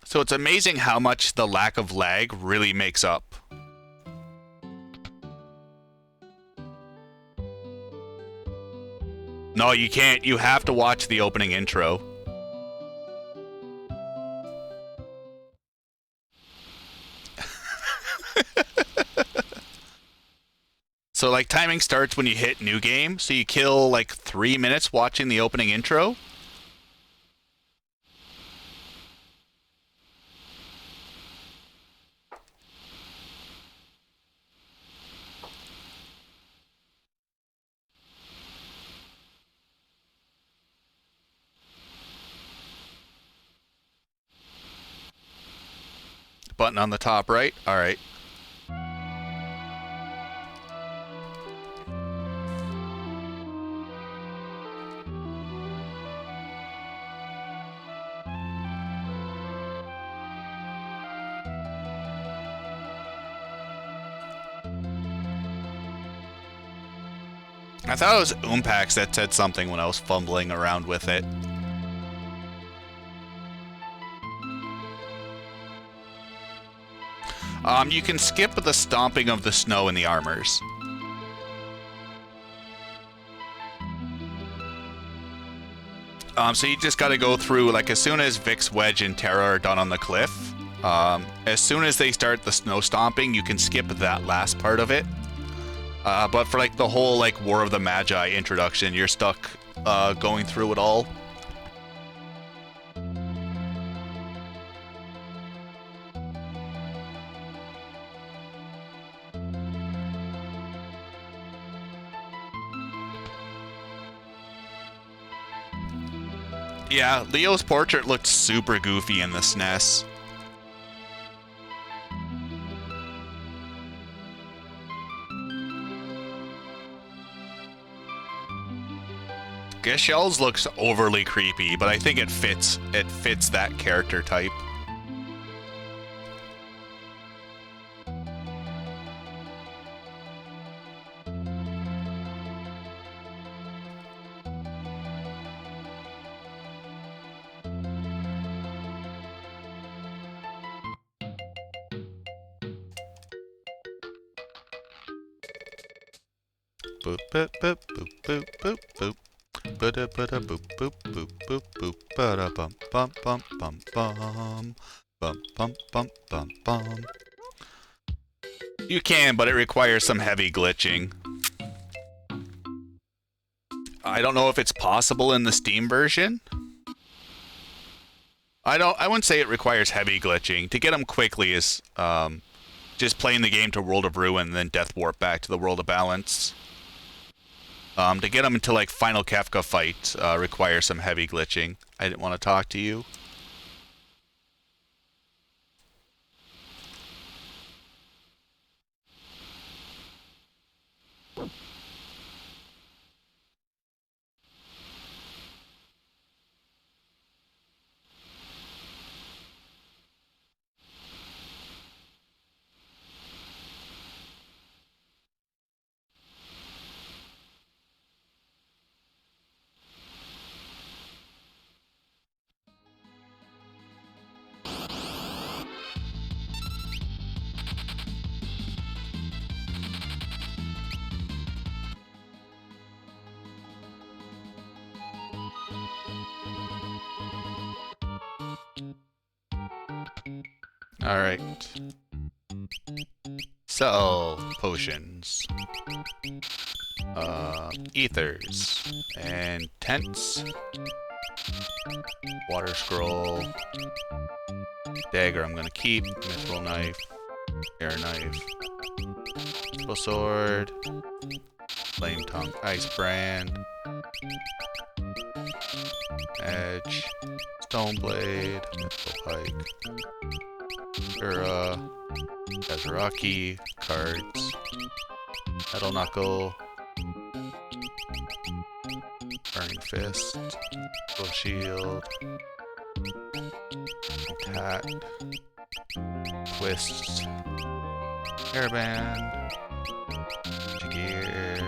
So it's amazing how much the lack of lag really makes up. No, you can't. You have to watch the opening intro. So like timing starts when you hit new game. So you kill like 3 minutes watching the opening intro. Button on the top right. All right. I thought it was Oompax that said something when I was fumbling around with it. You can skip the stomping of the snow in the armors. So you just got to go through, like, as soon as Vix, Wedge, and Terra are done on the cliff, as soon as they start the snow stomping, you can skip that last part of it. But for, like, the whole, like, War of the Magi introduction, you're stuck going through it all. Yeah, Leo's portrait looked super goofy in the SNES. Geshel's looks overly creepy, but I think it fits that character type. Boop boop boop boop boop boop boop. Ba-da ba-da boop boop boop boop boop. Ba-da bum bum bum bum bum. Bum bum bum bum bum. You can, but it requires some heavy glitching. I don't know if it's possible in the Steam version. I wouldn't say it requires heavy glitching. To get them quickly is just playing the game to World of Ruin, then Death Warp back to the World of Balance. To get them into, like, Final Kefka fight requires some heavy glitching. I didn't want to talk to you. Alright. So, potions. Ethers. And tents. Water scroll. Dagger I'm gonna keep. Mithril knife. Air knife. Mithril sword. Flame tongue. Ice brand. Edge. Stone blade. Mithril pike. Kazaraki, cards, Metal Knuckle, Burning Fist, Full Shield, Tat, Twist, Hairband, Gear,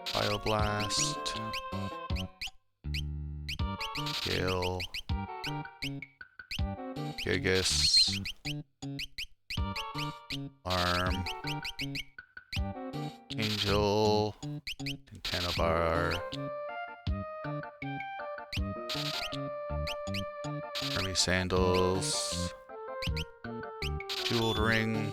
Bioblast, Gale, Gigas, Arm, Angel, Tantanabar, Hermes Sandals, Jeweled Ring,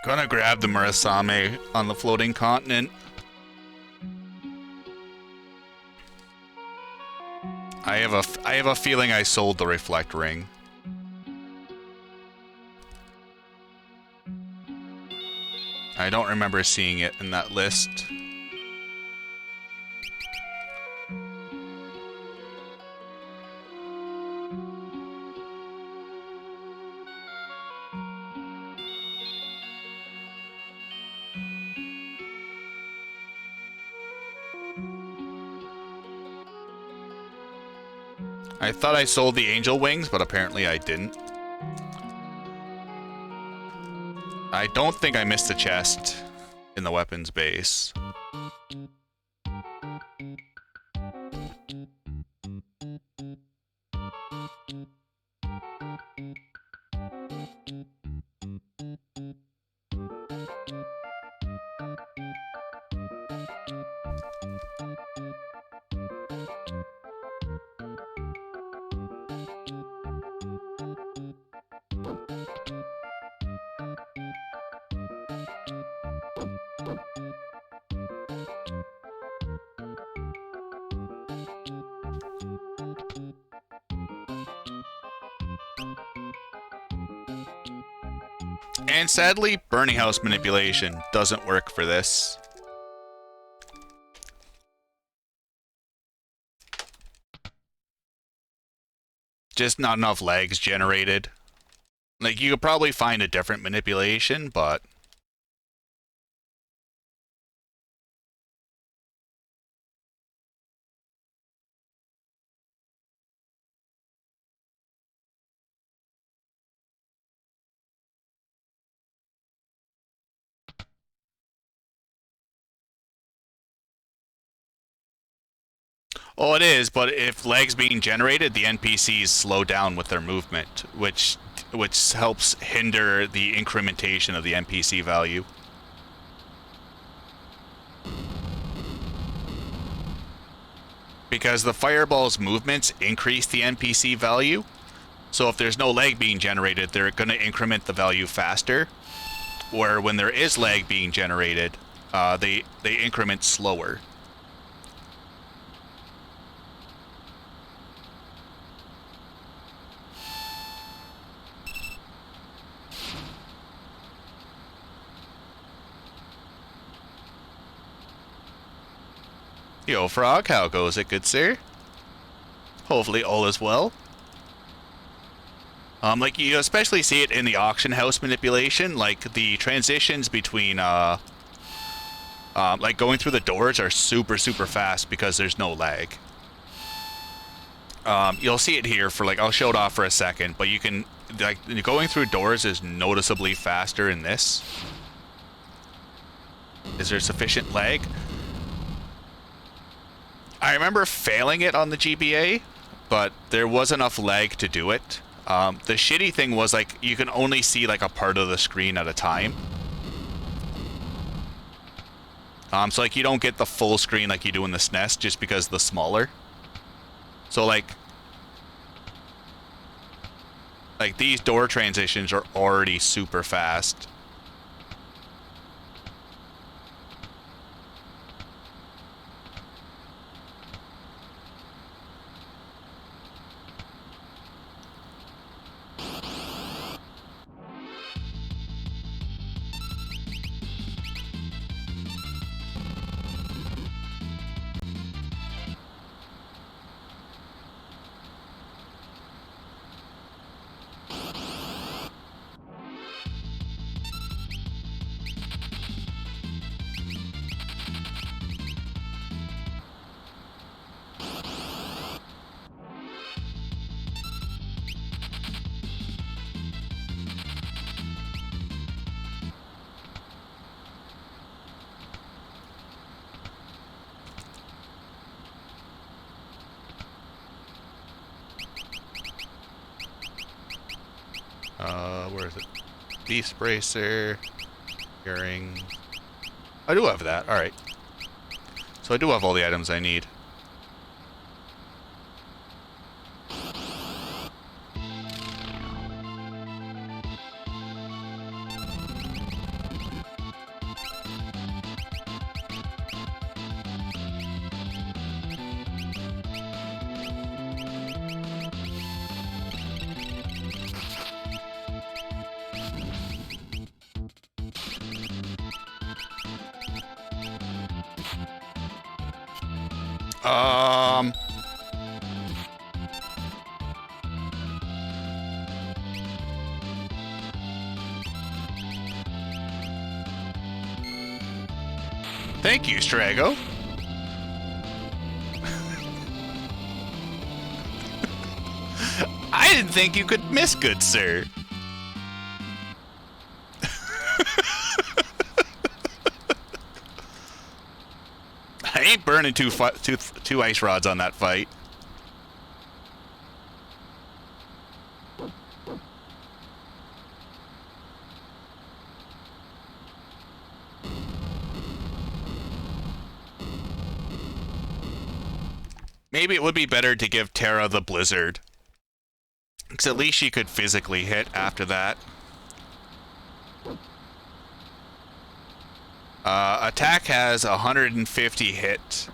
Gonna grab the Murasame on the floating continent. I have a feeling I sold the Reflect Ring. I don't remember seeing it in that list. I thought I sold the Angel Wings, but apparently I didn't. I don't think I missed a chest in the weapons base. And sadly, Burning House manipulation doesn't work for this. Just not enough legs generated. Like, you could probably find a different manipulation, but... Oh, it is, but if legs being generated, the NPCs slow down with their movement, which helps hinder the incrementation of the NPC value. Because the fireball's movements increase the NPC value, so if there's no leg being generated, they're going to increment the value faster. Where when there is leg being generated, they increment slower. Yo, Frog, how goes it, good sir? Hopefully all is well. Like, you especially see it in the auction house manipulation, like, the transitions between, like, going through the doors are super, super fast because there's no lag. You'll see it here for, like, I'll show it off for a second, but you can, like, going through doors is noticeably faster in this. Is there sufficient lag? I remember failing it on the GBA, but there was enough lag to do it. The shitty thing was, like, you can only see, like, a part of the screen at a time. So, like, you don't get the full screen like you do in the SNES just because the smaller. So, like, these door transitions are already super fast. where is it? Beast Bracer, Earring. I do have that, alright. So I do have all the items I need. Thank you, Strago. I didn't think you could miss, good sir. I ain't burning two ice rods on that fight. Maybe it would be better to give Terra the Blizzard. Because at least she could physically hit after that. Attack has 150 hit.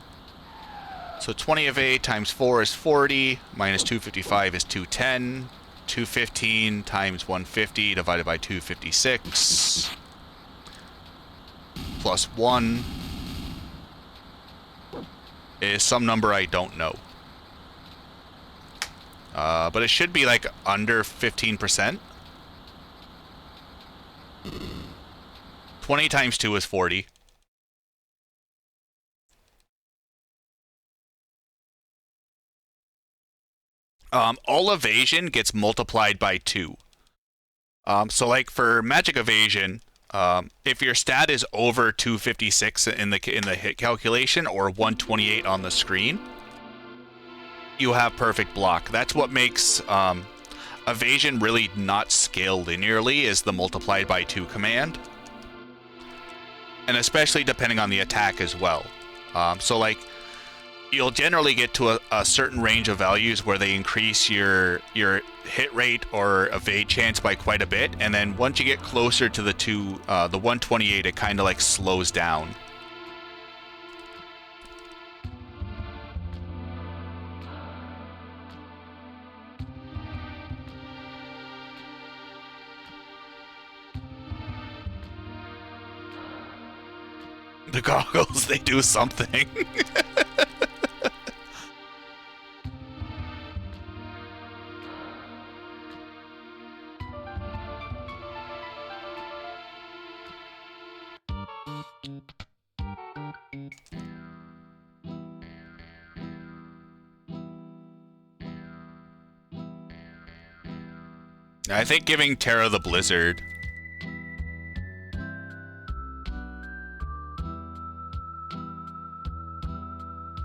So 20 of 8 times 4 is 40. Minus 255 is 210. 215 times 150 divided by 256. Plus 1 is some number I don't know. But it should be like under 15%. 20 times 2 is 40. All evasion gets multiplied by 2. So like for magic evasion, if your stat is over 256 in the hit calculation or 128 on the screen, you have perfect block. That's what makes evasion really not scale linearly, is the multiplied by 2 command. And especially depending on the attack as well. So like, you'll generally get to a certain range of values where they increase your hit rate or evade chance by quite a bit, and then once you get closer to the 128, it kind of like slows down. The goggles, they do something. I think giving Terra the Blizzard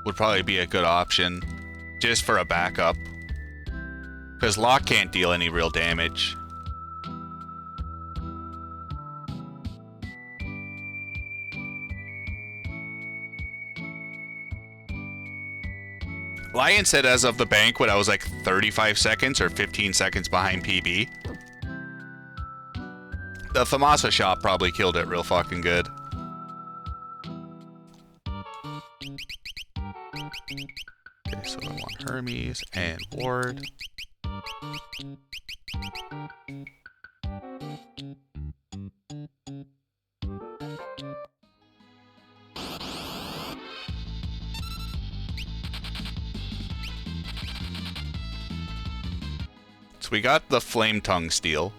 would probably be a good option, just for a backup. Because Lock can't deal any real damage. Lion said as of the banquet I was like 35 seconds or 15 seconds behind PB. The Thamasa shop probably killed it real fucking good. Okay, so I want Hermes and Ward. So we got the Flame Tongue Steel.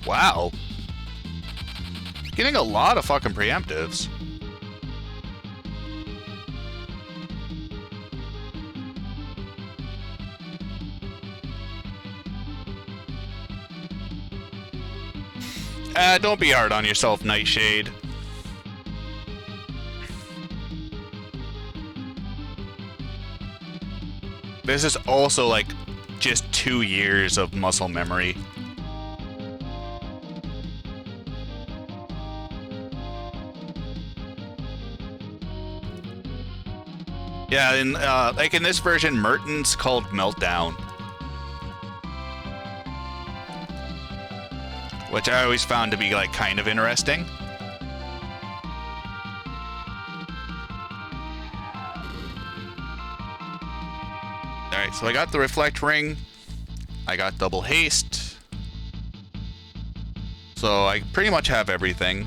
Wow. Getting a lot of fucking preemptives. Don't be hard on yourself, Nightshade. This is also like just 2 years of muscle memory. Yeah, in like in this version, Merton's called Meltdown, which I always found to be like kind of interesting. Alright, so I got the Reflect Ring. I got Double Haste. So I pretty much have everything.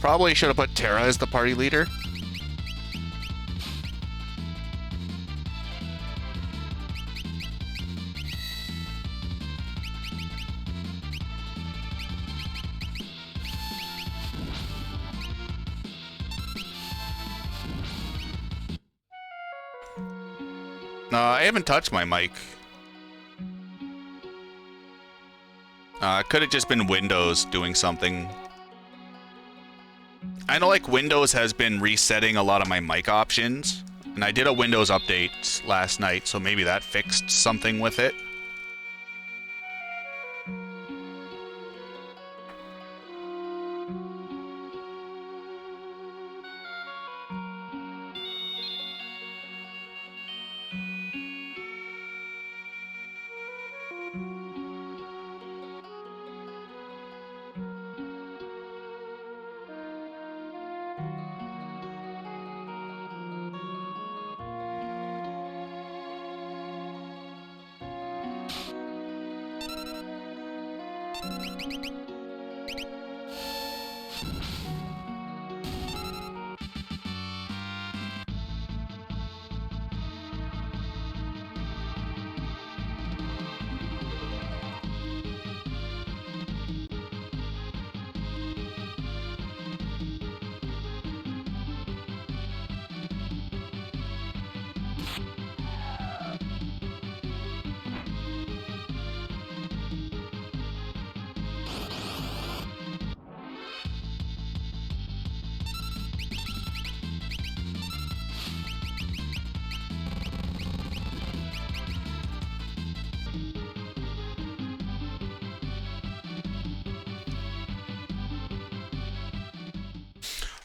Probably should have put Terra as the party leader. No, I haven't touched my mic. It could have just been Windows doing something. I know like Windows has been resetting a lot of my mic options, and I did a Windows update last night, so maybe that fixed something with it.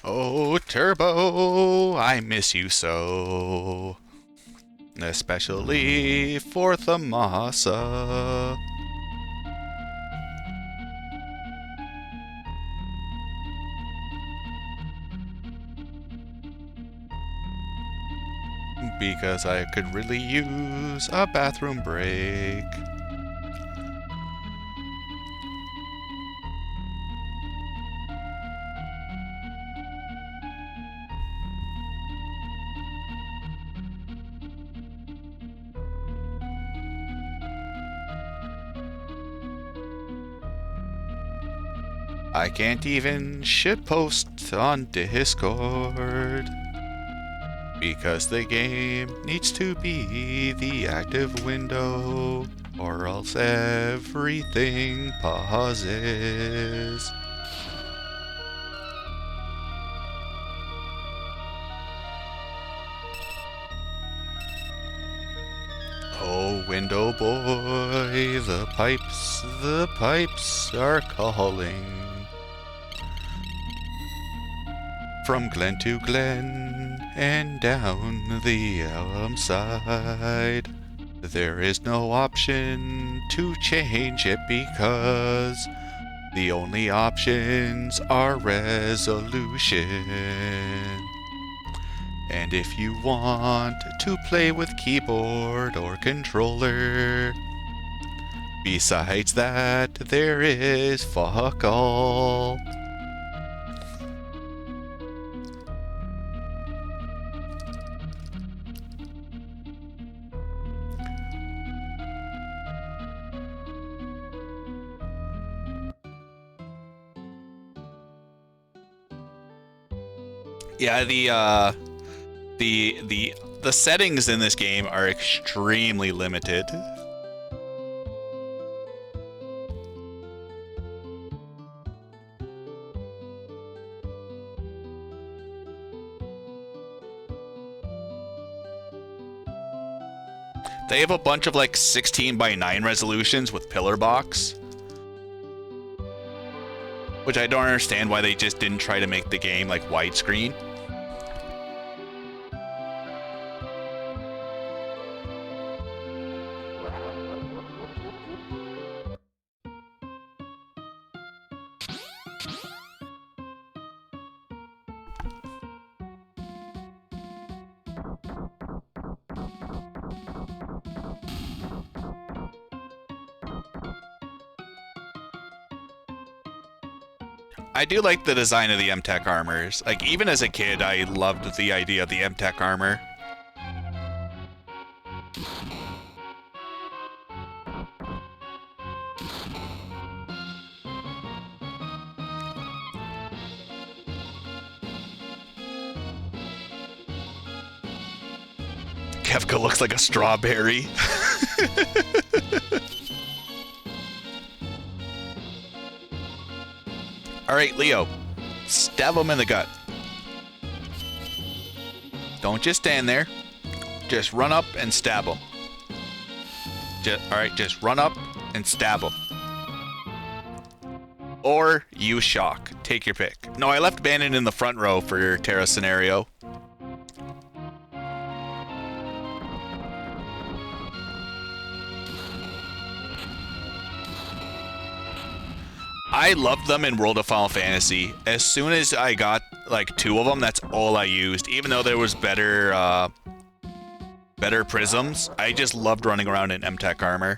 Oh, Turbo, I miss you so. Especially for Thamasa. Because I could really use a bathroom break. I can't even shitpost on Discord because the game needs to be the active window or else everything pauses. Oh, window boy, the pipes are calling. From glen to glen and down the Elm side. There is no option to change it because the only options are resolution. And if you want to play with keyboard or controller, besides that, there is fuck all. Yeah, the settings in this game are extremely limited. They have a bunch of like 16:9 resolutions with pillar box, which I don't understand why they just didn't try to make the game like widescreen. I do like the design of the MTech armors. Like, even as a kid, I loved the idea of the MTech armor. Kefka looks like a strawberry. Alright, Leo. Stab him in the gut. Don't just stand there. Just run up and stab him. Alright, just run up and stab him. Or use shock. Take your pick. No, I left Bandit in the front row for your Terra scenario. I loved them in World of Final Fantasy. As soon as I got like 2 of them, that's all I used. Even though there was better prisms, I just loved running around in MTech armor.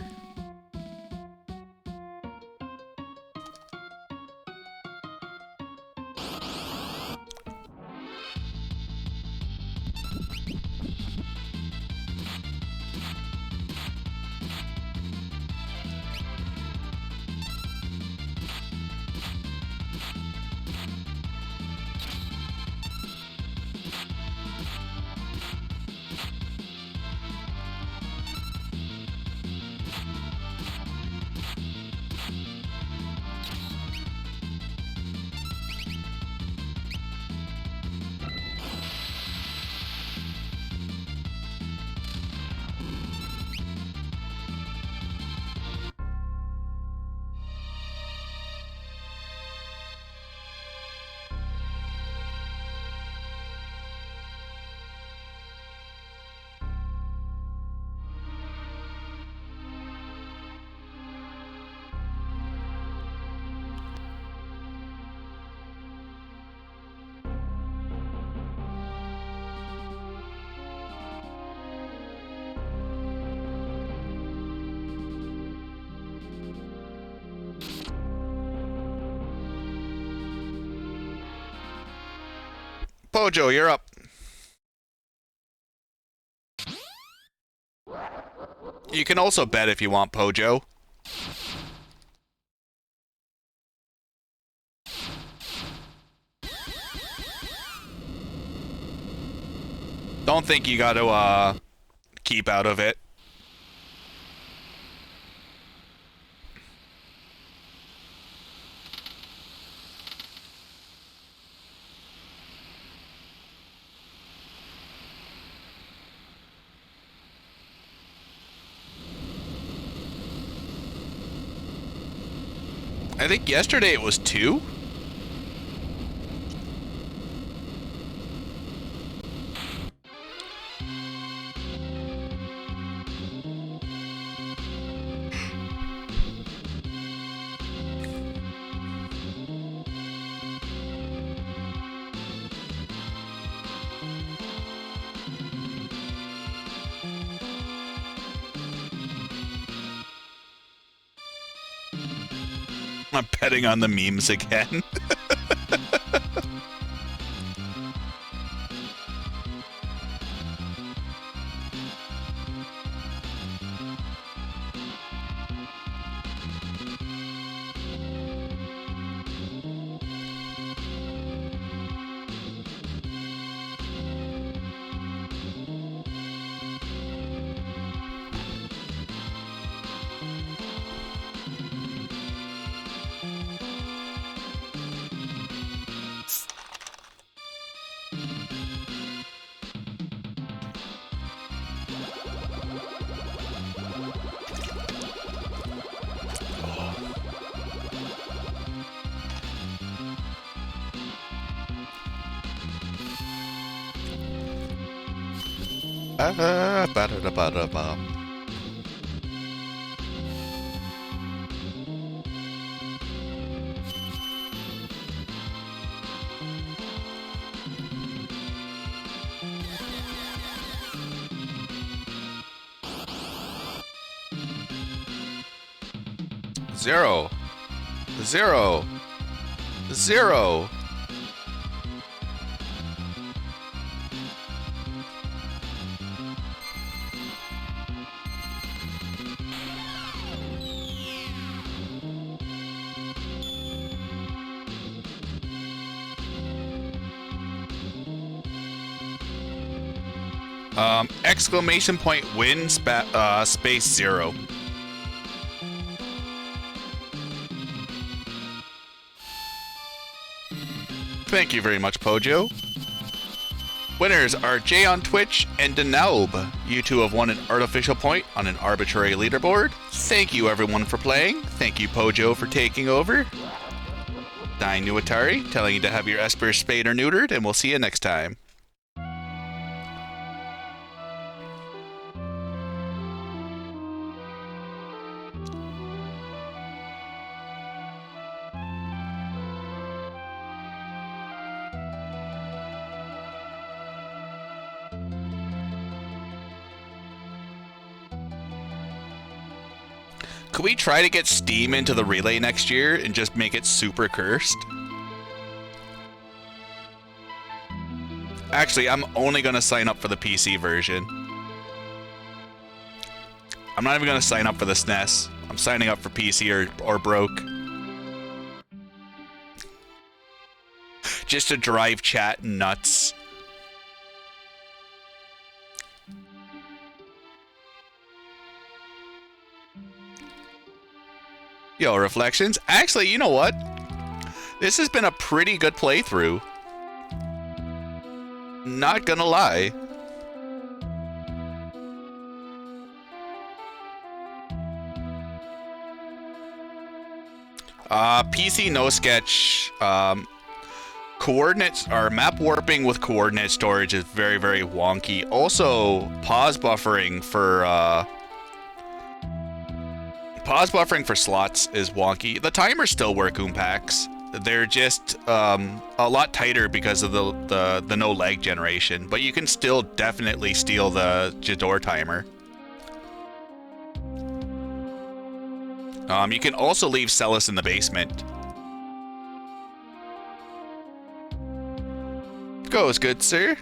Pojo, you're up. You can also bet if you want, Pojo. Don't think you gotta, keep out of it. I think yesterday it was 2. I'm betting on the memes again. Ba-da-da-ba-da-ba. Zero. Zero. Zero. Exclamation point win space 0. Thank you very much, Pojo. Winners are Jay on Twitch and Denaub. You two have won an artificial point on an arbitrary leaderboard. Thank you everyone for playing. Thank you Pojo for taking over. Dying New Atari, telling you to have your Esper spayed or neutered, and we'll see you next time. Could we try to get Steam into the Relay next year and just make it super cursed? Actually, I'm only going to sign up for the PC version. I'm not even going to sign up for the SNES. I'm signing up for PC or broke. Just to drive chat nuts. Yo, Reflections. Actually, you know what? This has been a pretty good playthrough. Not gonna lie. PC no sketch. Coordinates or map warping with coordinate storage is very, very wonky. Also, pause buffering for slots is wonky. The timers still work, Oompax. They're just a lot tighter because of the no lag generation, but you can still definitely steal the Jador timer. You can also leave Celes in the basement. Goes good, sir.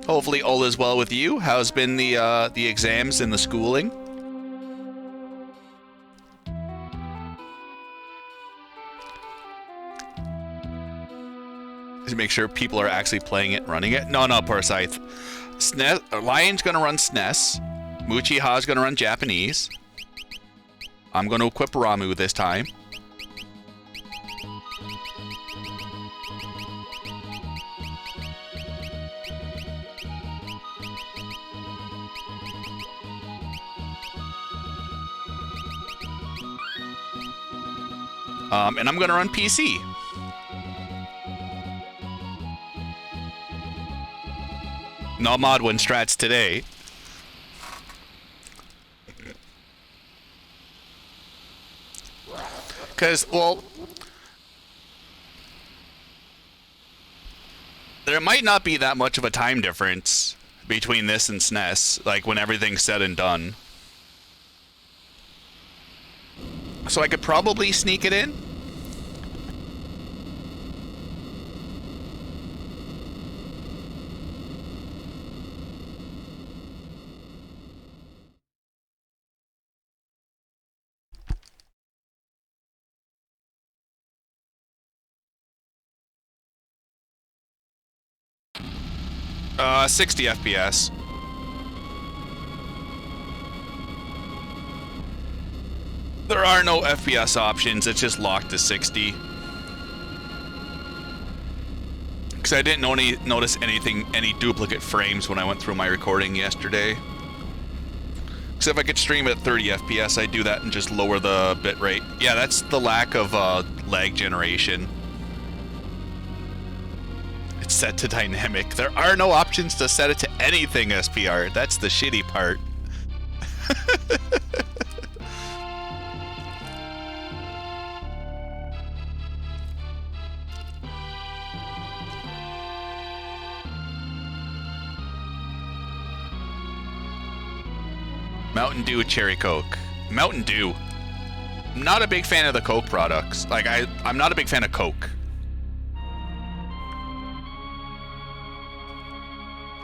Hopefully all is well with you. How's been the exams and the schooling? To make sure people are actually playing it, running it. No, poor Scythe. Lion's gonna run SNES. Muchiha's gonna run Japanese. I'm gonna equip Ramu this time. And I'm gonna run PC. No mod win strats today. Because, well, there might not be that much of a time difference between this and SNES, like when everything's said and done. So I could probably sneak it in. Uh, 60 FPS. There are no FPS options, it's just locked to 60. Because I didn't notice any duplicate frames when I went through my recording yesterday. Because if I could stream at 30 FPS, I'd do that and just lower the bitrate. Yeah, that's the lack of lag generation. it's set to dynamic. There are no options to set it to anything, SPR. That's the shitty part. Mountain Dew Cherry Coke. Mountain Dew. I'm not a big fan of the Coke products. Like, I'm not a big fan of Coke.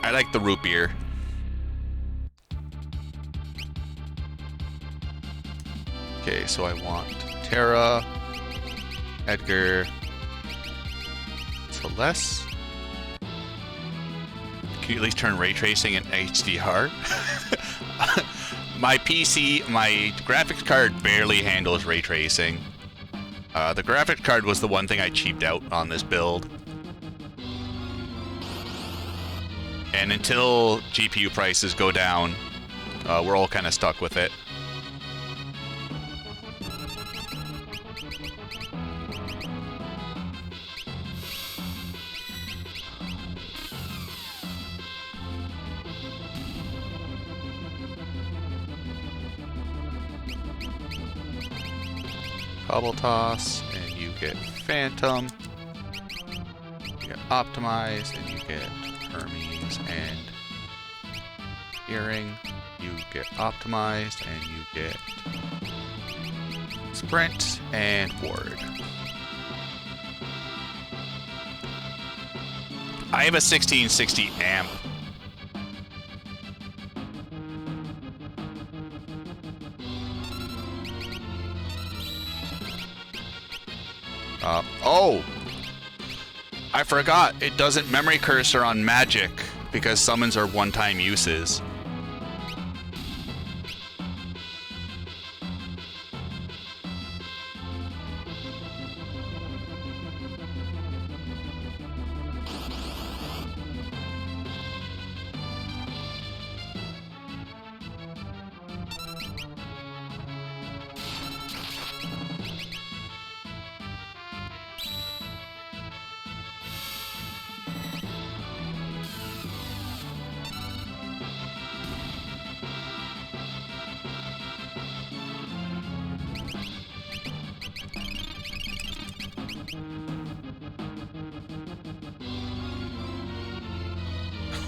I like the root beer. Okay, so I want Tara, Edgar, Celes. Can you at least turn ray tracing in HDR? My PC, my graphics card barely handles ray tracing. The graphics card was the one thing I cheaped out on this build. And until GPU prices go down, we're all kind of stuck with it. Bubble Toss, and you get Phantom. You get Optimize, and you get Hermes and Earring. You get Optimized, and you get Sprint and Ward. I have a 1660 amp. Oh! I forgot, it doesn't memory cursor on magic because summons are one-time uses.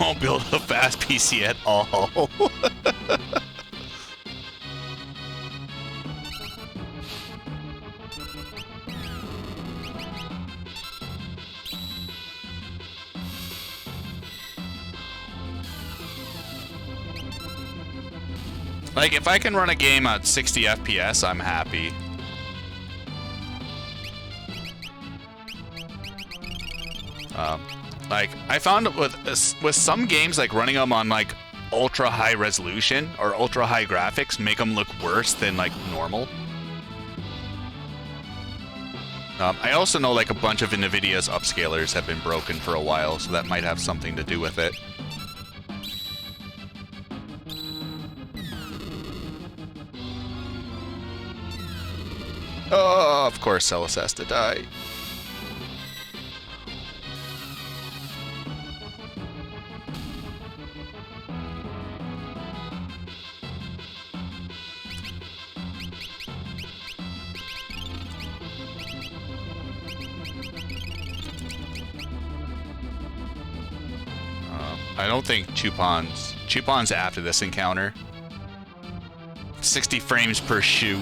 Won't build a fast PC at all. Like, if I can run a game at 60 FPS, I'm happy. Like, I found with some games, like running them on like ultra high resolution or ultra high graphics make them look worse than like normal. I also know like a bunch of NVIDIA's upscalers have been broken for a while, so that might have something to do with it. Oh, of course Celes has to die. I don't think Chupon's after this encounter. 60 frames per shoe.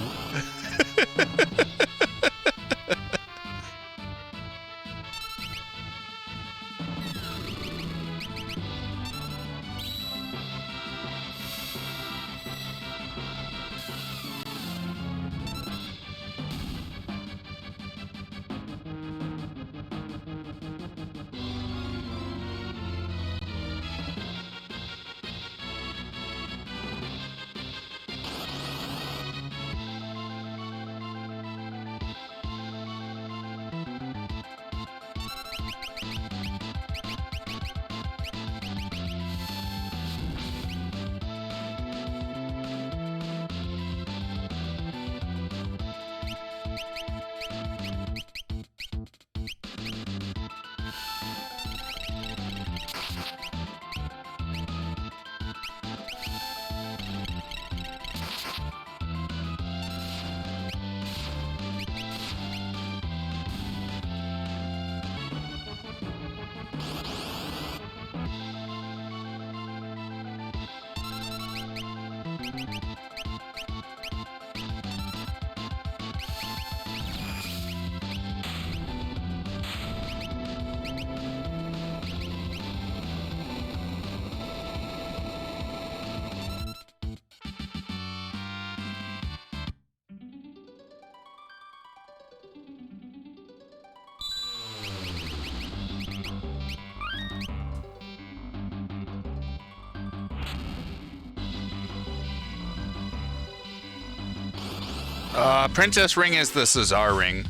Princess ring is the Caesar ring.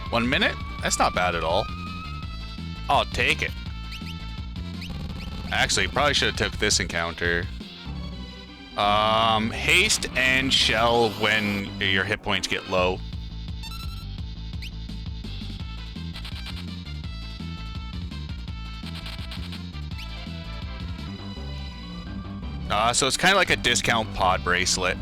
One minute? That's not bad at all. I'll take it. Actually, probably should have took this encounter. Haste and shell when your hit points get low. So it's kind of like a discount pod bracelet.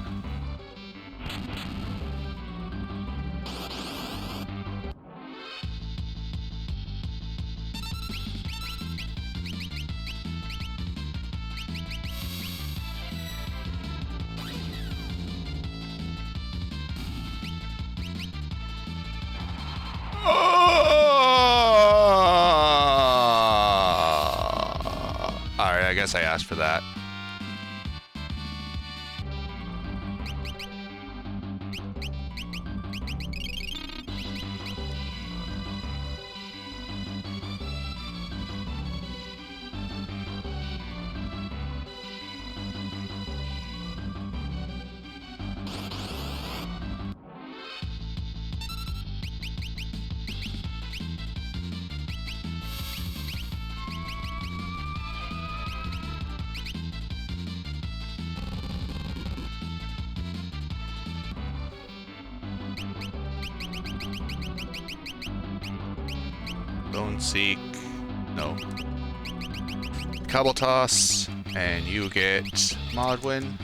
Alright, I guess I asked for that. Bone Seek. No. Cobble Toss. And you get Modwin.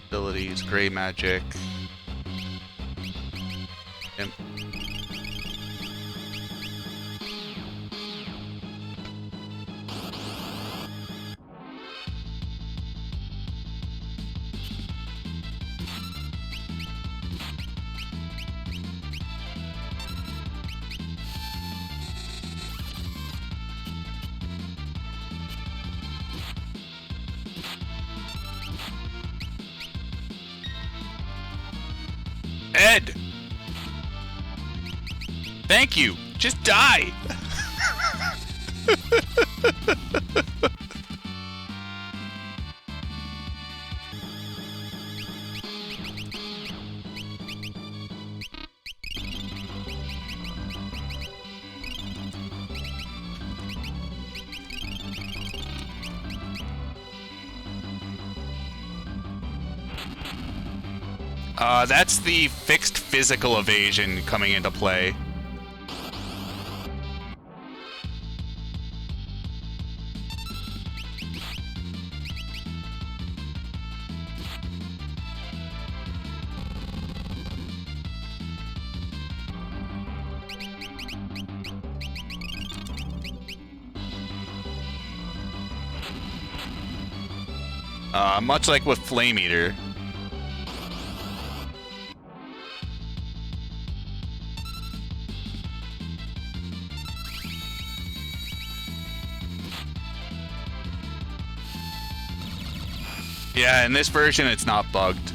Abilities, Gray Magic. Imp. Ed! Thank you! Just die! That's the fixed physical evasion coming into play. Much like with Flame Eater. Yeah, in this version, it's not bugged.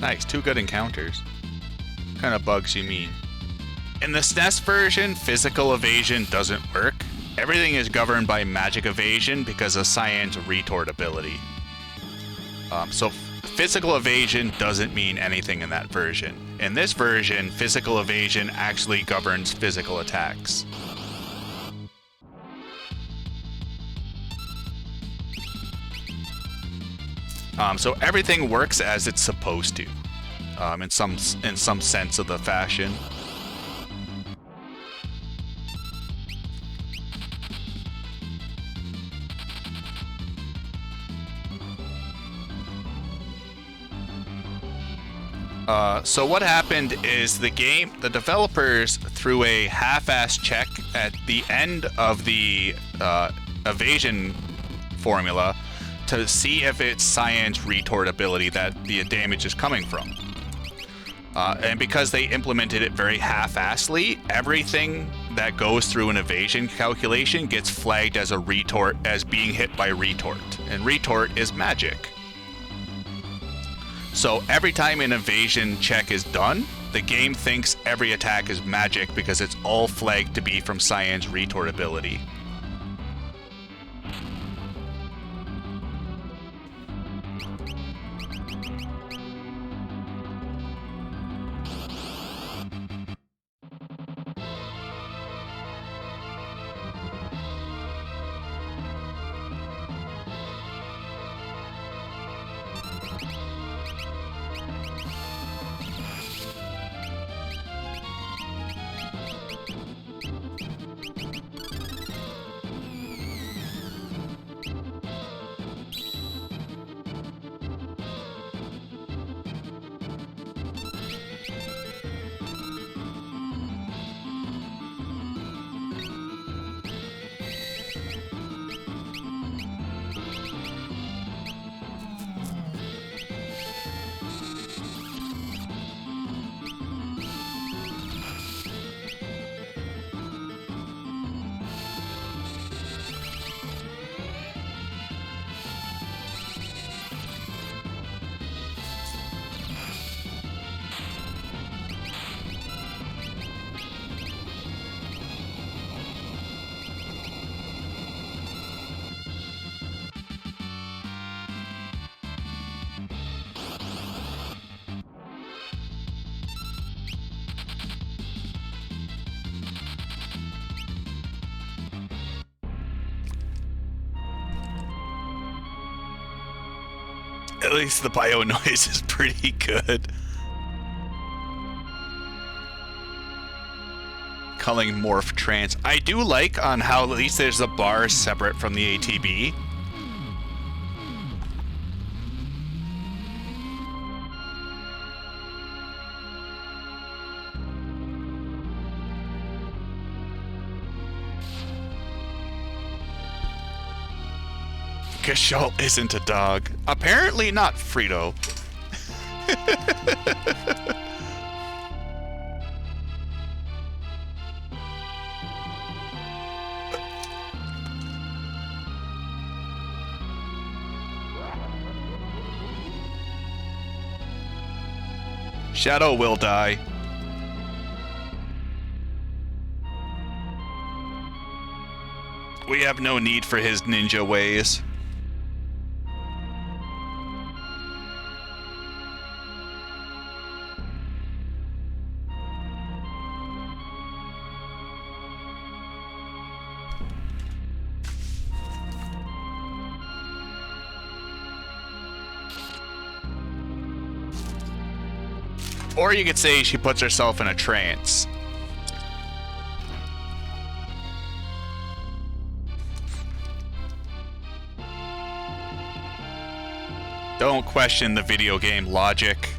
Nice, 2 good encounters. What kind of bugs you mean? In the SNES version, physical evasion doesn't work. Everything is governed by magic evasion because of Cyan's retort ability. So physical evasion doesn't mean anything in that version. In this version, physical evasion actually governs physical attacks. So everything works as it's supposed to, in some sense of the fashion. So what happened is the developers threw a half-assed check at the end of the evasion formula to see if it's Cyan's retort ability that the damage is coming from. And because they implemented it very half-assedly, everything that goes through an evasion calculation gets flagged as a retort, as being hit by retort. And retort is magic. So every time an evasion check is done, the game thinks every attack is magic because it's all flagged to be from Cyan's retort ability. At least the bio noise is pretty good. Culling morph trance. I do like on how at least there's a bar separate from the ATB. Gashalt isn't a dog. Apparently not, Frito. Shadow will die. We have no need for his ninja ways. Or you could say she puts herself in a trance. Don't question the video game logic.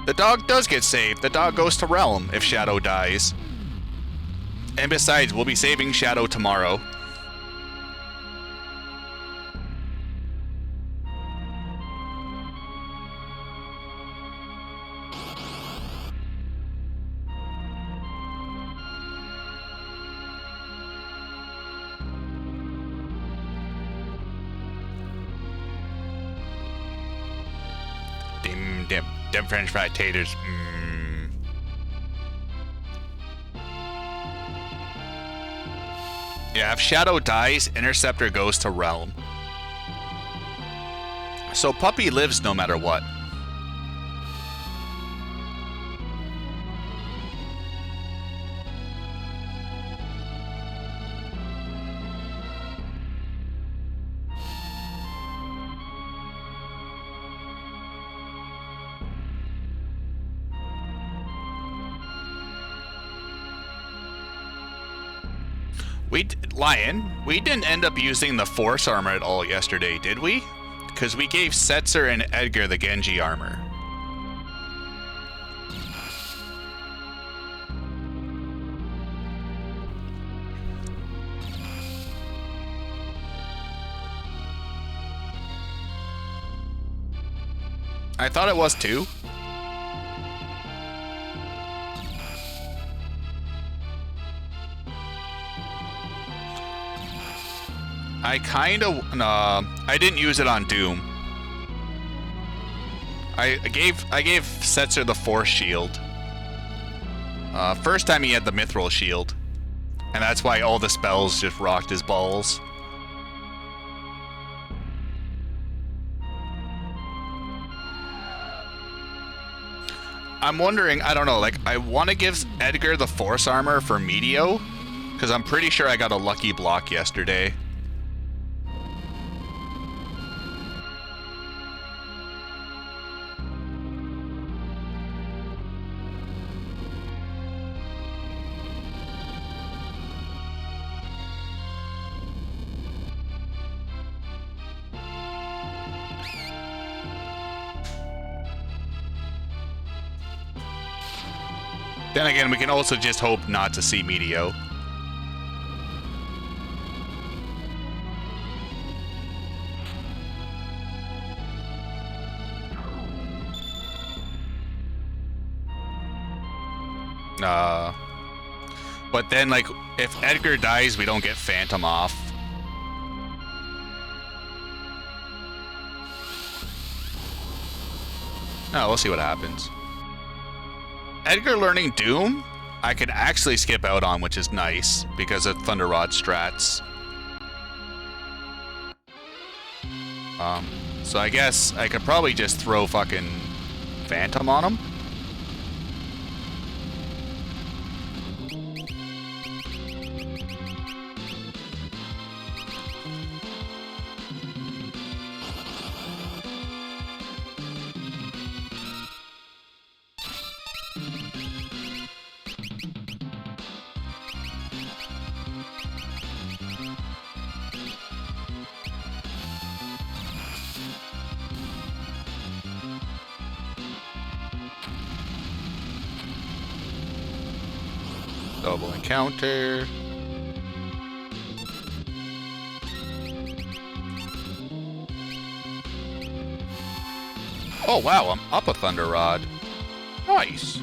The dog does get saved. The dog goes to Realm if Shadow dies. And besides, we'll be saving Shadow tomorrow. Them French fry taters. Yeah, if Shadow dies, Interceptor goes to Realm. So Puppy lives no matter what. Lion, we didn't end up using the Force armor at all yesterday, did we? Because we gave Setzer and Edgar the Genji armor. I thought it was too. I didn't use it on Doom. I gave Setzer the Force shield. First time he had the Mithril shield, and that's why all the spells just rocked his balls. I'm wondering, I don't know, like, I want to give Edgar the Force armor for Meteo, because I'm pretty sure I got a lucky block yesterday. Then again, we can also just hope not to see Meteo. But then, like, if Edgar dies, we don't get Phantom off. No, we'll see what happens. Edgar learning Doom, I could actually skip out on, which is nice, because of Thunder Rod strats. So I guess I could probably just throw fucking Phantom on him. Double encounter. Oh wow, I'm up a Thunder Rod. Nice.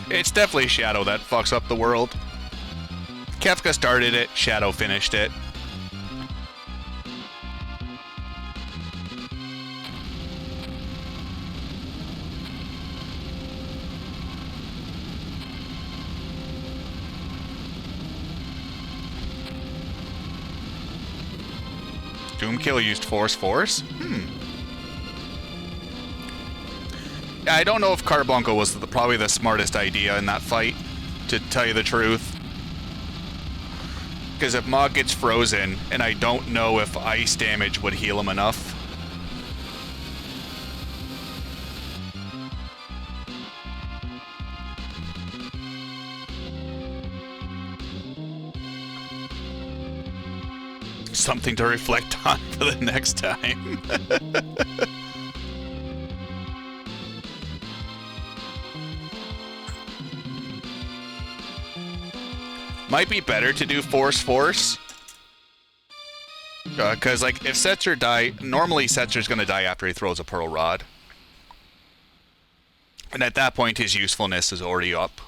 It's definitely Shadow that fucks up the world. Kefka started it, Shadow finished it. Doomkill used Force? Yeah, I don't know if Carbuncle was probably the smartest idea in that fight, to tell you the truth. Because if Mog gets frozen, and I don't know if ice damage would heal him enough. Something to reflect on for the next time. Might be better to do Force. Because, like, if Setzer die... Normally, Setzer's going to die after he throws a Pearl Rod. And at that point, his usefulness is already up.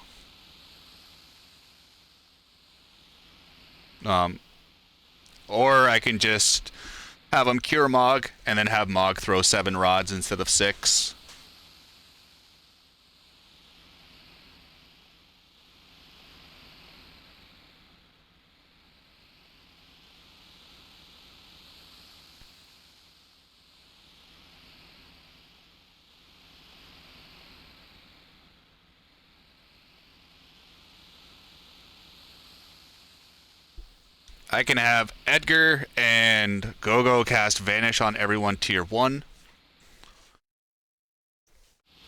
Or I can just have him cure Mog, and then have Mog throw 7 rods instead of 6. I can have Edgar and Gogo cast Vanish on everyone tier 1.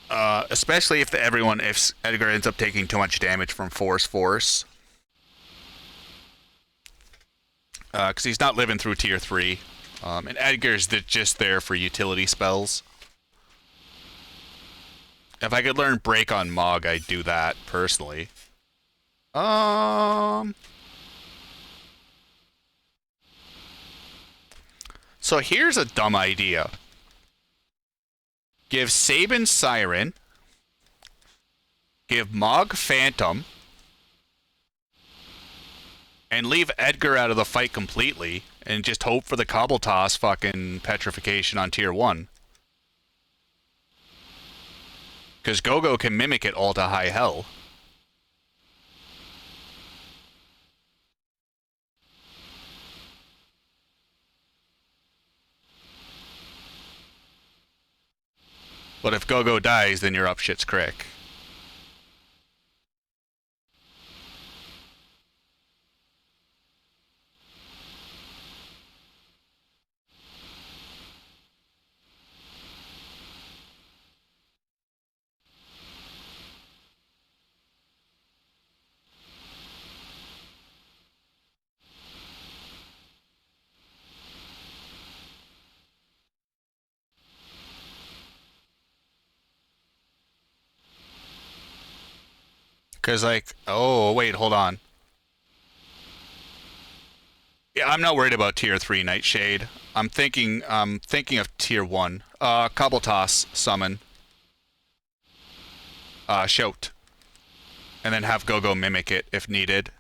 Especially if if Edgar ends up taking too much damage from Force. Because he's not living through tier 3. And Edgar's just there for utility spells. If I could learn Break on Mog, I'd do that, personally. So here's a dumb idea. Give Sabin Siren. Give Mog Phantom. And leave Edgar out of the fight completely. And just hope for the Cobble Toss fucking Petrification on tier 1. Because Gogo can mimic it all to high hell. But if Gogo dies, then you're up shit's crick. Because, like, oh, wait, hold on. Yeah, I'm not worried about tier 3 Nightshade. I'm thinking of tier 1. Cobble Toss, summon. Shout. And then have Gogo mimic it if needed.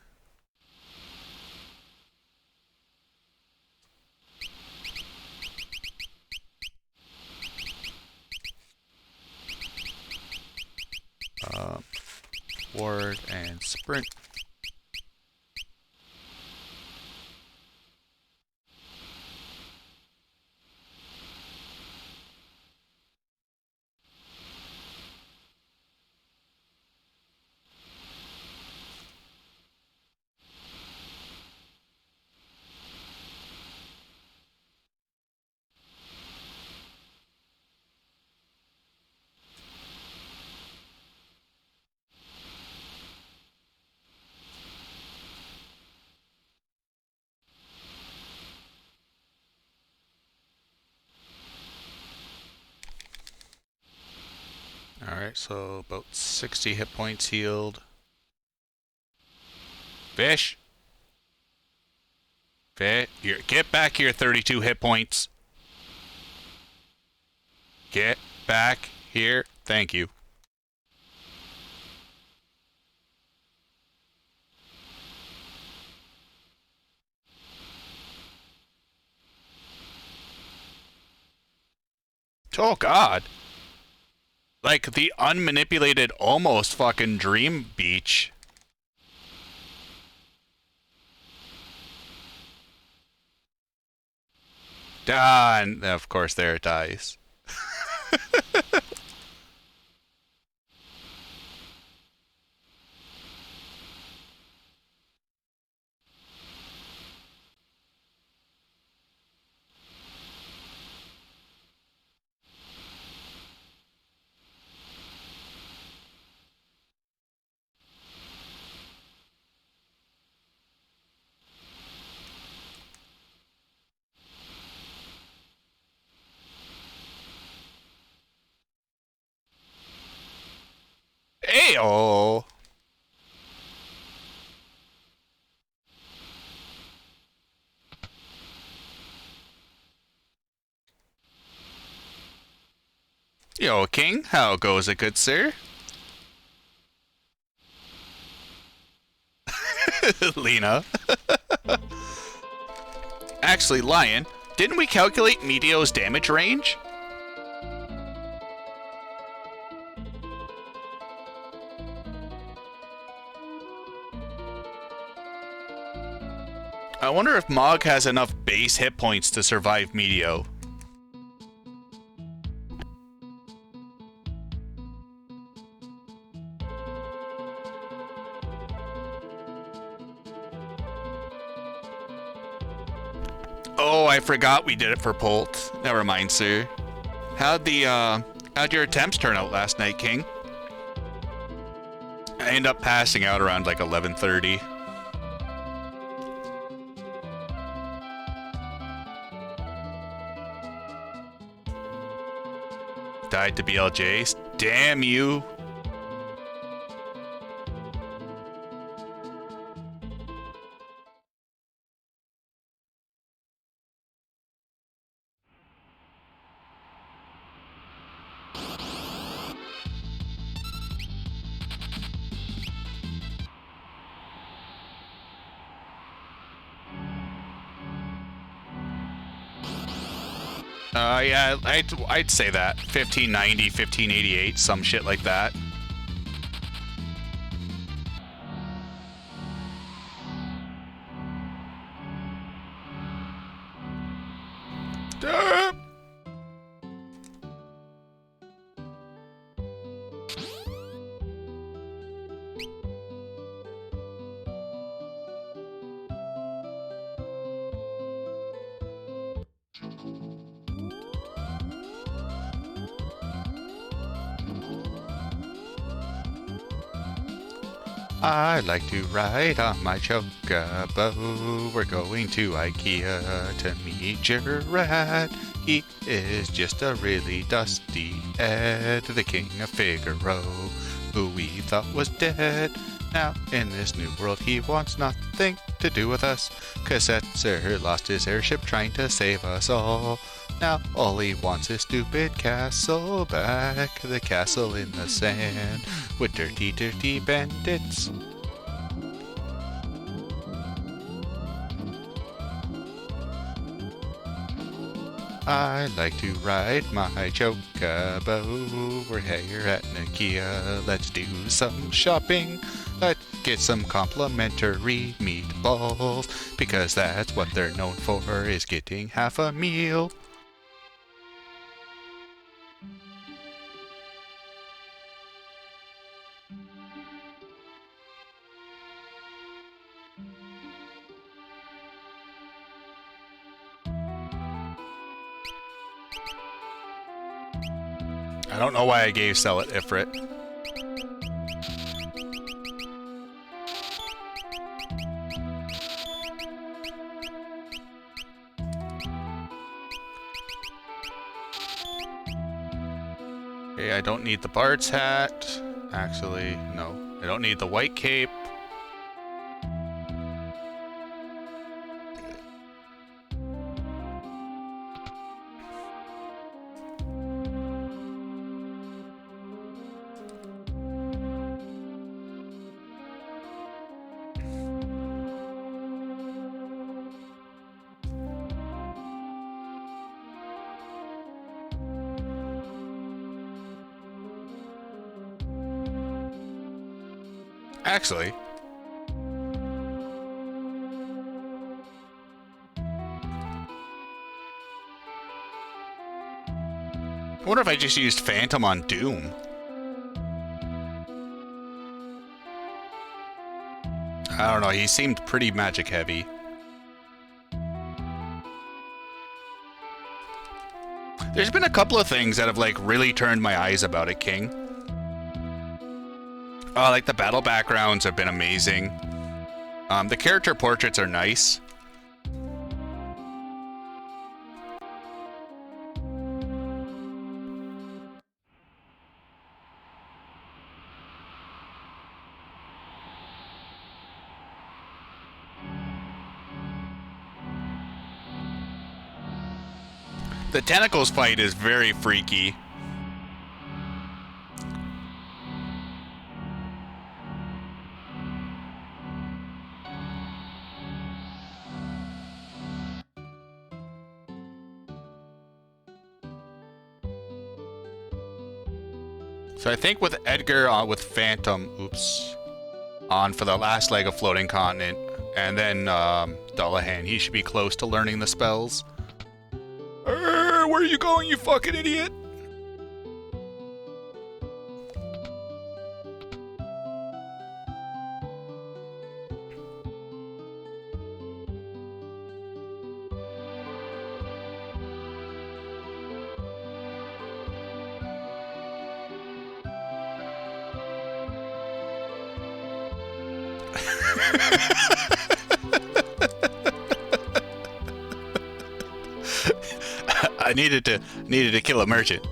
Ward and sprint. Alright, so about 60 hit points healed. Fish! Fish! Here, get back here, 32 hit points. Get back here. Thank you. Oh, God. Like, the unmanipulated almost fucking Dream Beach. Ah, and of course there it dies. Ayo! Yo, King, how goes it, good sir? Lena. Actually, Lion, didn't we calculate Meteo's damage range? I wonder if Mog has enough base hit points to survive Meteo. Oh, I forgot we did it for Polt. Never mind, sir. How'd your attempts turn out last night, King? I ended up passing out around like 11:30. Died to BLJs. Damn you. Yeah, I'd say that. 1590, 1588, some shit like that. I like to ride on my chocobo. We're going to IKEA to meet your rat. He is just a really dusty Ed, the king of Figaro, who we thought was dead. Now, in this new world, he wants nothing to do with us, 'cause Setzer lost his airship trying to save us all. Now, all he wants is stupid castle back, the castle in the sand, with dirty, dirty bandits. I like to ride my chocobo. We're here at Nokia. Let's do some shopping. Let's get some complimentary meatballs, because that's what they're known for, is getting half a meal. I don't know why I gave Sell it Ifrit. Okay, I don't need the Bard's hat. Actually, no. I don't need the white cape. Actually, I wonder if I just used Phantom on Doom. I don't know, he seemed pretty magic heavy. There's been a couple of things that have like really turned my eyes about it, King. Like the battle backgrounds have been amazing. The character portraits are nice. The tentacles fight is very freaky. So I think with Edgar on with Phantom, on for the last leg of Floating Continent, and then Dullahan, he should be close to learning the spells. Where are you going, you fucking idiot? I needed to kill a merchant.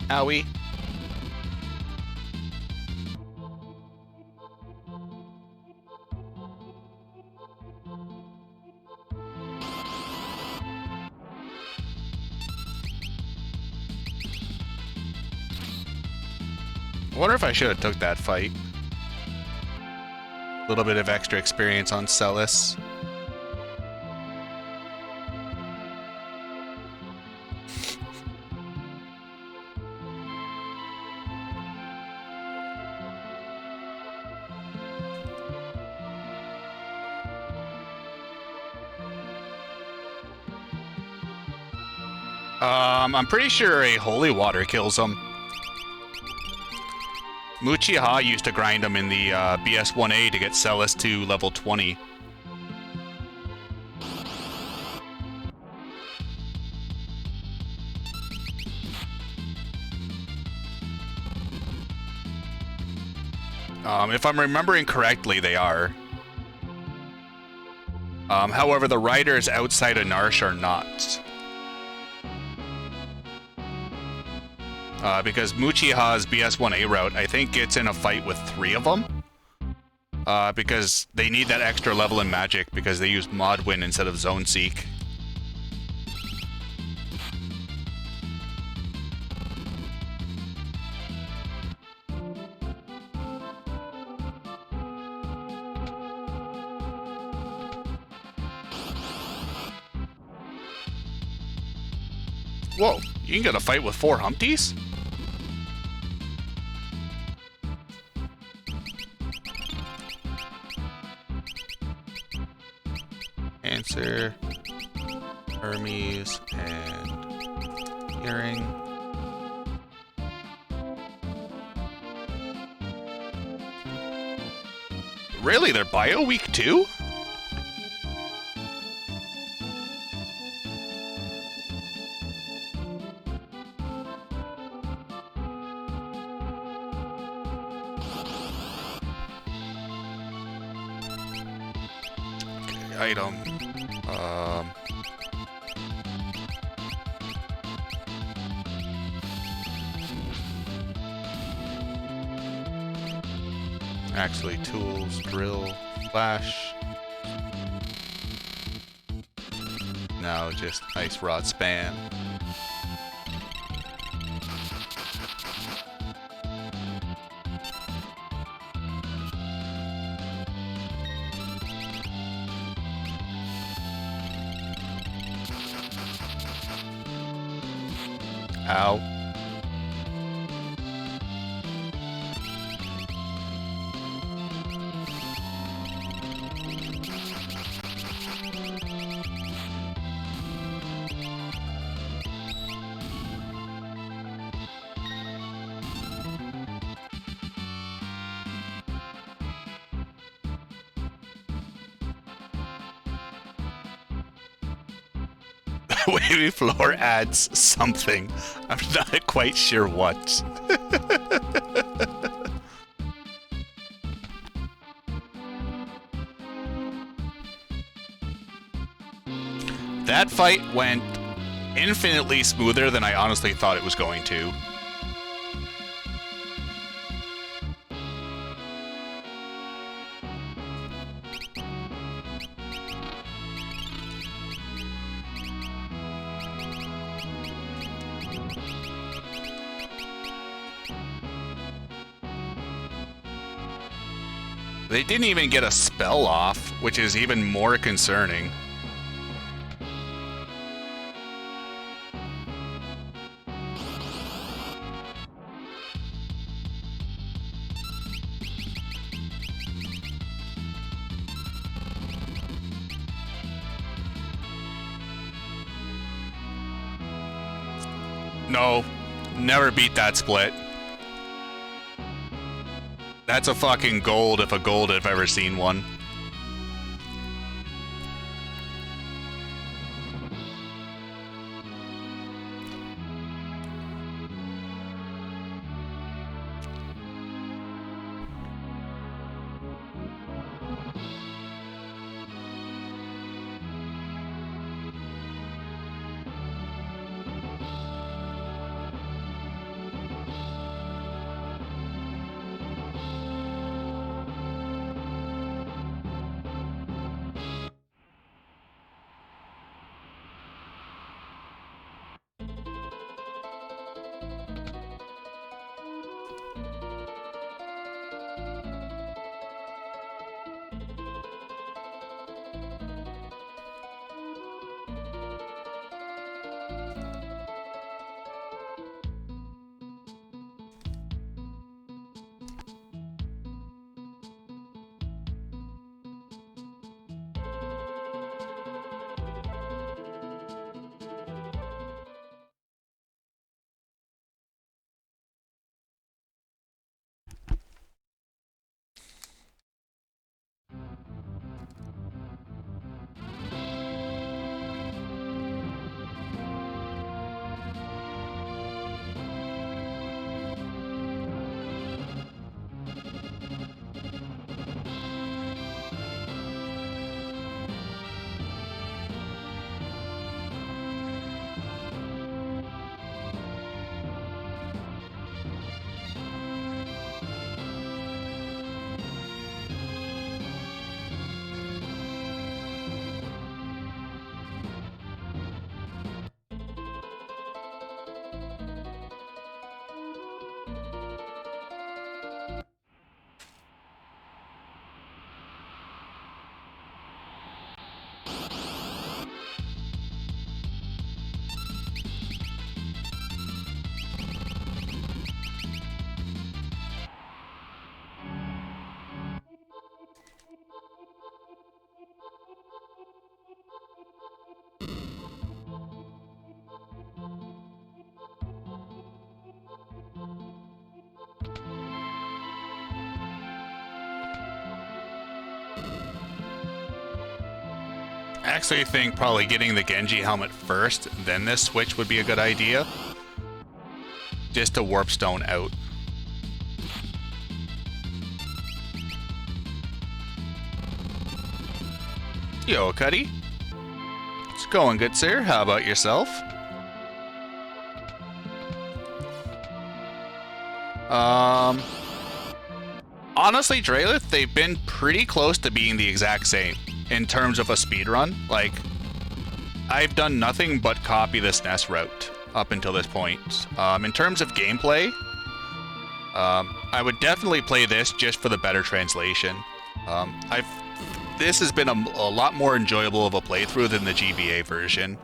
Owie. I wonder if I should have took that fight. A little bit of extra experience on Celes. I'm pretty sure a holy water kills him. Uchiha used to grind him in the BS1A to get Celes to level 20. If I'm remembering correctly, they are. However, the riders outside of Narshe are not. Because Uchiha's BS1A route, I think it's in a fight with 3 of them. Because they need that extra level in magic because they use Modwin instead of Zone Seek. Whoa, you can get a fight with 4 Humpties? Answer, Hermes, and Hearing. Really? They're bio week 2? Item. Actually, tools, drill, flash. No, just ice rod spam. Ow. Wavy floor adds something. I'm not quite sure what. That fight went infinitely smoother than I honestly thought it was going to. They didn't even get a spell off, which is even more concerning. No, never beat that split. That's a fucking gold if a gold I've ever seen one. I actually think probably getting the Genji helmet first, then this switch would be a good idea. Just to warp stone out. Yo, Cuddy. It's going good, sir. How about yourself? Honestly, Drelith, they've been pretty close to being the exact same in terms of a speed run. Like, I've done nothing but copy the SNES route up until this point. In terms of gameplay, I would definitely play this just for the better translation. This has been a lot more enjoyable of a playthrough than the GBA version.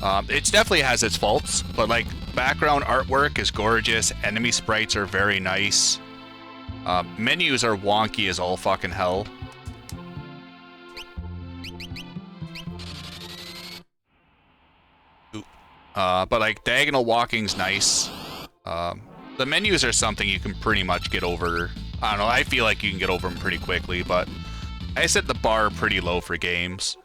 It definitely has its faults, but like background artwork is gorgeous, enemy sprites are very nice. Menus are wonky as all fucking hell. But like diagonal walking's nice. The menus are something you can pretty much get over. I don't know, I feel like you can get over them pretty quickly, but I set the bar pretty low for games.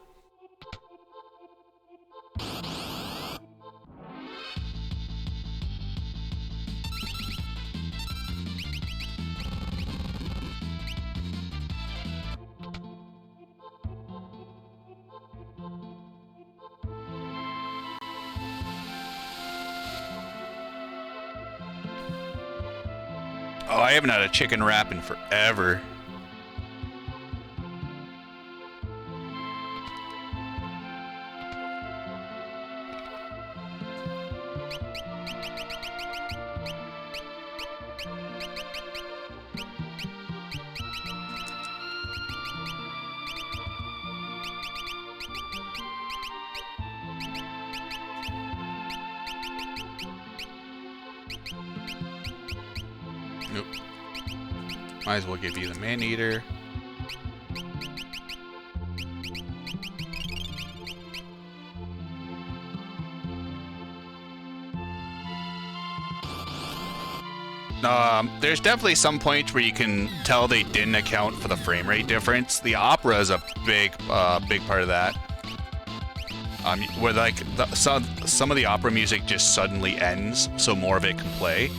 Oh, I haven't had a chicken wrap in forever. Nope. Might as well give you the man-eater. There's definitely some points where you can tell they didn't account for the frame rate difference. The opera is a big part of that. Where like some of the opera music just suddenly ends, so more of it can play.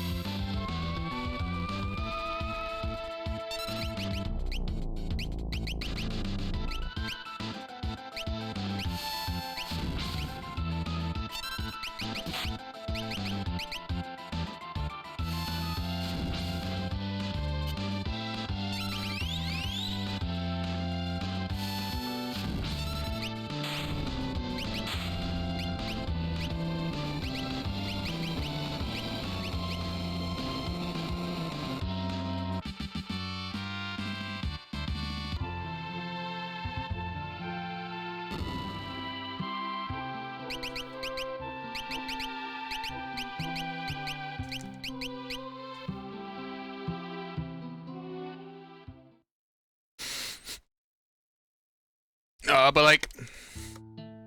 But like,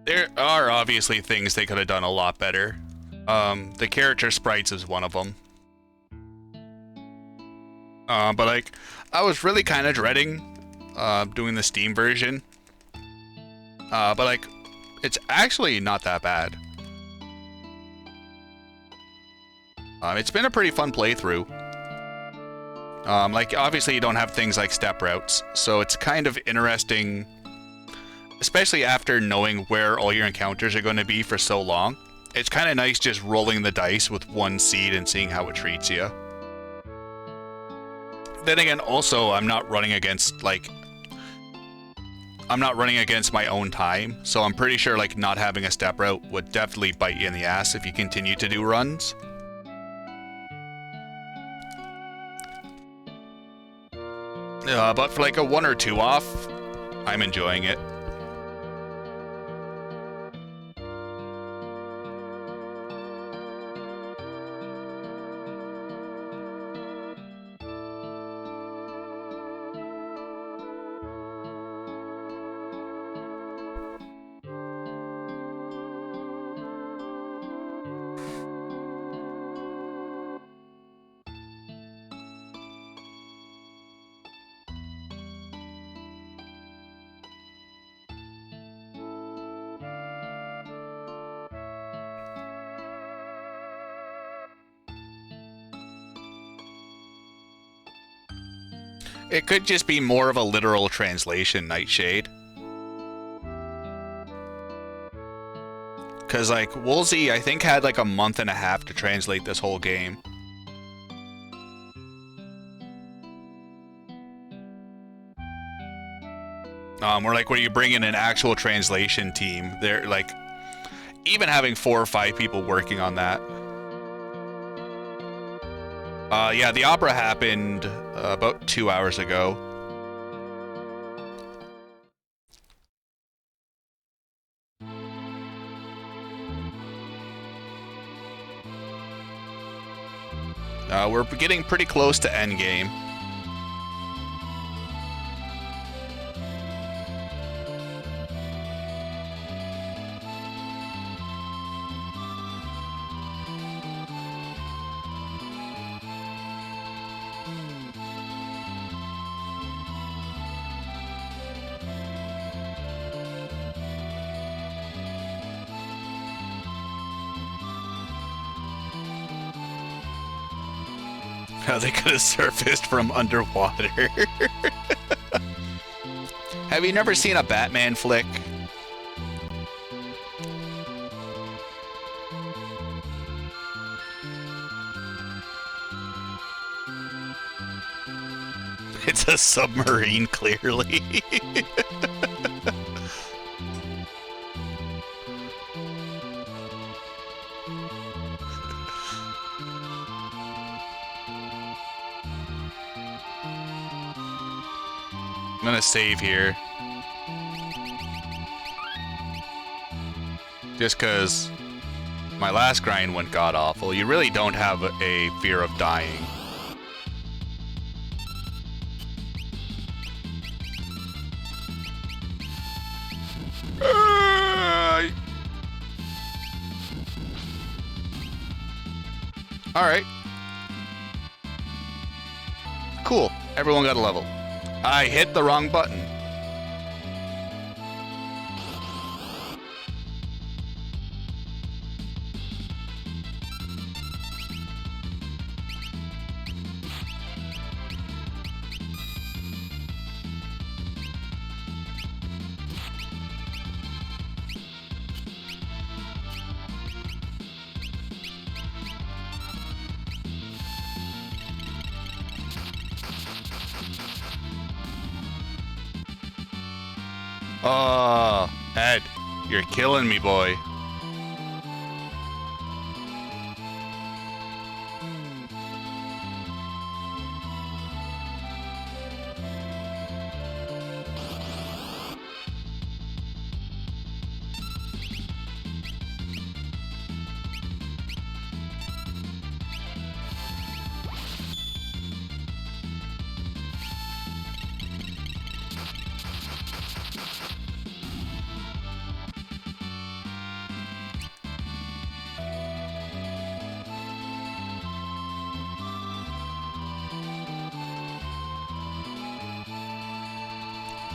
there are obviously things they could have done a lot better. The character sprites is one of them. But like, I was really kind of dreading doing the Steam version. But like, it's actually not that bad. It's been a pretty fun playthrough. Like, obviously you don't have things like step routes, so it's kind of interesting, especially after knowing where all your encounters are going to be for so long. It's kind of nice just rolling the dice with one seed and seeing how it treats you. Then again, also, I'm not running against my own time, so I'm pretty sure like not having a step route would definitely bite you in the ass if you continue to do runs. But for like a 1 or 2 off, I'm enjoying it. It could just be more of a literal translation, Nightshade. Because, like, Woolsey, I think, had like a month and a half to translate this whole game. Or like when you bring in an actual translation team, they're like, even having 4 or 5 people working on that. Yeah, the opera happened about 2 hours ago. We're getting pretty close to endgame. How they could have surfaced from underwater. Have you never seen a Batman flick? It's a submarine, clearly. I'm gonna save here. Just because my last grind went god-awful. You really don't have a fear of dying. Alright. Cool. Everyone got a level. I hit the wrong button. Oh, Ed, you're killing me, boy.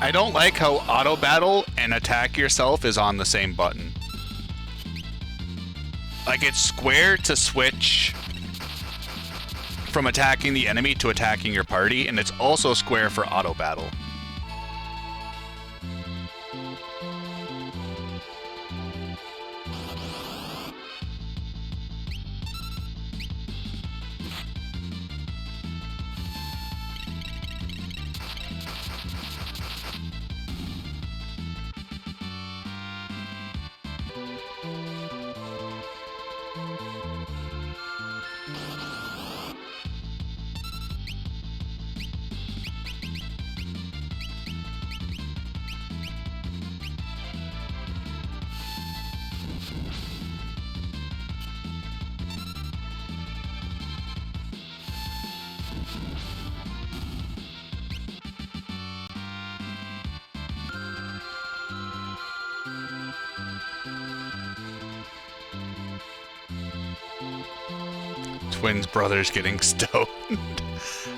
I don't like how auto battle and attack yourself is on the same button. Like, it's square to switch from attacking the enemy to attacking your party, and it's also square for auto battle. Twins brothers getting stoned.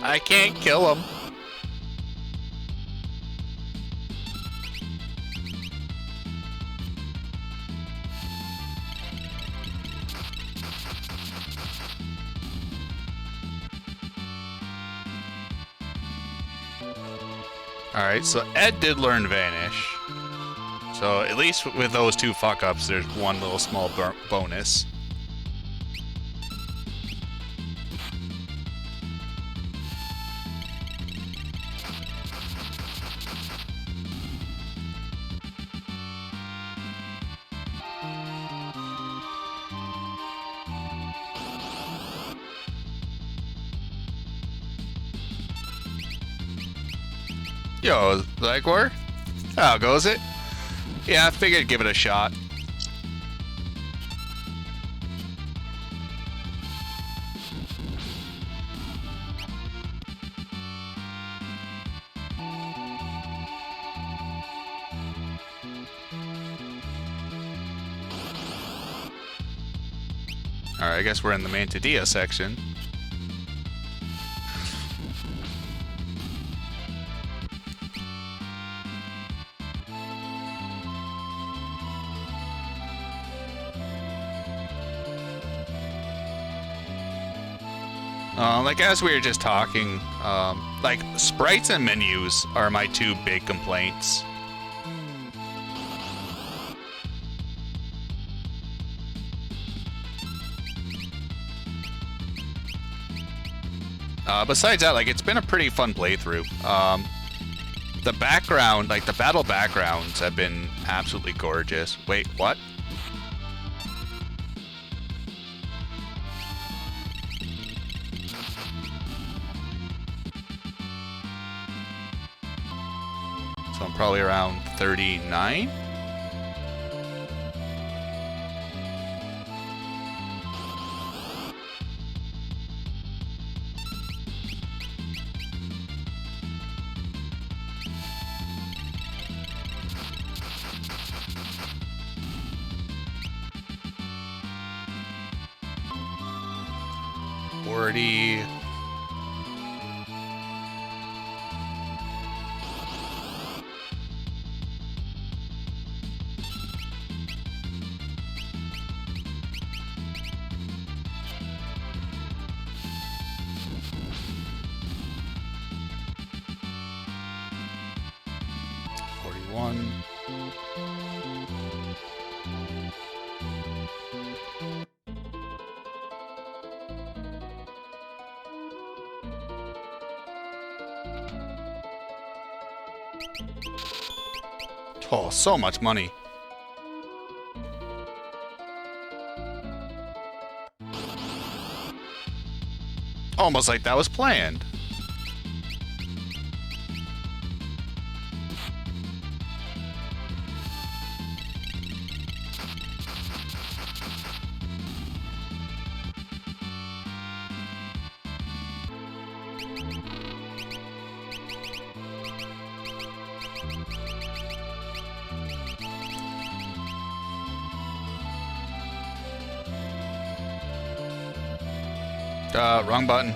I can't kill him. Alright, so Ed did learn Vanish. So at least with those two fuck-ups, there's one little small bonus. Yo, Legwar? How goes it? Yeah, I figured I'd give it a shot. Alright, I guess we're in the Mantidea section. Like, as we were just talking, like, sprites and menus are my two big complaints. Besides that, like, it's been a pretty fun playthrough. The background, like, the battle backgrounds have been absolutely gorgeous. Wait, what? So I'm probably around 39? party. Oh, so much money. Almost like that was planned. Wrong button.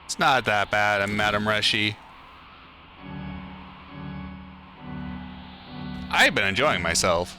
It's not that bad, Madam Reshi. I've been enjoying myself.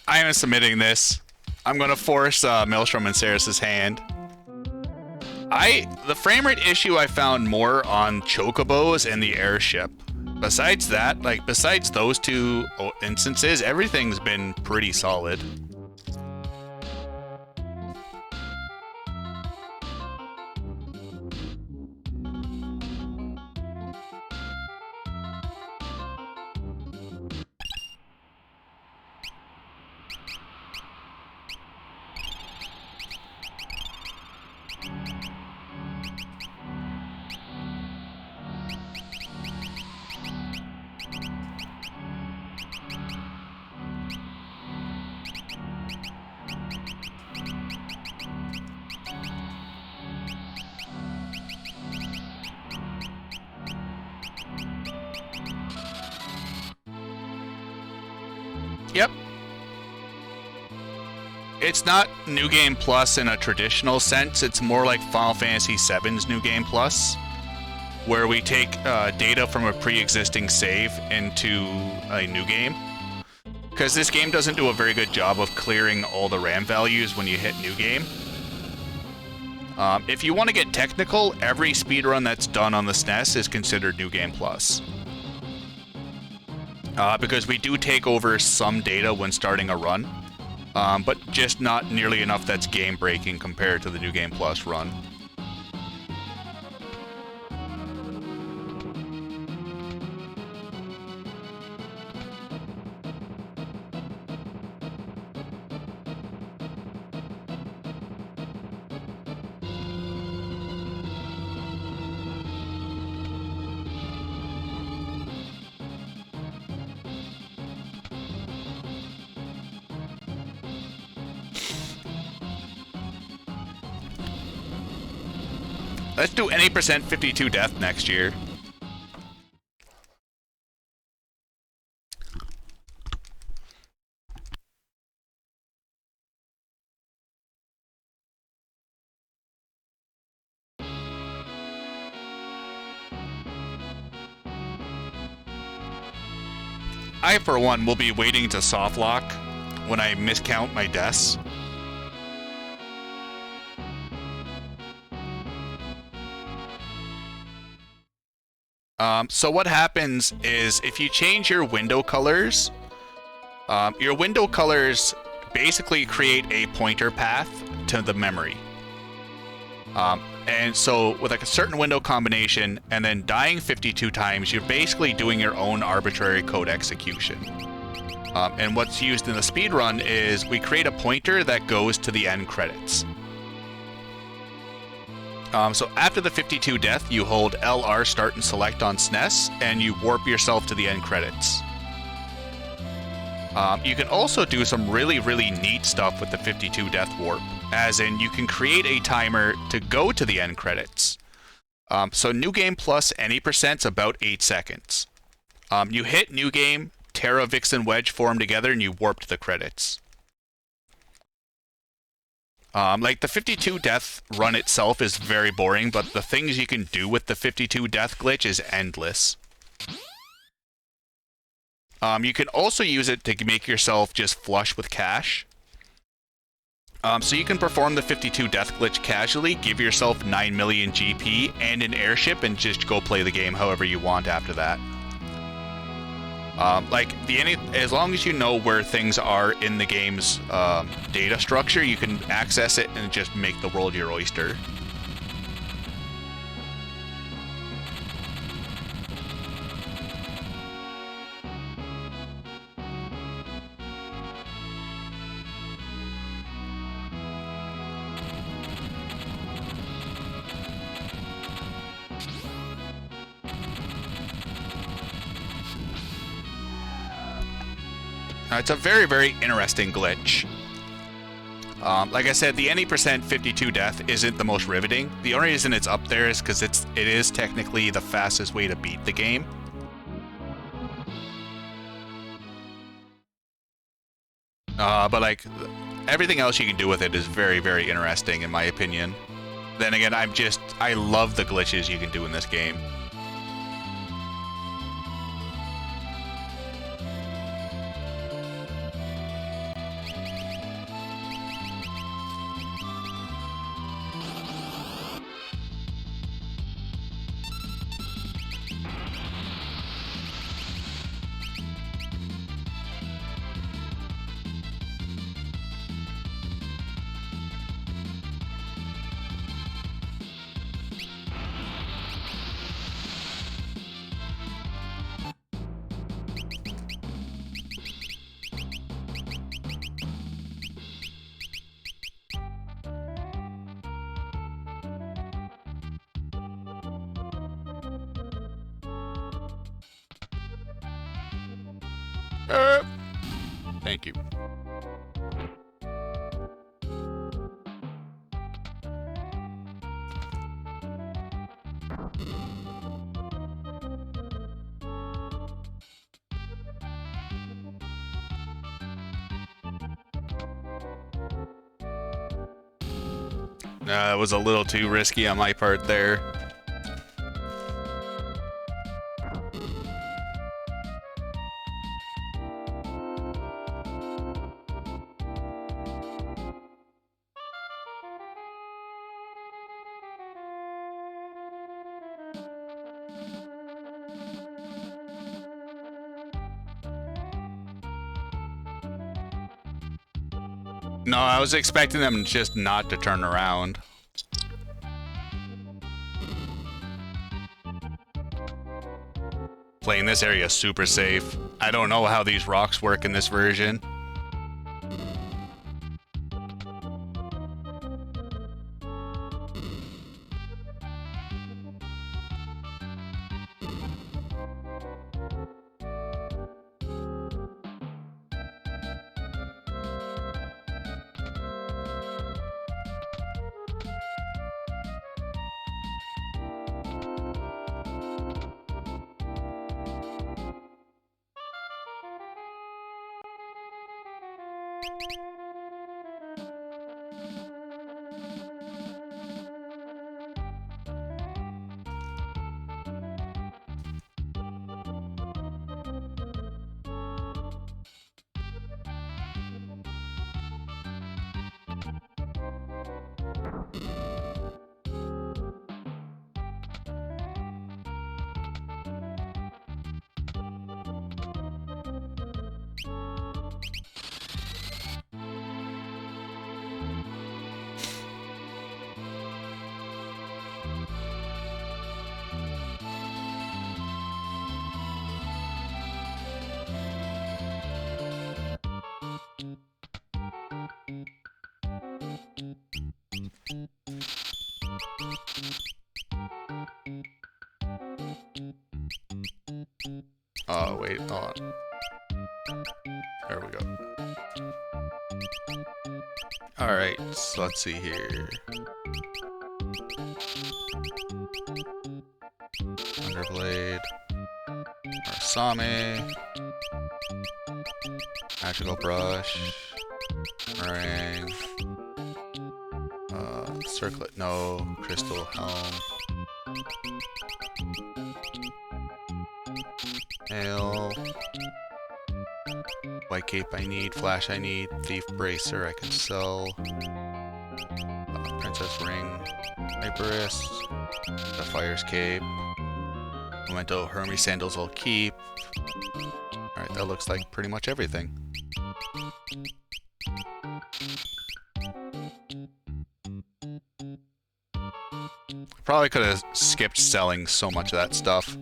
I am submitting this. I'm gonna force Maelstrom and Ceres' hand. The frame rate issue I found more on Chocobos and the airship. Besides that, besides those two instances, everything's been pretty solid. Yep. It's not New Game Plus in a traditional sense. It's more like Final Fantasy VII's New Game Plus, where we take data from a pre-existing save into a new game. Because this game doesn't do a very good job of clearing all the RAM values when you hit New Game. If you want to get technical, every speedrun that's done on the SNES is considered New Game Plus. Because we do take over some data when starting a run, but just not nearly enough that's game-breaking compared to the New Game Plus run. Let's do any percent 52 death next year. I for one will be waiting to soft lock when I miscount my deaths. So what happens is if you change your window colors basically create a pointer path to the memory. And so with like a certain window combination and then dying 52 times, you're basically doing your own arbitrary code execution. And what's used in the speedrun is we create a pointer that goes to the end credits. So after the 52 death, you hold LR start and select on SNES, and you warp yourself to the end credits. You can also do some really, really neat stuff with the 52 death warp, as in you can create a timer to go to the end credits. So New Game plus any percent's about 8 seconds. You hit New Game, Terra, Vix, and Wedge form together, and you warp to the credits. Like the 52 death run itself is very boring, but the things you can do with the 52 death glitch is endless. You can also use it to make yourself just flush with cash. So you can perform the 52 death glitch casually, give yourself 9 million GP and an airship, and just go play the game however you want after that. As long as you know where things are in the game's data structure, you can access it and just make the world your oyster. It's a very, very interesting glitch. Like I said, the any percent 52 death isn't the most riveting. The only reason it's up there is because it is technically the fastest way to beat the game. But like everything else you can do with it is very, very interesting in my opinion. Then again, I love the glitches you can do in this game. Thank you. That was a little too risky on my part there. No, I was expecting them just not to turn around. Playing this area super safe. I don't know how these rocks work in this version. Oh, wait, hold on. There we go. Alright, so let's see here. Underblade. Arsame. Magical Brush. Meringue. Circlet, no. Crystal Helm. Hail. White Cape I need. Flash I need. Thief Bracer I can sell. Princess Ring. Hyperist. Sapphire's Cape. Memento Hermes Sandals I'll keep. Alright, that looks like pretty much everything. Probably could have skipped selling so much of that stuff.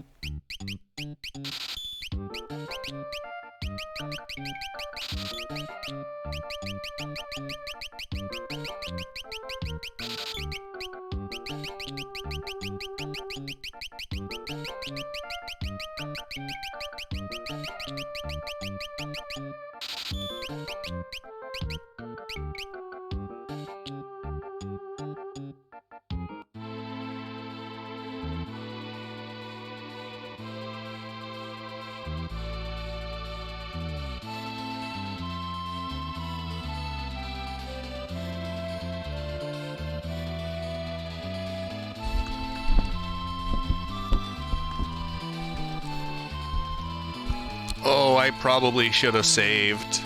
Oh, I probably should have saved.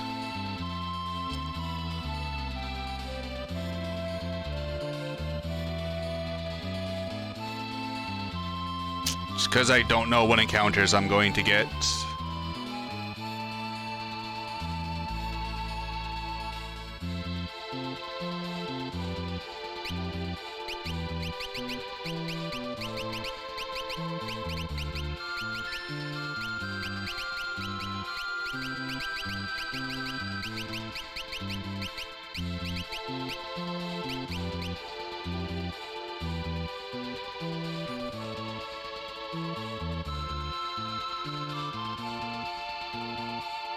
Just because I don't know what encounters I'm going to get.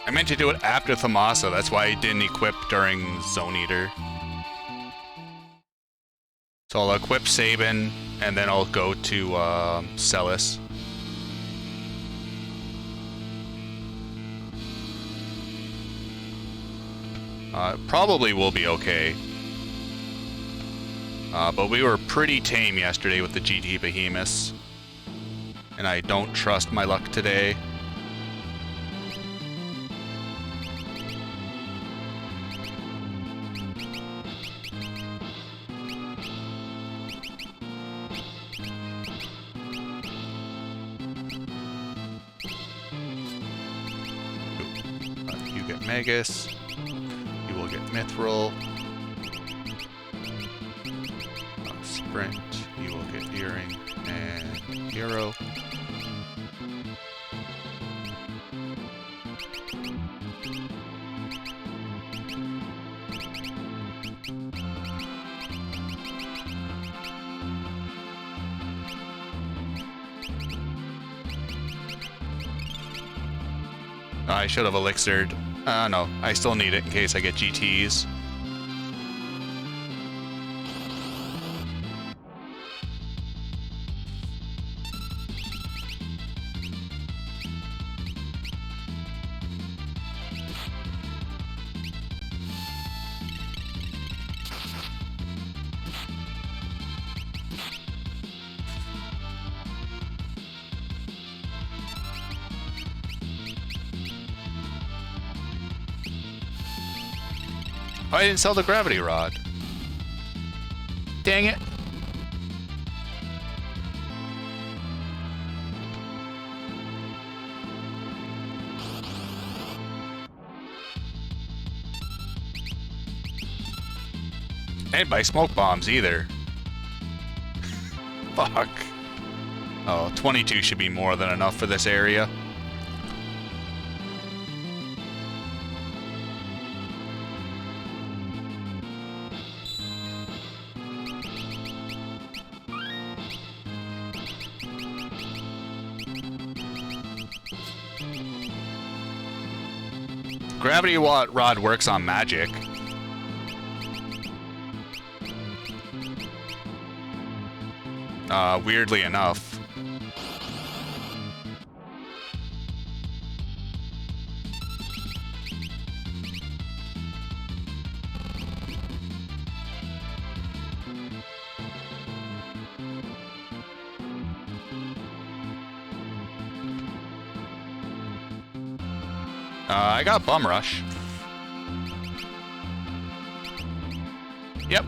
I meant to do it after Thamasa, that's why I didn't equip during Zone Eater. So I'll equip Sabin, and then I'll go to Celes. Probably will be okay. But we were pretty tame yesterday with the GT Behemoths. And I don't trust my luck today. You get Magus. You will get Mithril. Sprint. You will get Earring and Hero. I should have elixired. No, I still need it in case I get GTs. Oh, I didn't sell the gravity rod. Dang it. I didn't buy smoke bombs either. Fuck. Oh, 22 should be more than enough for this area. Gravity Rod works on magic. Weirdly enough. I got Bum Rush. Yep.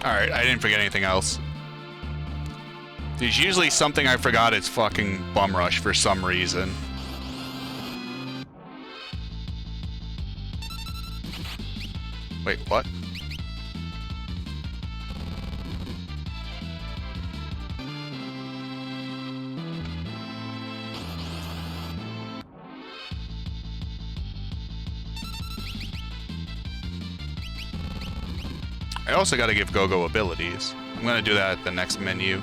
Alright, I didn't forget anything else. There's usually something I forgot. It's fucking Bum Rush for some reason. Wait, what? I also gotta give Go-Go abilities. I'm gonna do that at the next menu.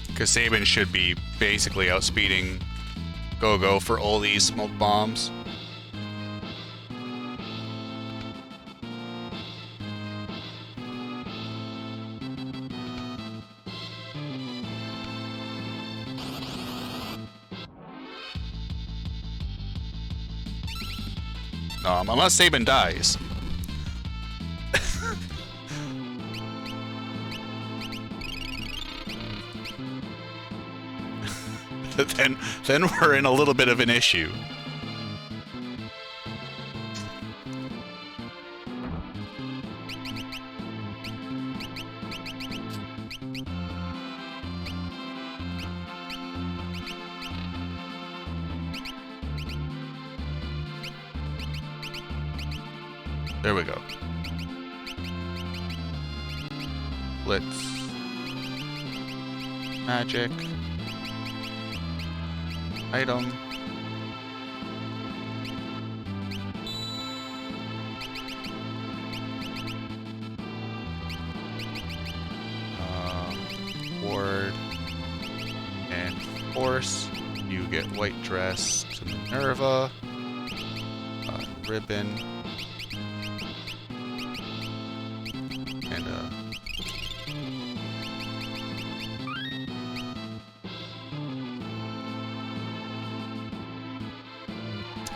Because Sabin should be basically outspeeding Go-Go for all these smoke bombs. Unless Sabin dies. then we're in a little bit of an issue. There we go. Blitz. Magic. Item. Ward. And Force. You get White Dress to Minerva. Ribbon.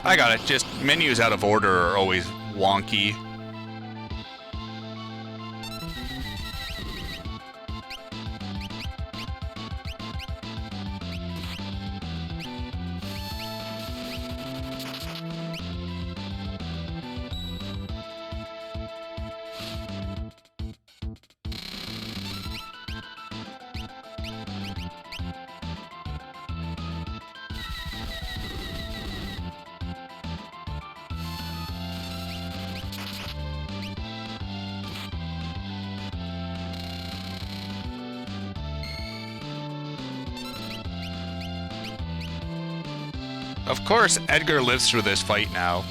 I got it. Just menus out of order are always wonky. Of course, Edgar lives through this fight now.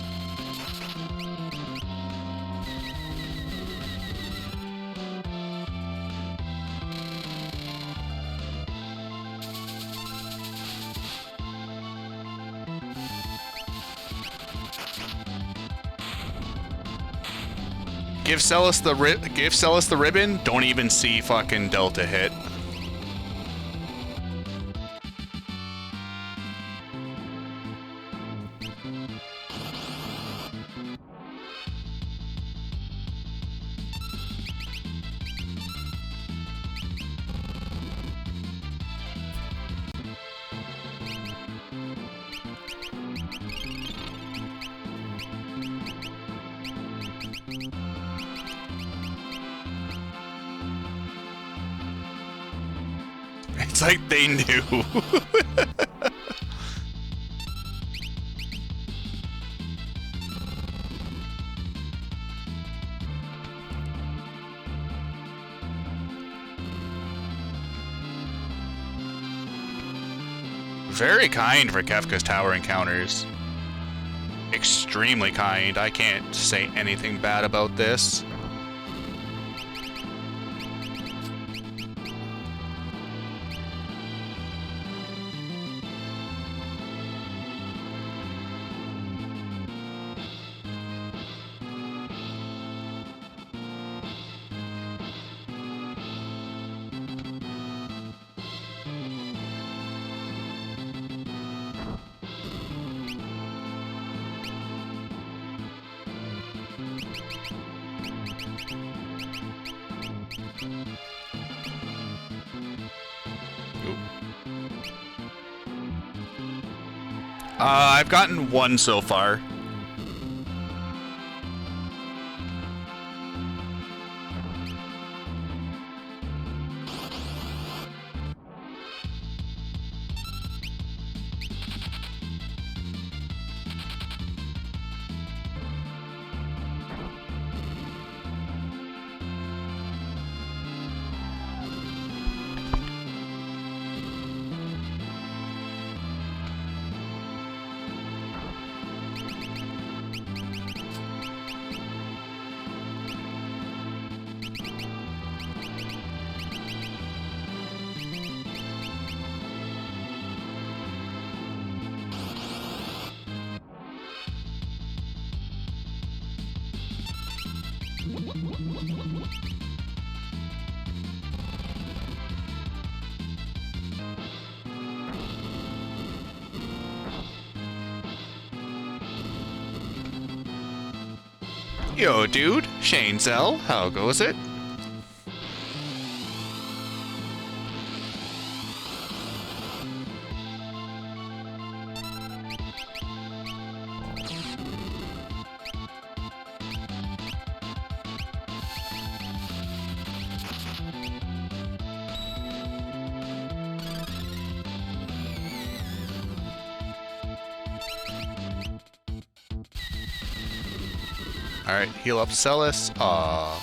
Give Celes the ribbon. Don't even see fucking Delta hit. It's like they knew. Very kind for Kefka's tower encounters. extremely kind. I can't say anything bad about this. I've gotten one so far. Yo, dude, Shane Zell, how goes it? Alright, heal up Celes. I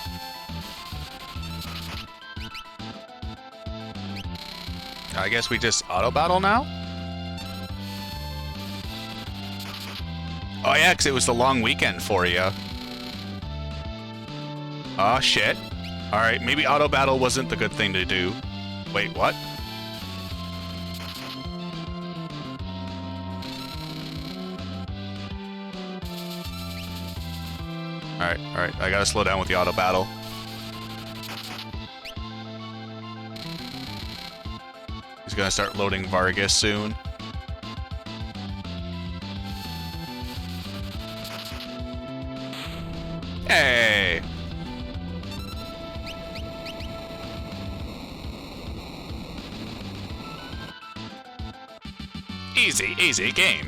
guess we just auto battle now? Oh yeah, because it was the long weekend for you. Oh shit. Alright, maybe auto battle wasn't the good thing to do. Wait, what? Alright, I gotta slow down with the auto battle. He's gonna start loading Vargas soon. Hey! Easy game.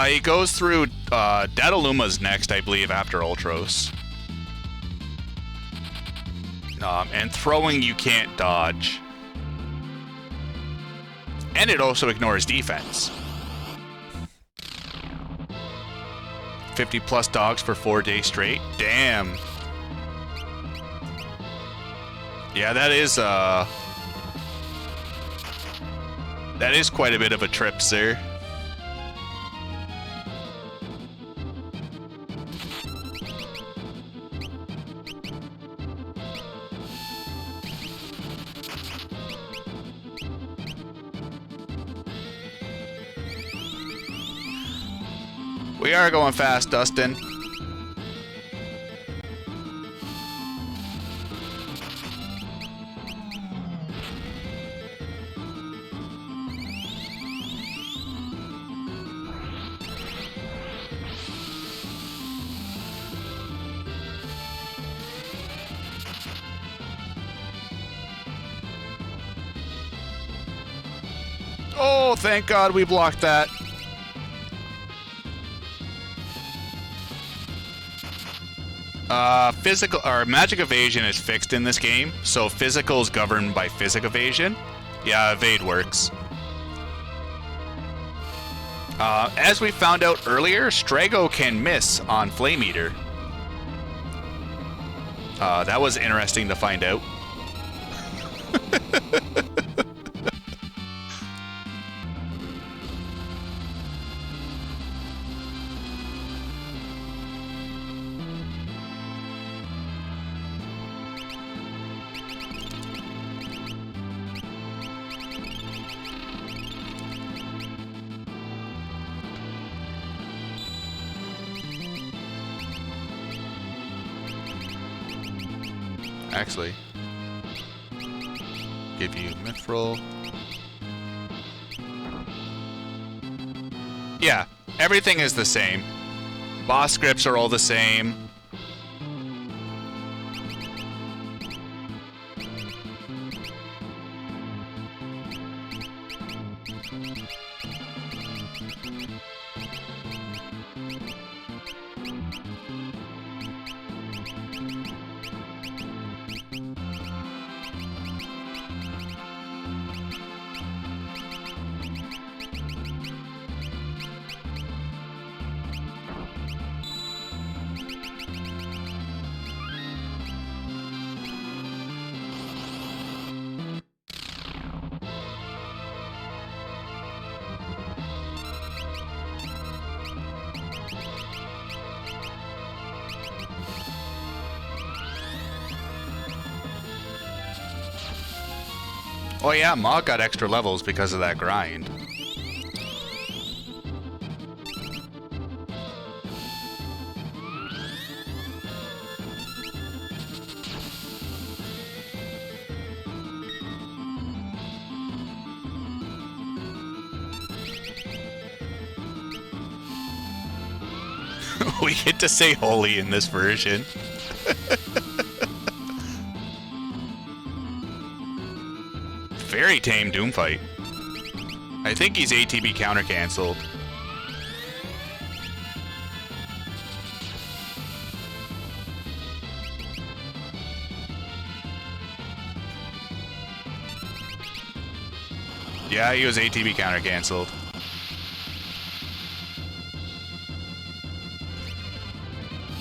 He goes through, Dadaluma's next, I believe, after Ultros. And throwing you can't dodge. And it also ignores defense. 50 plus dogs for 4 days straight? Damn. Yeah, that is quite a bit of a trip, sir. We are going fast, Dustin. Oh, thank God we blocked that. Physical or magic evasion is fixed in this game, so physical is governed by physic evasion. Yeah, evade works. As we found out earlier, Strago can miss on Flame Eater. That was interesting to find out. Actually, give you Mithril. Yeah, everything is the same. Boss scripts are all the same. Oh yeah, Mog got extra levels because of that grind. We get to say holy in this version. Very tame Doomfight. I think he's ATB counter-cancelled. Yeah, he was ATB counter-cancelled.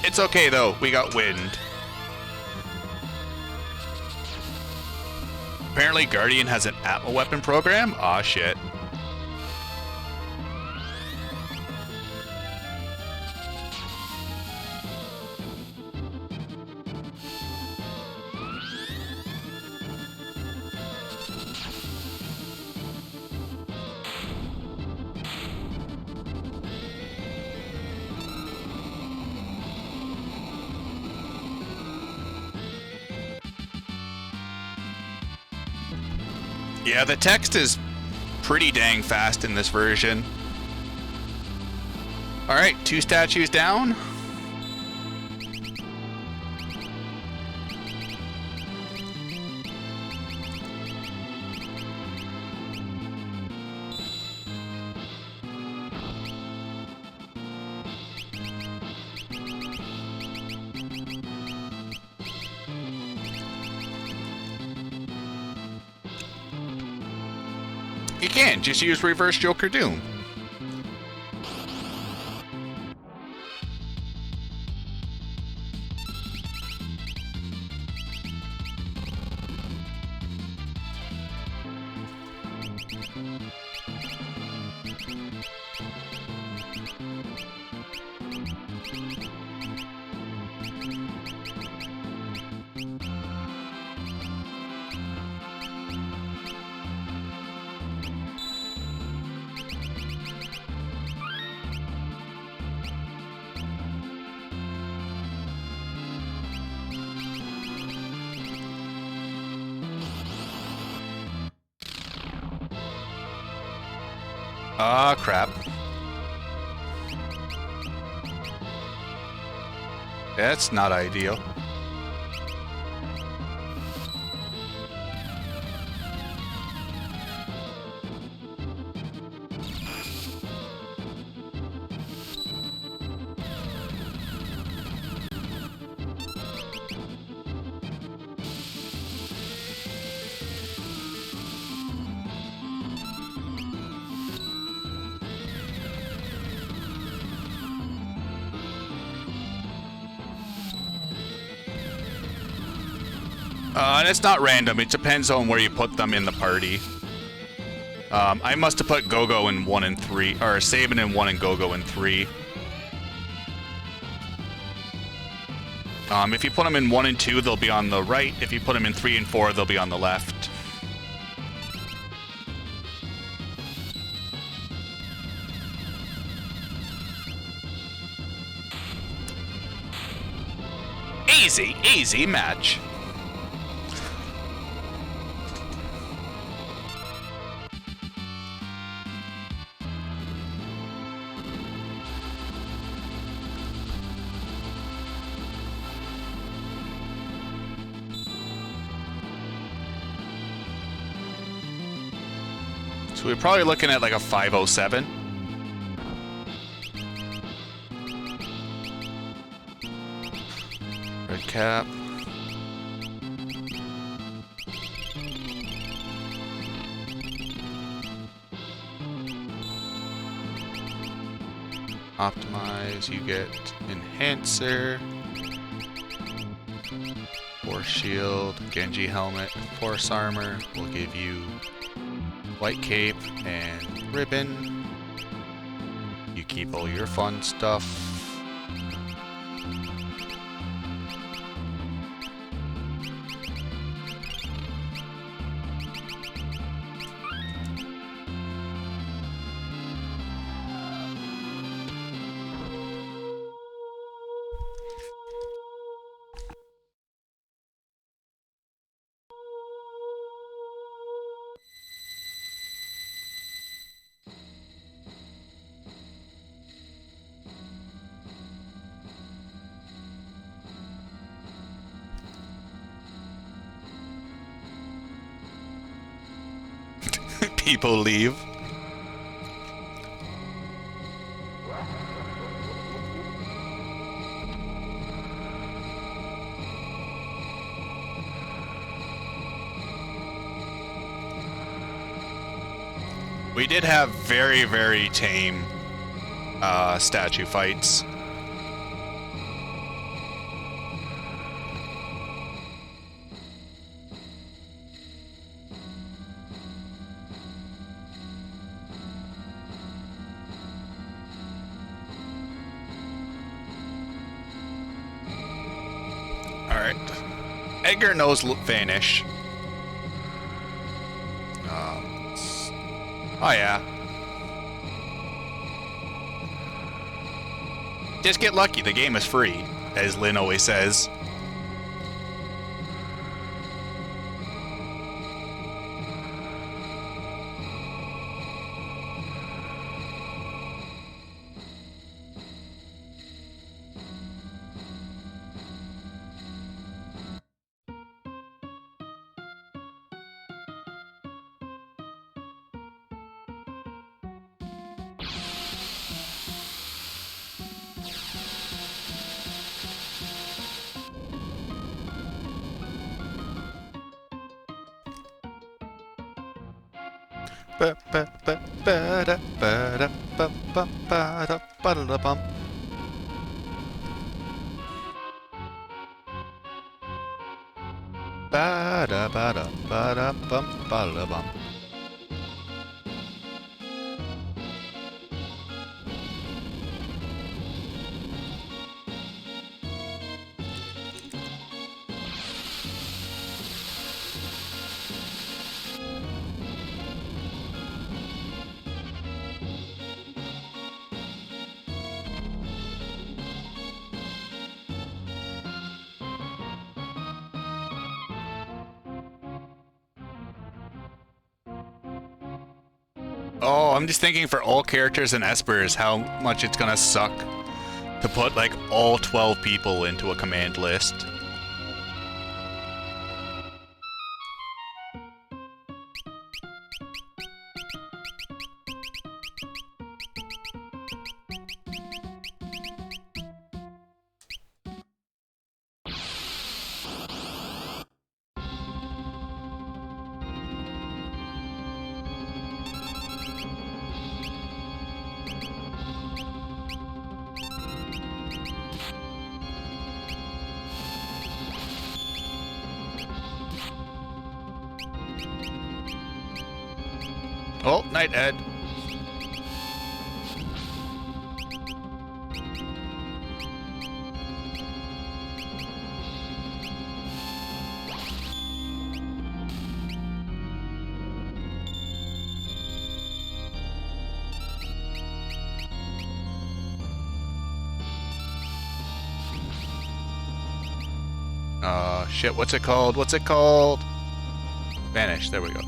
It's okay though, we got wind. Apparently Guardian has an Atma weapon program? Aw, shit. Yeah, the text is pretty dang fast in this version. Alright, 2 statues down. You can, just use Reverse Joker Doom. Ah, crap. That's not ideal. And it's not random. It depends on where you put them in the party. I must have put Gogo in 1 and 3, or Sabin in 1 and Gogo in 3. If you put them in 1 and 2, they'll be on the right. If you put them in 3 and 4, they'll be on the left. Easy, easy match. So we're probably looking at like a 507. Red cap. Optimize, you get Enhancer, Force Shield, Genji Helmet, Force Armor will give you White Cape and Ribbon. You keep all your fun stuff. People leave. We did have very, very tame statue fights. Edgar knows Vanish. Oh yeah. Just get lucky, the game is free, as Lynn always says. Oh, I'm just thinking for all characters and espers how much it's gonna suck to put like all 12 people into a command list. Oh, night, Ed. Shit, what's it called? What's it called? Vanish, there we go.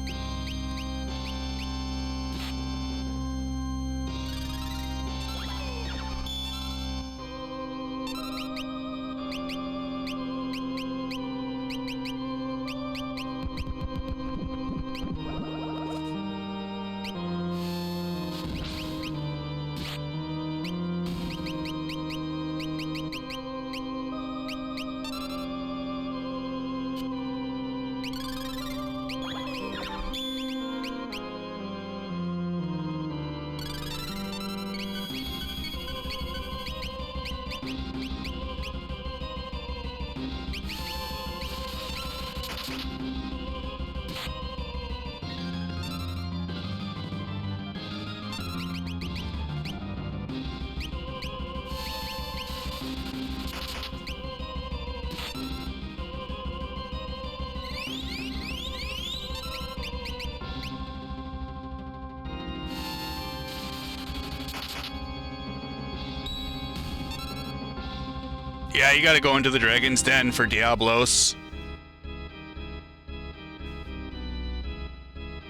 Yeah, you gotta go into the Dragon's Den for Diablos.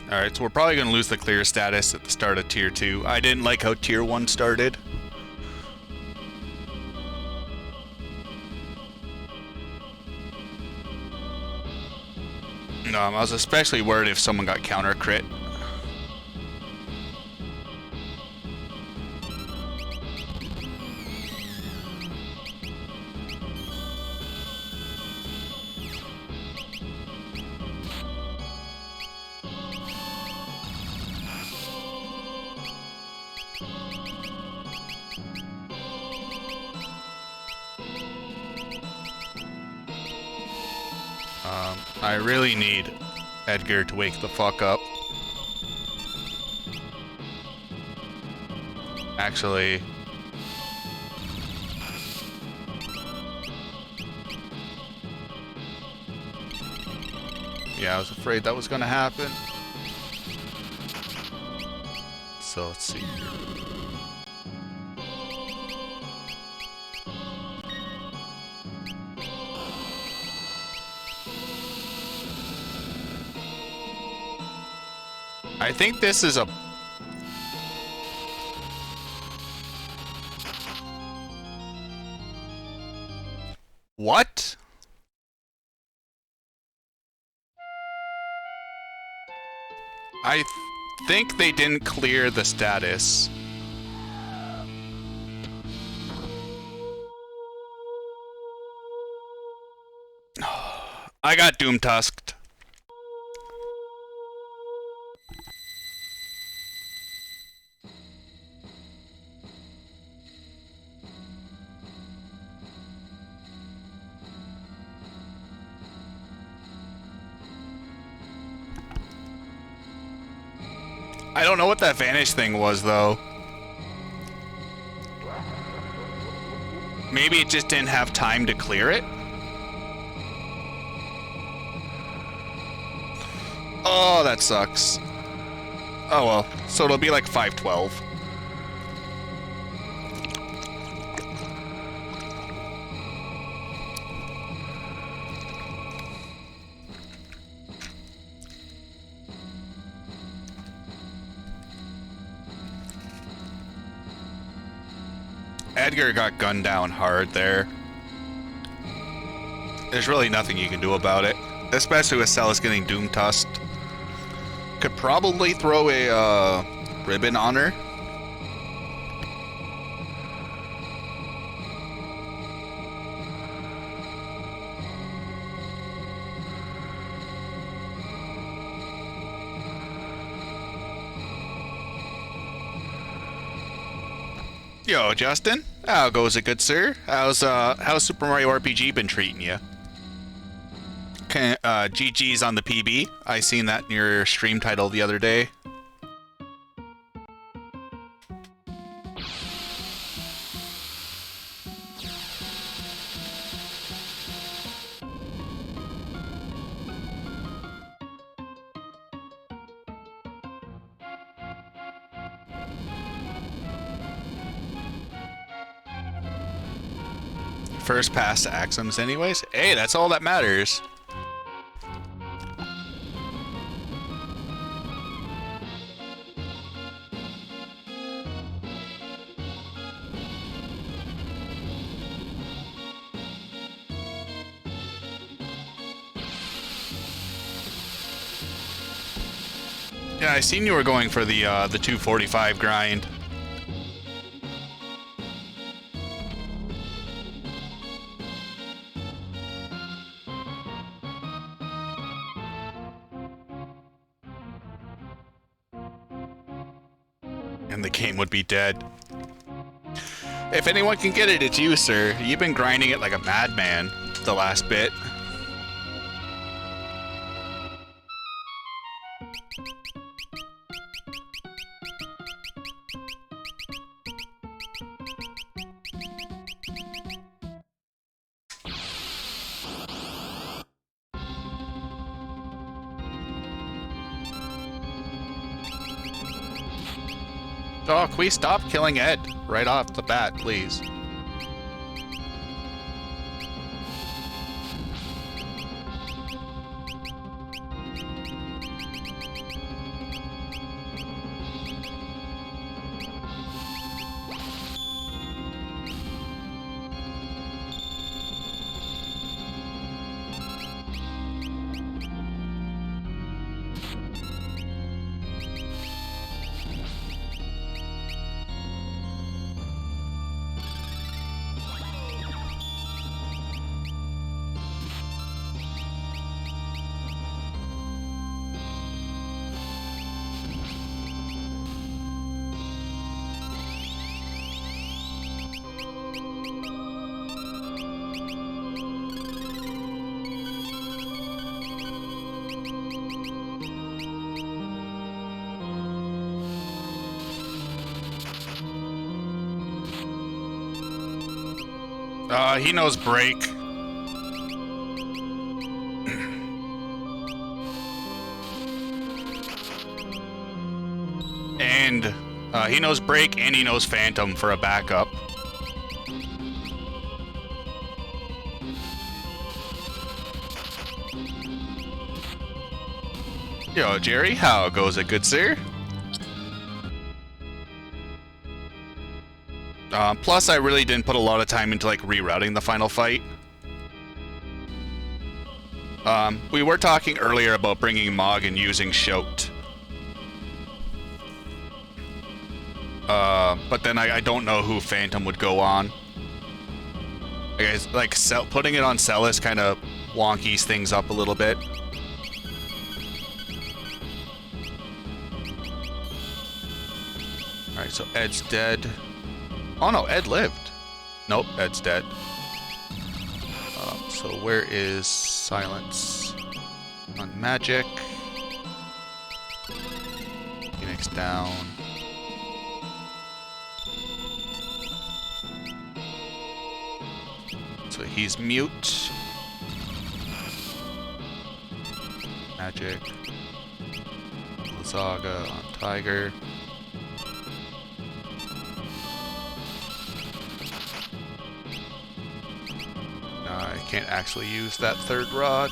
Alright, so we're probably gonna lose the clear status at the start of Tier 2. I didn't like how Tier 1 started. I was especially worried if someone got counter crit. I really need Edgar to wake the fuck up. Actually... yeah, I was afraid that was gonna happen. So, let's see here. I think this is a... what? I think they didn't clear the status. I got Doom Tusked. I don't know what that vanish thing was, though. Maybe it just didn't have time to clear it? Oh, that sucks. Oh well, so it'll be like 512. Edgar got gunned down hard there. There's really nothing you can do about it, especially with Celes getting Doom Tusked. Could probably throw a ribbon on her. Yo, Justin. How goes it, good sir? How's Super Mario RPG been treating you? GG's on the PB. I seen that in your stream title the other day. first pass to Axims anyways. Hey, that's all that matters. Yeah, I seen you were going for the 245 grind. And the game would be dead. If anyone can get it, it's you, sir. You've been grinding it like a madman the last bit. Oh, can we stop killing Ed right off the bat, please? He knows break. And he knows break and he knows phantom for a backup. Yo, Jerry, how goes it, good sir? Plus, I really didn't put a lot of time into like rerouting the final fight. We were talking earlier about bringing Mog and using Shout. But then I don't know who Phantom would go on. I guess, like putting it on Celes kind of wonkies things up a little bit. Alright, so Ed's dead. Oh no, Ed lived. Nope, Ed's dead. So where is Silence? On Magic. Phoenix down. So he's mute. Magic. Saga on Tiger. I can't actually use that third rod.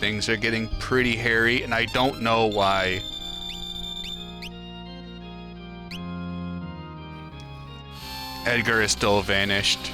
Things are getting pretty hairy, and I don't know why. Edgar is still vanished.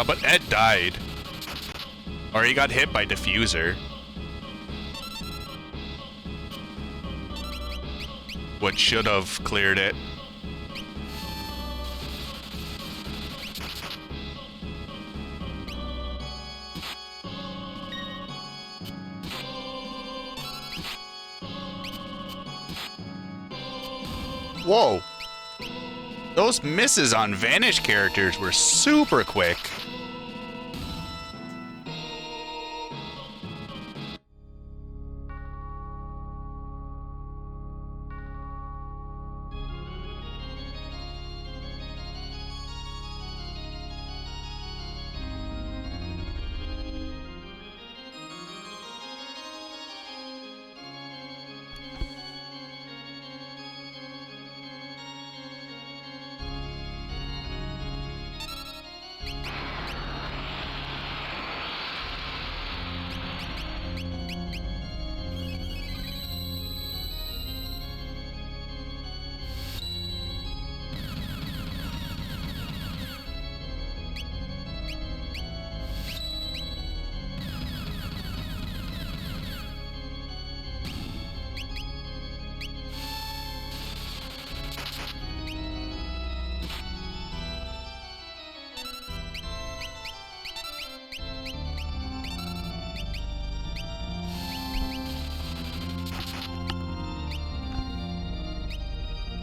But Ed died. Or he got hit by Diffuser. Which should have cleared it. Whoa. Those misses on Vanish characters were super quick.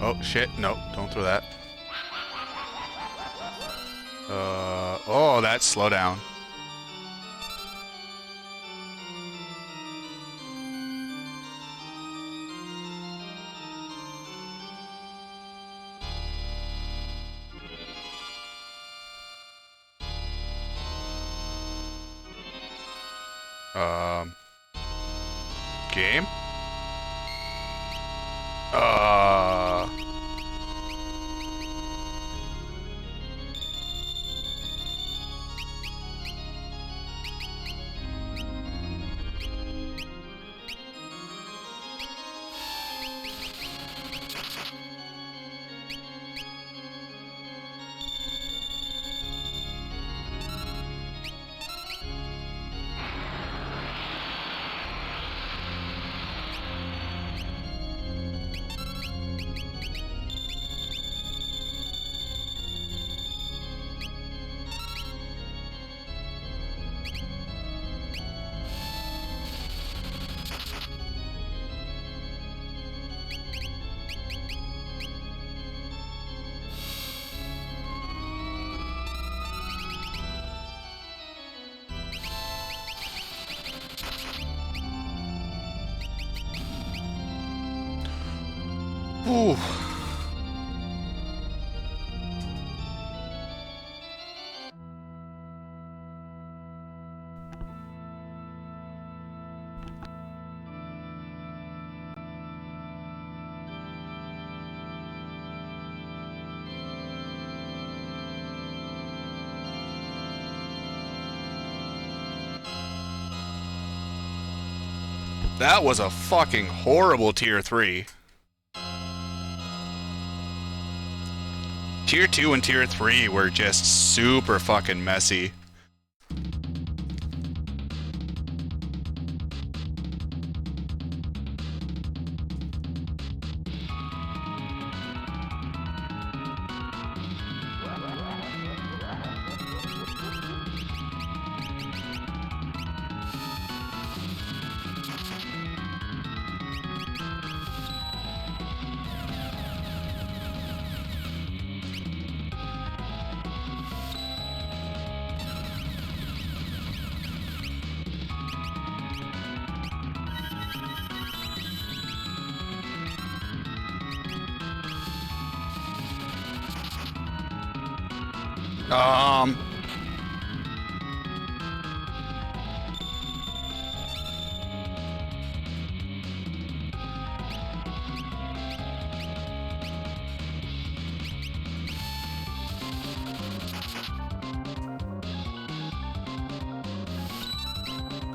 Oh, shit. No, don't throw that. Oh, that's slow down. Game? Ooh. That was a fucking horrible tier 3. Tier 2 and Tier 3 were just super fucking messy.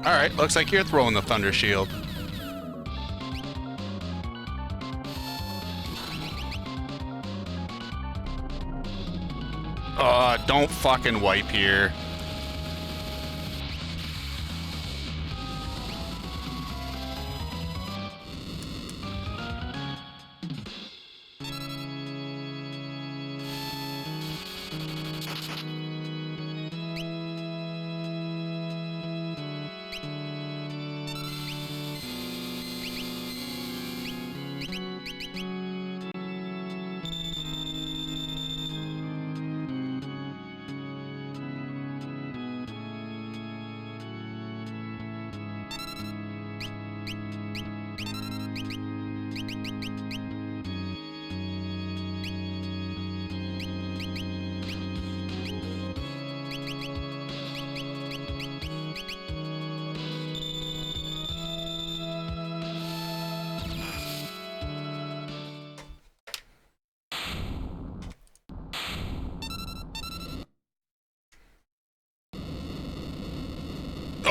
Alright, looks like you're throwing the Thunder Shield. Don't fucking wipe here.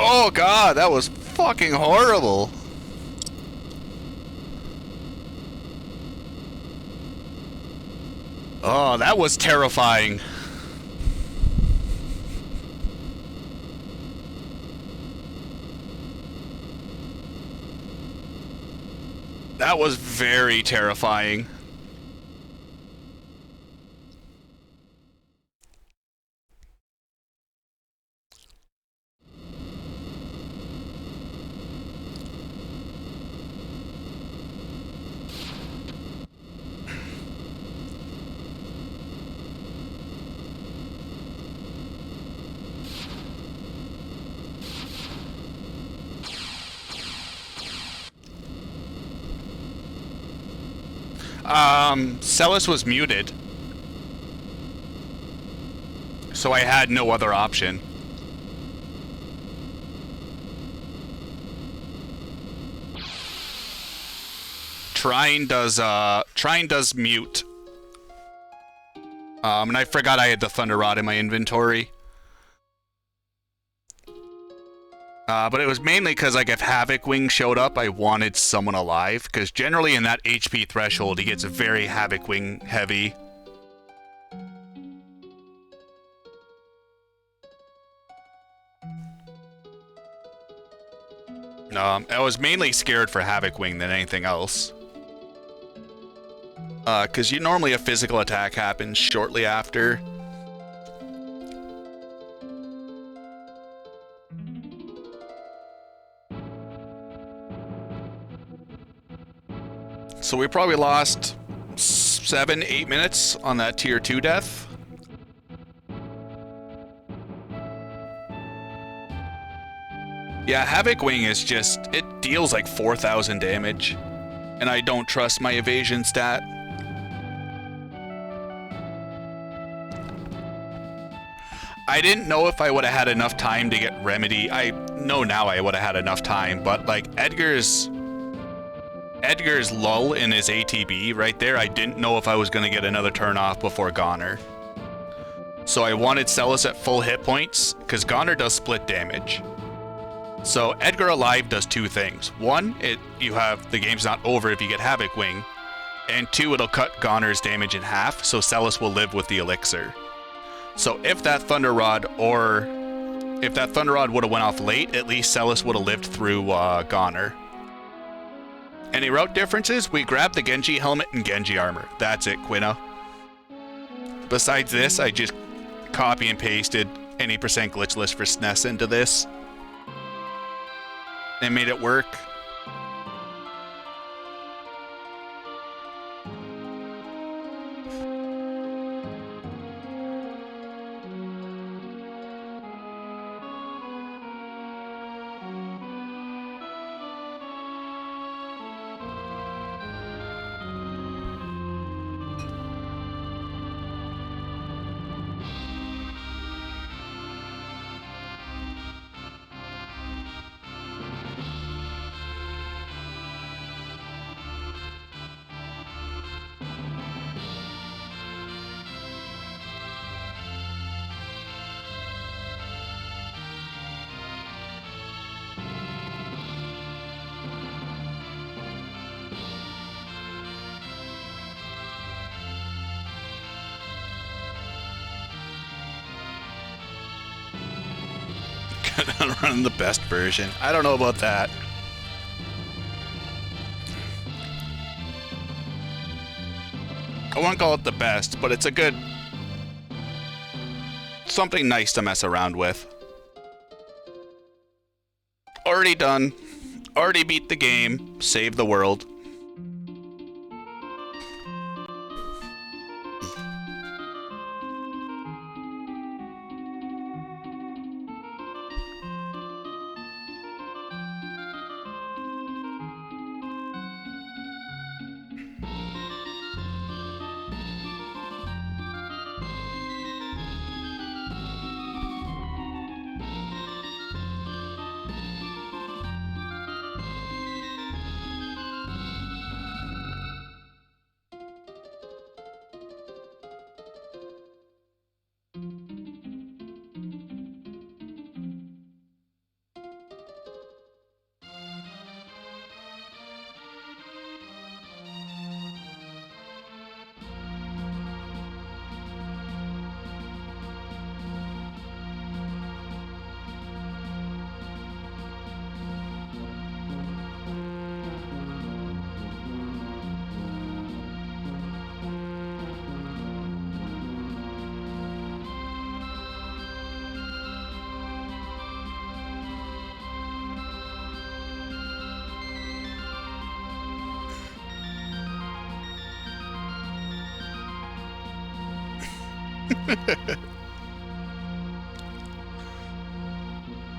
Oh god, that was fucking horrible. Oh, that was terrifying. That was very terrifying. Celes was muted, so I had no other option. Trine does mute. And I forgot I had the Thunder Rod in my inventory. But it was mainly because, like, if Havoc Wing showed up, I wanted someone alive. Because generally in that HP threshold, he gets very Havoc Wing heavy. I was mainly scared for Havoc Wing than anything else. Because normally a physical attack happens shortly after. So we probably lost 7-8 minutes on that tier 2 death. Yeah, Havoc Wing is just, it deals like 4,000 damage. And I don't trust my evasion stat. I didn't know if I would have had enough time to get Remedy. I know now I would have had enough time, but like Edgar's lull in his ATB right there, I didn't know if I was going to get another turn off before Goner. So I wanted Celes at full hit points, because Goner does split damage. So Edgar alive does two things. One, the game's not over if you get Havoc Wing. And two, it'll cut Goner's damage in half, so Celes will live with the elixir. So if that Thunder Rod would have went off late, at least Celes would have lived through Goner. Any route differences? We grabbed the Genji helmet and Genji armor. That's it, Quina. Besides this, I just copy and pasted any percent glitchless for SNES into this. And made it work. Running the best version. I don't know about that. I won't call it the best, but it's a good... something nice to mess around with. Already done. Already beat the game. Save the world.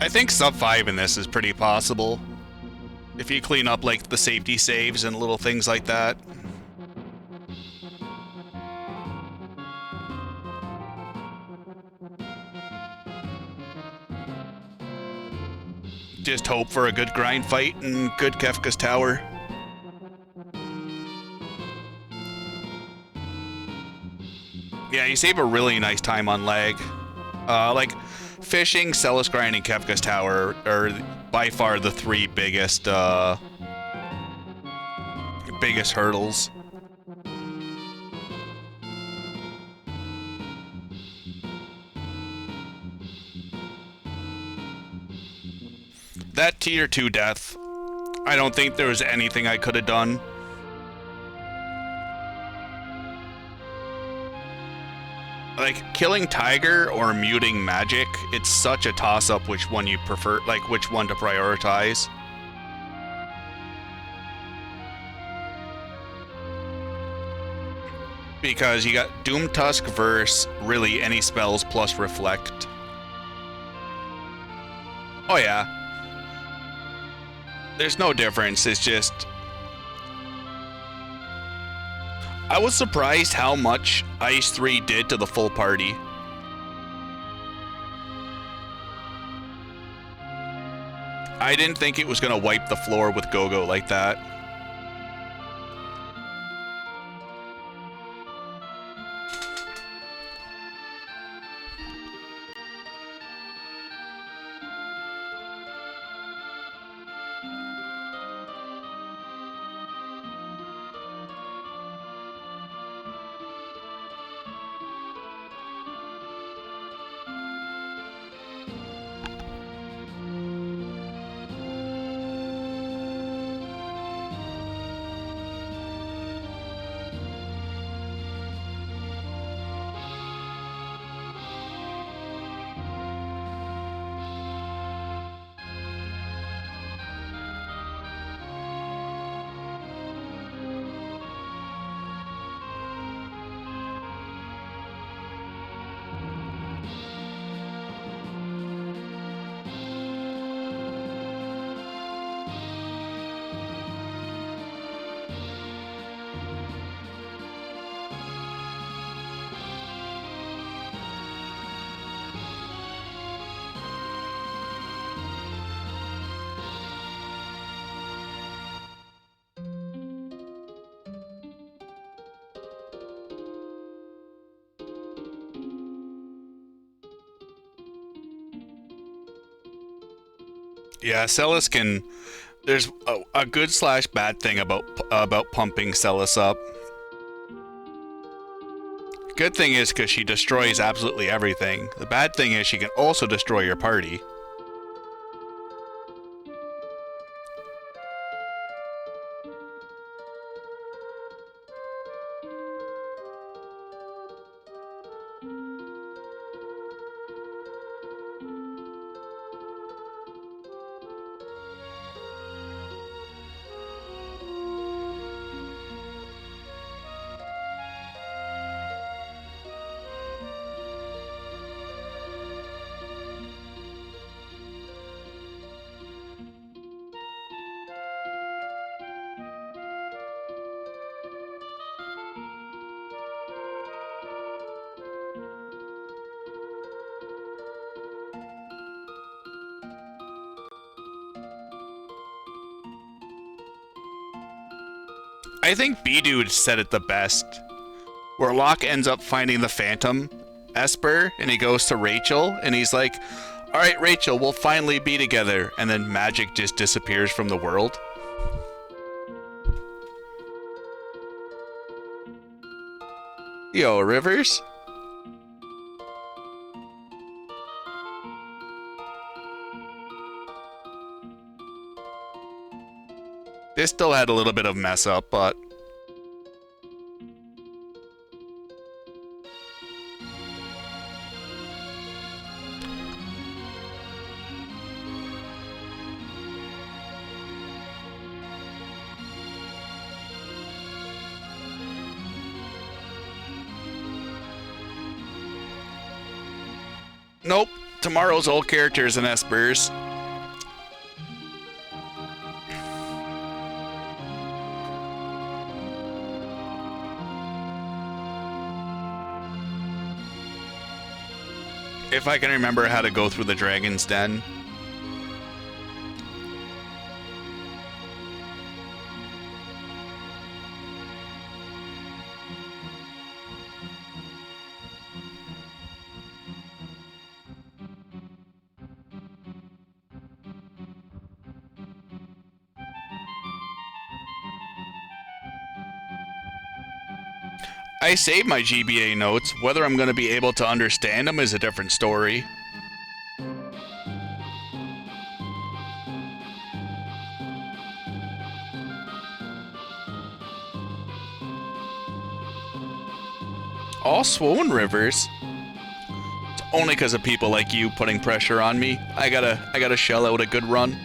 I think sub 5 in this is pretty possible. If you clean up like the safety saves and little things like that. Just hope for a good grind fight and good Kefka's Tower. Yeah, you save a really nice time on lag. Like, fishing, Celes grind, and Kefka's Tower are by far the three biggest hurdles. That tier 2 death, I don't think there was anything I could have done. Like, killing Tiger or muting Magic, it's such a toss-up which one you prefer, like, which one to prioritize. Because you got Doom Tusk versus really any spells plus Reflect. Oh yeah. There's no difference, it's just... I was surprised how much Ice 3 did to the full party. I didn't think it was going to wipe the floor with Go-Go like that. Yeah, Celes can... There's a good slash bad thing about pumping Celes up. Good thing is because she destroys absolutely everything. The bad thing is she can also destroy your party. I think B-Dude said it the best. Where Locke ends up finding the Phantom Esper, and he goes to Rachel, and he's like, alright Rachel, we'll finally be together, and then magic just disappears from the world. Yo, Rivers? This still had a little bit of mess up, but... Nope. Tomorrow's all characters and espers. If I can remember how to go through the Dragon's Den. I saved my GBA notes. Whether I'm going to be able to understand them is a different story. All swollen rivers. It's only because of people like you putting pressure on me. I gotta shell out a good run.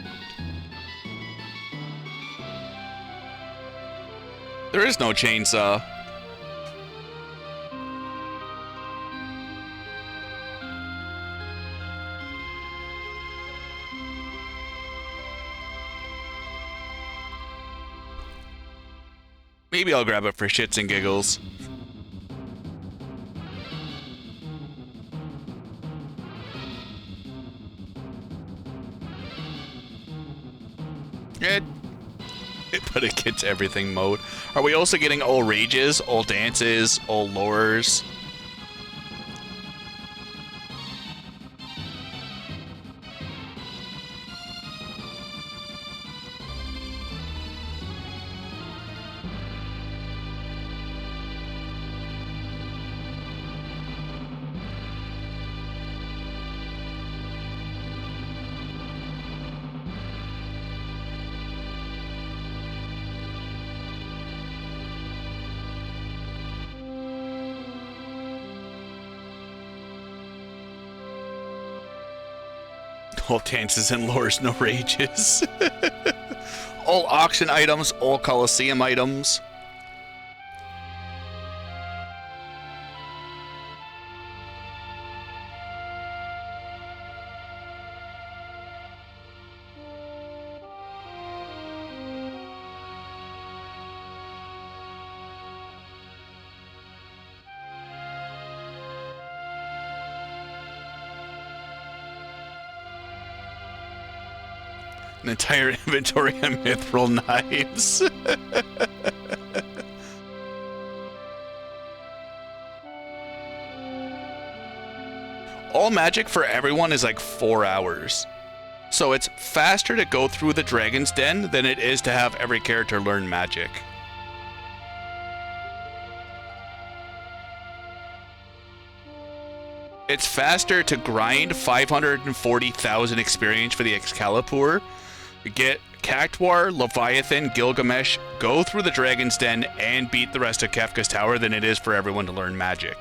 There is no chainsaw. Maybe I'll grab it for shits and giggles. But it gets everything mode. Are we also getting all rages, all dances, all lures? All dances and lures, no rages. All auction items, all Coliseum items. An entire inventory of mithril knives. All magic for everyone is like 4 hours. So it's faster to go through the Dragon's Den than it is to have every character learn magic. It's faster to grind 540,000 experience for the Excalibur, get Cactuar, Leviathan, Gilgamesh, go through the Dragon's Den, and beat the rest of Kefka's Tower than it is for everyone to learn magic.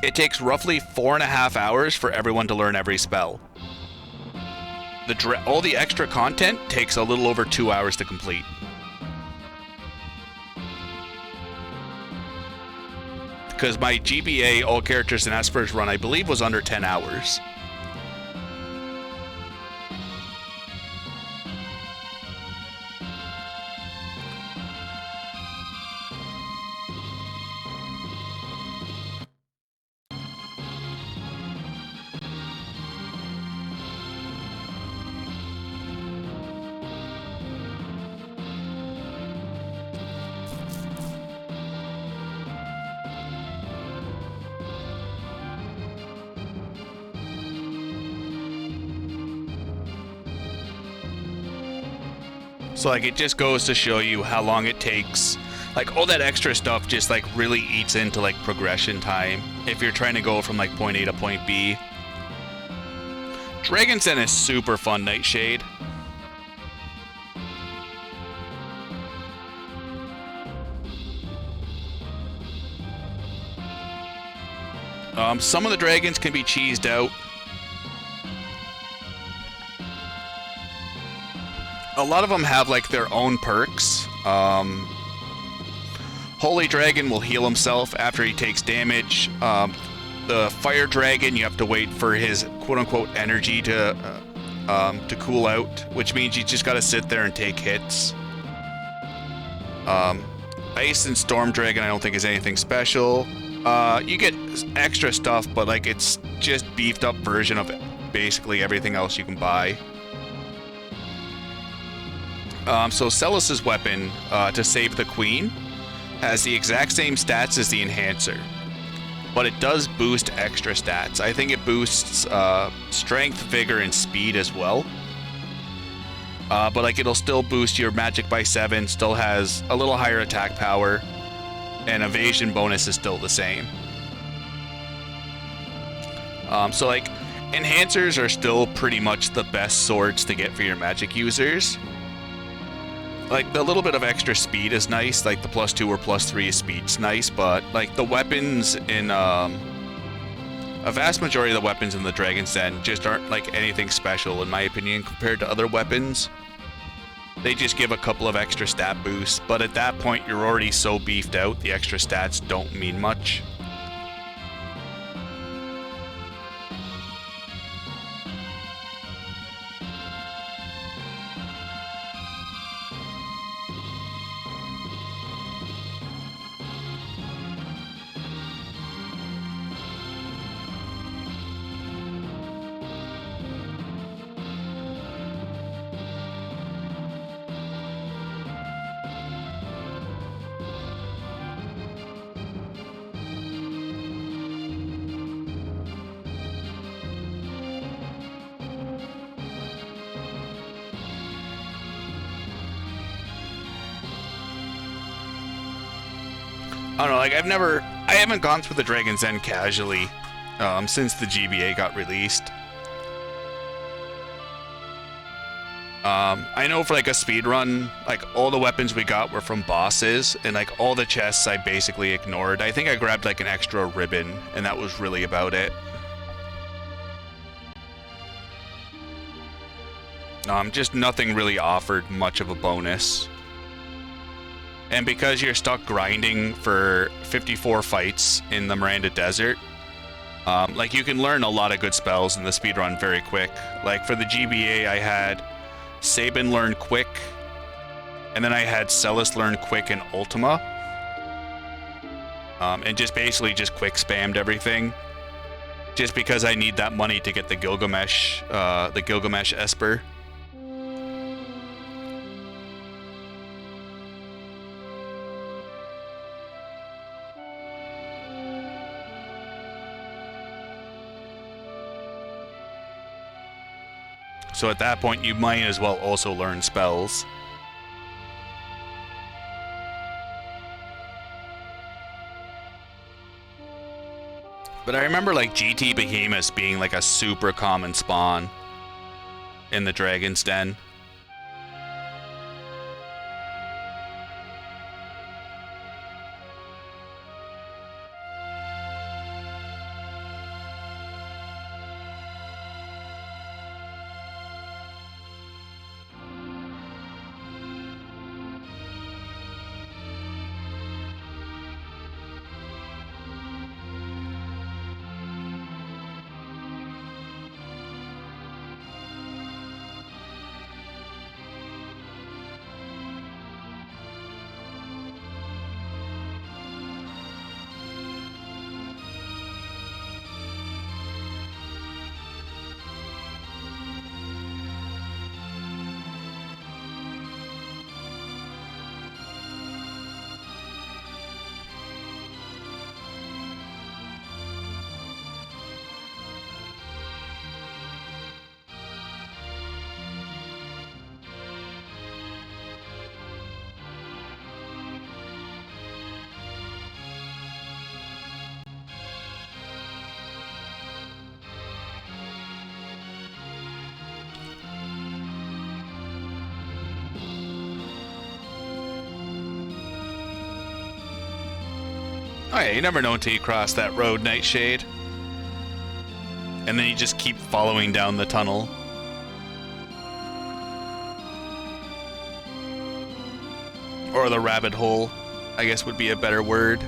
It takes roughly 4.5 hours for everyone to learn every spell. All the extra content takes a little over 2 hours to complete. Because my GBA all characters and espers run, I believe, was under 10 hours. So like it just goes to show you how long it takes. Like all that extra stuff just like really eats into like progression time if you're trying to go from like point A to point B. Dragon's Den is super fun, Nightshade. Some of the dragons can be cheesed out. A lot of them have like their own perks. Holy Dragon will heal himself after he takes damage. The the fire dragon, you have to wait for his quote-unquote energy to cool out, which means you just gotta sit there and take hits. Ice and storm dragon I don't think is anything special. You get extra stuff, but like it's just beefed up version of basically everything else you can buy. So Celes' weapon, to save the queen, has the exact same stats as the enhancer, but it does boost extra stats. I think it boosts strength, vigor, and speed as well. But like it'll still boost your magic by 7, still has a little higher attack power, and evasion bonus is still the same. So like enhancers are still pretty much the best swords to get for your magic users. Like the little bit of extra speed is nice, like the +2 or +3 speed's nice, but like the weapons in a vast majority of the weapons in the Dragon's Den just aren't like anything special in my opinion compared to other weapons. They just give a couple of extra stat boosts, but at that point you're already so beefed out, the extra stats don't mean much. I don't know, like I haven't gone through the Dragon's Den casually since the GBA got released. I know for like a speed run, like all the weapons we got were from bosses, and like all the chests I basically ignored. I think I grabbed like an extra ribbon, and that was really about it. Just nothing really offered much of a bonus. And because you're stuck grinding for 54 fights in the Miranda Desert, like you can learn a lot of good spells in the speedrun very quick. Like for the GBA, I had Sabin learn quick, and then I had Celes learn quick in Ultima, and just basically just quick spammed everything, just because I need that money to get the Gilgamesh Esper. So at that point, you might as well also learn spells. But I remember like GT Behemoths being like a super common spawn in the Dragon's Den. Oh yeah, you never know until you cross that road, Nightshade. And then you just keep following down the tunnel. Or the rabbit hole, I guess would be a better word.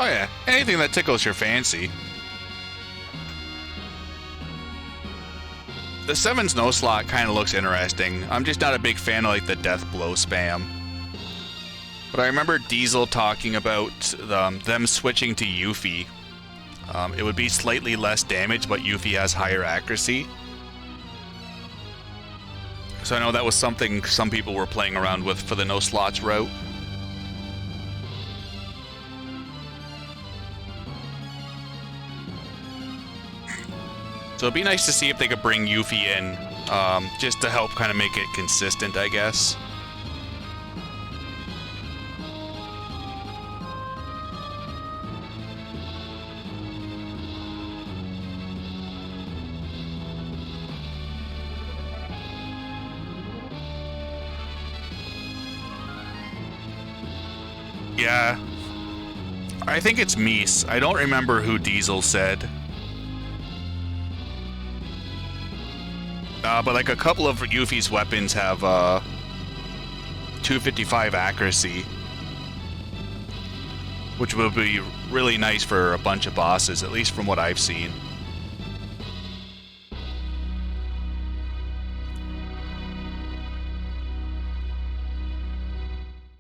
Oh yeah, anything that tickles your fancy. The 7's no slot kind of looks interesting. I'm just not a big fan of like the death blow spam. But I remember Diesel talking about them switching to Yuffie. It would be slightly less damage, but Yuffie has higher accuracy. So I know that was something some people were playing around with for the no slots route. So it'd be nice to see if they could bring Yuffie in, just to help kind of make it consistent, I guess. Yeah. I think it's Mies. I don't remember who Diesel said. But like a couple of Yuffie's weapons have 255 accuracy, which will be really nice for a bunch of bosses, at least from what I've seen.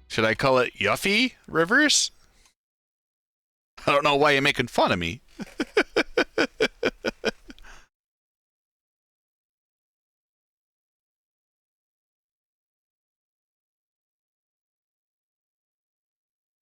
Should I call it Yuffie Rivers? I don't know why you're making fun of me.